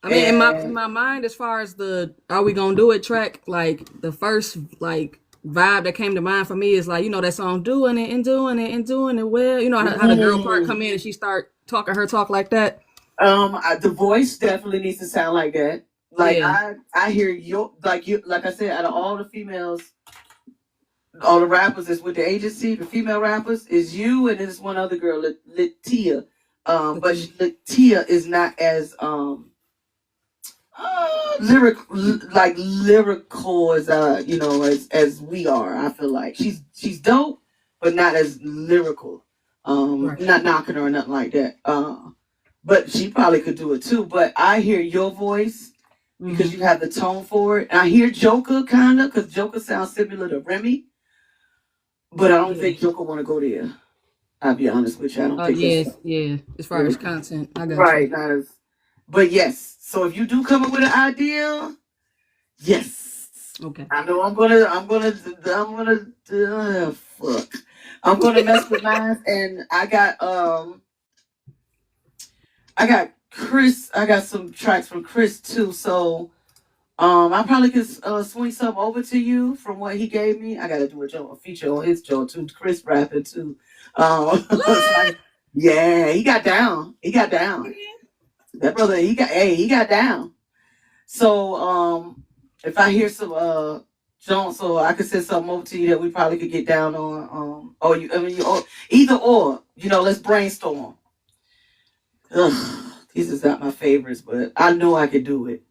I mean, in my mind, as far as the "Are We Gonna Do It" track, like the first vibe that came to mind for me is like, that song "Doing It and Doing It and Doing It Well." You know how the girl part come in and she start talking her talk like that. The voice definitely needs to sound like that. Like I hear like I said, out of all the females, all the rappers that's with the agency, the female rappers is you and there's one other girl, Latia. But Latia is not as lyrical as as we are. I feel like she's dope, but not as lyrical. Right. Not knocking her or nothing like that. But she probably could do it too. But I hear your voice because you have the tone for it. And I hear Joker kinda because Joker sounds similar to Remy, but I don't think Joker want to go there. I'll be honest with you. I don't think. Yeah. As far as content, I got right. you. Not as. But yes. So if you do come up with an idea, yes. Okay. I know I'm gonna fuck. I'm gonna mess with mine, and I got Chris. I got some tracks from Chris too. So I probably could swing some over to you from what he gave me. I gotta do a feature on his joint too. Chris rapping too. Yeah, he got down. That brother, he got down. So if I hear some Jones, so I could send something over to you that we probably could get down on either or, let's brainstorm. Ugh, these is not my favorites, but I know I could do it.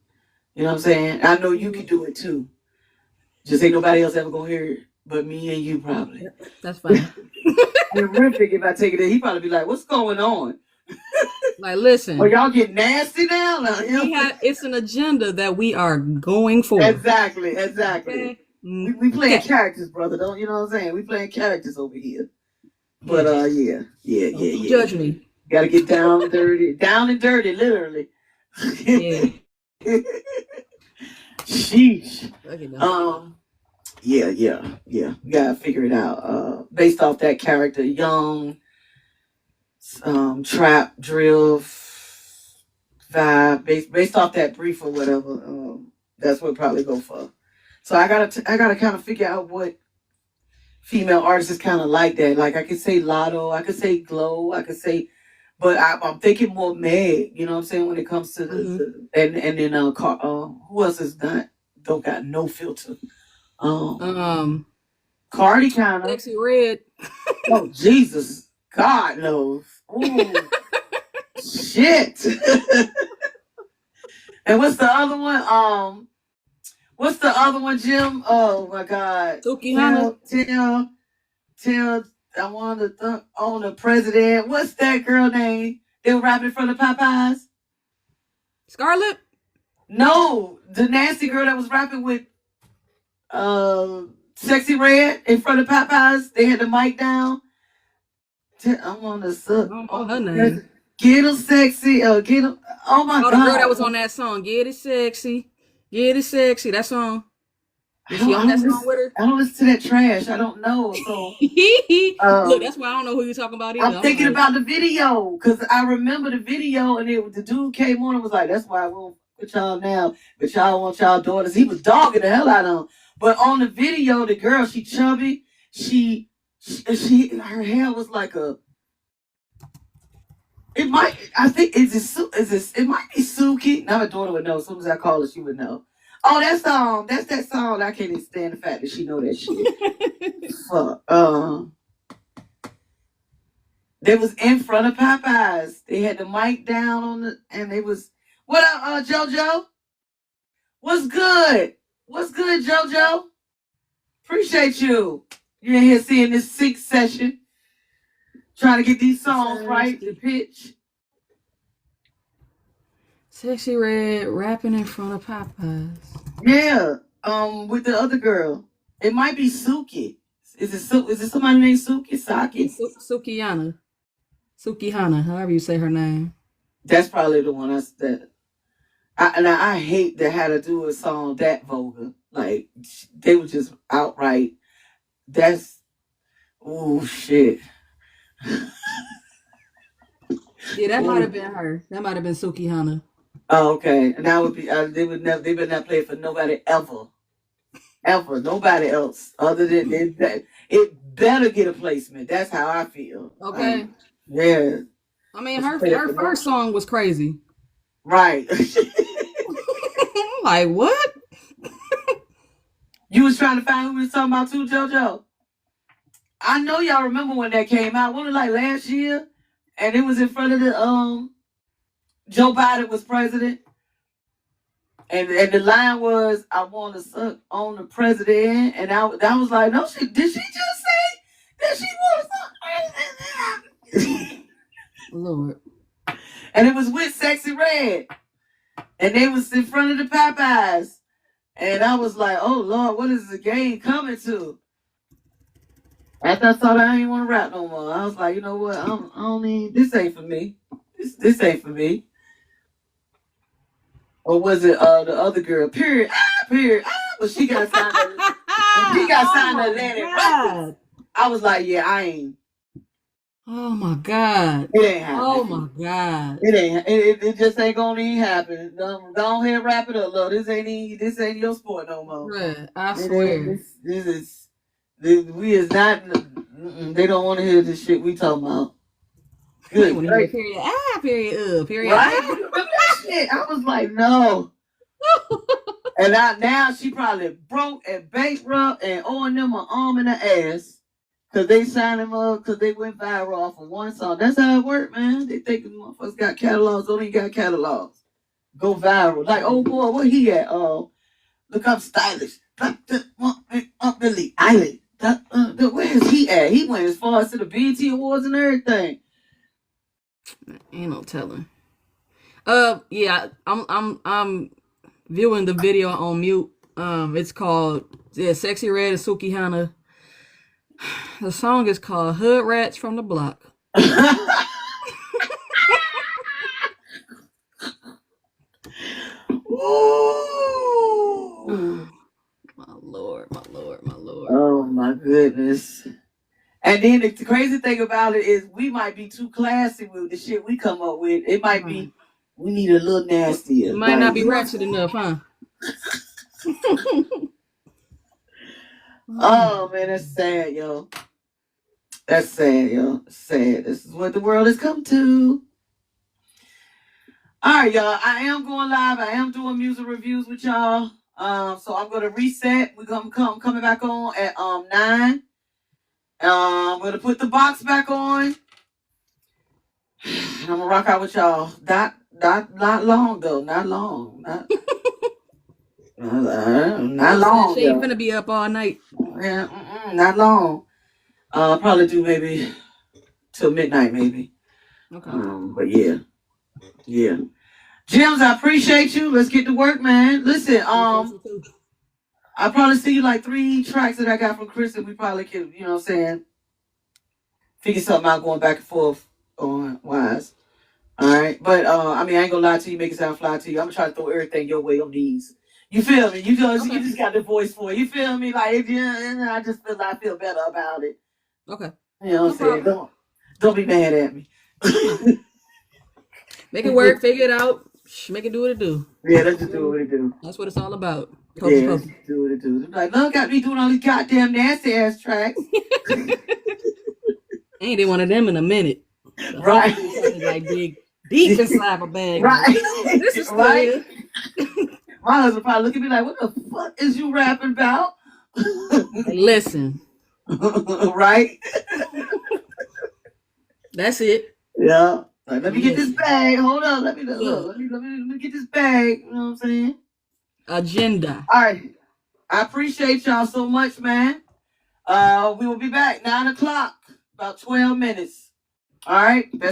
You know what I'm saying? I know you can do it too. Just ain't nobody else ever gonna hear it but me and you probably. That's fine. And Riffick, if I take it in, he probably be like, what's going on? Like, listen. Oh, y'all get nasty now? It's an agenda that we are going for. Exactly. Okay. We playing characters, brother. Don't you know what I'm saying? We playing characters over here. But yeah. Don't judge me. Gotta get down and dirty. Down and dirty, literally. Yeah. Sheesh. Yeah. Yeah. We gotta figure it out. Based off that character, young, trap, drill vibe, based off that brief or whatever. That's what probably go for. So I gotta kind of figure out what female artists is kind of like that. Like I could say Lotto, I could say Glow, I could say, but I'm thinking more Meg. You know what I'm saying when it comes to and then who else is not don't got no filter. Cardi kind of Sexy Red. Oh Jesus, God knows. Ooh, shit. And what's the other one? What's the other one, Jim? Oh my God. Suki Hana. Tell I want to on the president. What's that girl name? They were rapping in front of Popeyes. Scarlett? No, the nasty girl that was rapping with Sexy Red in front of Popeyes. They had the mic down. I want to suck. Oh, her name. Get him sexy. Get him. Oh my God. The girl that was on that song. Get it sexy. Get it sexy. That song. Is she on that song with her? I don't listen to that trash. I don't know. So look, that's why I don't know who you're talking about either. I'm thinking about the video because I remember the video and the dude came on and was like, "That's why I won't put y'all now, but y'all want y'all daughters." He was dogging the hell out of them. But on the video, the girl, she chubby. She her hair was like a. It might. I think is this. It might be Suki. Now my daughter would know. As soon as I call her, she would know. Oh, that song. That's that song. I can't even stand the fact that she know that shit. Fuck. They was in front of Popeyes. They had the mic down and they was. What up, JoJo? What's good? What's good, JoJo? Appreciate you. You're in here seeing this 6th session. Trying to get these songs right, the pitch. Sexy Red rapping in front of Popeyes. Yeah, with the other girl. It might be Suki. Is it somebody named Suki? Saki? Sukihana. Sukihana, however you say her name. That's probably the one I hate that had to do a song that vulgar. Like, they were just outright. That's, oh shit. Yeah, that might have been her. That might have been Sukihana. Oh, okay. And that would be they better not play for nobody ever. Nobody else other than that. It better get a placement. That's how I feel. Okay. Yeah. I mean, her first song was crazy. Right. Like what? You was trying to find who we was talking about too, JoJo. I know y'all remember when that came out. Wasn't it like last year? And it was in front of the Joe Biden was president. And the line was, "I want to suck on the president." And I was like, "No, did she just say that she want to suck president?" Lord. And it was with Sexy Red. And they was in front of the Popeyes. And I was like, "Oh Lord, what is the game coming to?" After I saw that, I didn't want to rap no more. I was like, you know what? I don't need, this ain't for me. This ain't for me. Or was it the other girl? Period. But she got signed to Atlantic Records. I was like, yeah, I ain't. Oh my God. It ain't happening. Oh my God. It ain't. It just ain't gonna even happen. Go ahead, wrap it up, love. This ain't your sport no more. Right, I swear. This is. We is not. They don't want to hear this shit we talking about. Good. Period. Period. Right? Shit. I was like, no. And now she probably broke and bankrupt and owing them an arm and an ass because they signed him up because they went viral off of one song. That's how it worked, man. They think the motherfuckers got catalogs. Don't even got catalogs. Go viral. Like, oh boy, where he at? Oh, look, I'm stylish. Up Billy Island. Where is he at? He went as far as to the BET Awards and everything. Ain't no telling. Yeah, I'm viewing the video on mute. It's called Sexy Red and Suki Hana. The song is called Hood Rats from the Block. Ooh. My lord, my lord, my lord. Oh my goodness. And then the crazy thing about it is we might be too classy with the shit we come up with. It might be we need a little nastier. Might Like, not be ratchet enough, huh? oh man, that's sad, yo. That's sad, yo. Sad. This is what the world has come to. All right, y'all. I am going live. I am doing music reviews with y'all. So I'm gonna reset. We're gonna coming back on at 9. I'm gonna put the box back on. I'm gonna rock out with y'all. Not long though. Not long. Not long. She ain't finna be up all night. Yeah, not long. Probably do maybe till midnight, maybe. Okay. But yeah. James, I appreciate you. Let's get to work, man. Listen, I'll probably see you like 3 tracks that I got from Chris, and we probably could, you know what I'm saying, figure something out going back and forth on Wise. All right, but I mean, I ain't gonna lie to you, make it sound fly to you. I'm gonna try to throw everything your way on these. You feel me? You just got the voice for it. You feel me? Like, yeah, I feel better about it. Okay. You know what I'm saying? Don't be mad at me. Make it work, figure it out, make it do what it do. Yeah, let's just do what it do. That's what it's all about. Yeah, let's do what it do. Like, look, got me doing all these goddamn nasty ass tracks. Ain't did one of them in a minute. Right. Like big, deep inside my bag. Right. This is right. My husband probably look at me like, what the fuck is you rapping about? Listen. Right? That's it. Yeah. Like, let me get this bag. Hold on. Let me get this bag. You know what I'm saying? Agenda. All right. I appreciate y'all so much, man. We will be back 9 o'clock, about 12 minutes. All right. Best